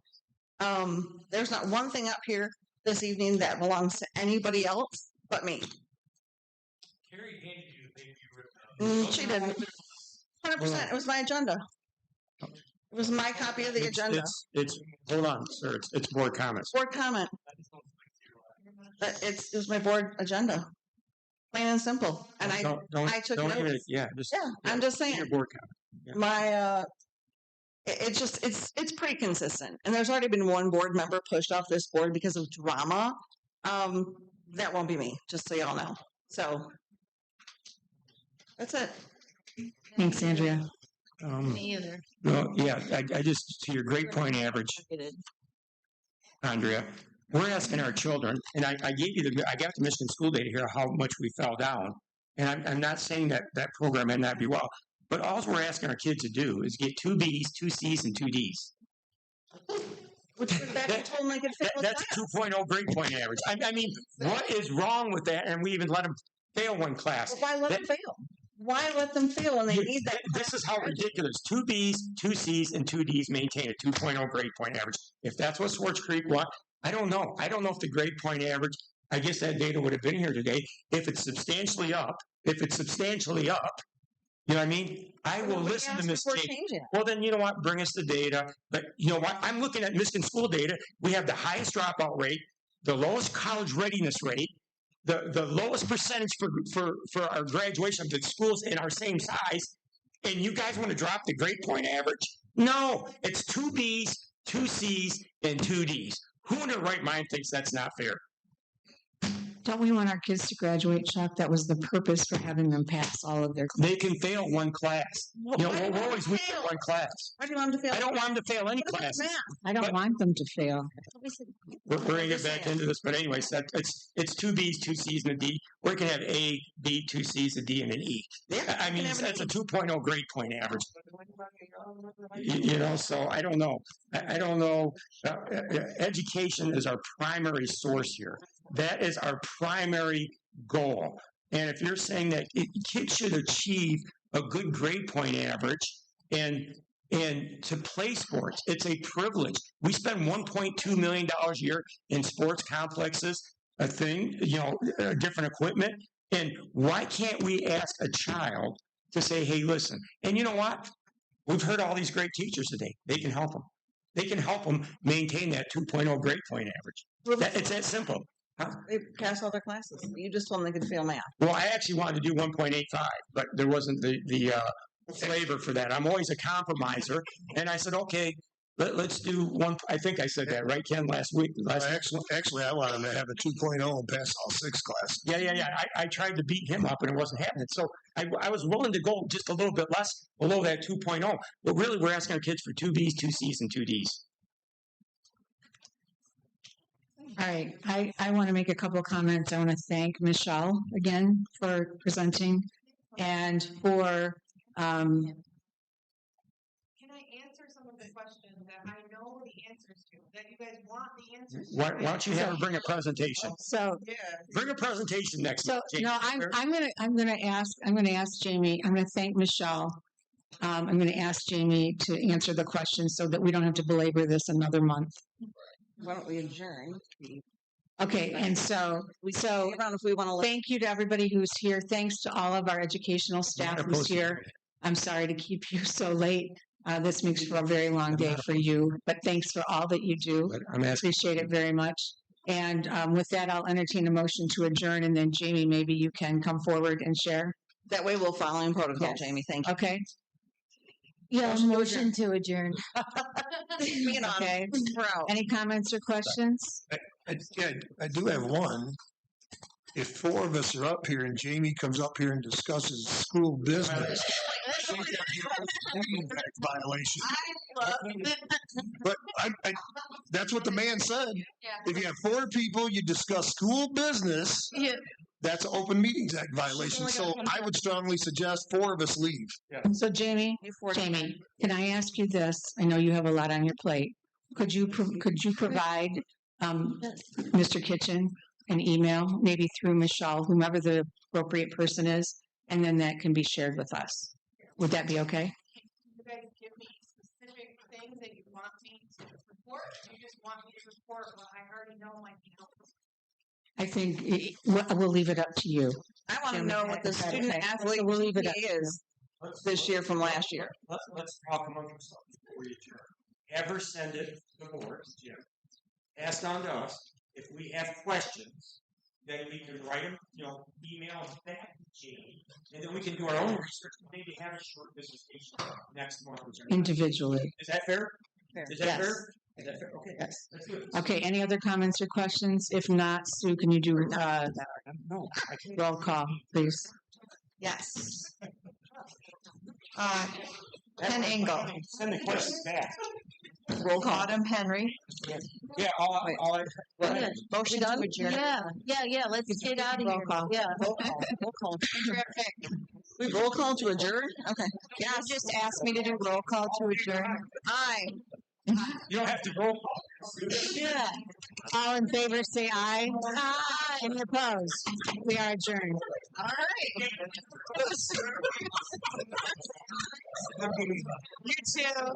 There's not one thing up here this evening that belongs to anybody else but me. Carrie handed you the paper you ripped up. She didn't. 100%. It was my agenda. It was my copy of the agenda. It's hold on, sir. It's board comments. Board comment. It was my board agenda. Plain and simple. And I took notes. I'm just saying. Your board comment. My it's pretty consistent. And there's already been one board member pushed off this board because of drama. That won't be me, just so y'all know. So that's it. Thanks, Andrea. Me either. No, yeah, I just, to your grade point average, Andrea, we're asking our children, and I gave you I got the Michigan school data here, how much we fell down. And I'm not saying that program may not be well, but all we're asking our kids to do is get 2 B's, 2 C's, and 2 D's. That's a 2.0 grade point average. I mean, what is wrong with that? And we even let them fail one class. Well, why let them fail? Why let them fail when they need that? This is how ridiculous. 2 B's, 2 C's, and 2 D's maintain a 2.0 grade point average. If that's what Swartz Creek wants, I don't know. I don't know if the grade point average, I guess that data would have been here today. If it's substantially up, you know what I mean? I will listen to Ms. Tate. Well, then, you know what? Bring us the data. But you know what? I'm looking at Michigan school data. We have the highest dropout rate, the lowest college readiness rate, the lowest percentage for our graduation of the schools in our same size, and you guys want to drop the grade point average? No, it's 2 B's, 2 C's, and 2 D's. Who in their right mind thinks that's not fair? Don't we want our kids to graduate, Chuck? That was the purpose for having them pass all of their classes. They can fail one class. We're always weak at one class. Why do you want them to fail? I don't want them to fail any classes. I don't want them to fail. We're going to get back into this, but anyways, it's 2 B's, 2 C's, and a D. Or you can have A, B, 2 C's, a D, and an E. I mean, that's a 2.0 grade point average. You know, so I don't know. I don't know. Education is our primary source here. That is our primary goal. And if you're saying that kids should achieve a good grade point average and to play sports, it's a privilege. We spend $1.2 million a year in sports complexes, different equipment. And why can't we ask a child to say, hey, listen, and you know what? We've heard all these great teachers today. They can help them. They can help them maintain that 2.0 grade point average. It's that simple. Huh? They pass all their classes. You just told them they could fail math. Well, I actually wanted to do 1.85, but there wasn't the flavor for that. I'm always a compromiser, and I said, okay, let's do one. I think I said that right, Ken, last week. Actually, I wanted to have a 2.0 and pass all 6 classes. Yeah. I tried to beat him up, and it wasn't happening. So I was willing to go just a little bit less below that 2.0. But really, we're asking our kids for 2 B's, 2 C's, and 2 D's. All right. I want to make a couple of comments. I want to thank Michelle again for presenting and for Can I answer some of the questions that I know the answers to, that you guys want the answers to? Why don't you have her bring a presentation? So bring a presentation next week. So no, I'm gonna ask Jamie. I'm gonna thank Michelle. I'm gonna ask Jamie to answer the questions so that we don't have to belabor this another month. Why don't we adjourn? Okay, and so if we want to thank you to everybody who's here. Thanks to all of our educational staff who's here. I'm sorry to keep you so late. This makes for a very long day for you, but thanks for all that you do. I appreciate it very much. And with that, I'll entertain a motion to adjourn, and then Jamie, maybe you can come forward and share. That way we'll follow in protocol, Yes. Jamie. Thank you. Okay. Yeah, motion to adjourn. Being on Okay. route. Any comments or questions? I do have one. If four of us are up here and Jamie comes up here and discusses school business, violation. But that's what the man said. If you have four people, you discuss school business. That's an Open Meetings Act violation. So I would strongly suggest four of us leave. So Jamie, can I ask you this? I know you have a lot on your plate. Could you provide Mr. Kitchen an email, maybe through Michelle, whomever the appropriate person is, and then that can be shared with us? Would that be okay? You guys give me specific things that you want me to report. You just want me to report what I already know might be helpful. I think we'll leave it up to you. I want to know what the student athlete we'll leave it up. GPA is this year from last year. Let's talk among ourselves before you adjourn. Have her send it to the board, Jim. Pass on to us. If we have questions, then we can write them, email them back to Jamie, and then we can do our own research and maybe have a short presentation next month. Individually. Is that fair? Is that Yes. fair? Is that fair? Okay. Yes. That's good. Okay, any other comments or questions? If not, Sue, can you do No, I can't. roll call, please? Yes. Ken Engel. Send the questions back. Roll call. Autumn Henry. Yeah, Motion to adjourn. Yeah. Let's get out of Roll here. call. Yeah. Roll call. We roll call to adjourn? Okay. You just asked me to do roll call to adjourn. Aye. You don't have to roll call. Yeah. All in favor, say aye. Aye. Any opposed? We are adjourned. All right. You too.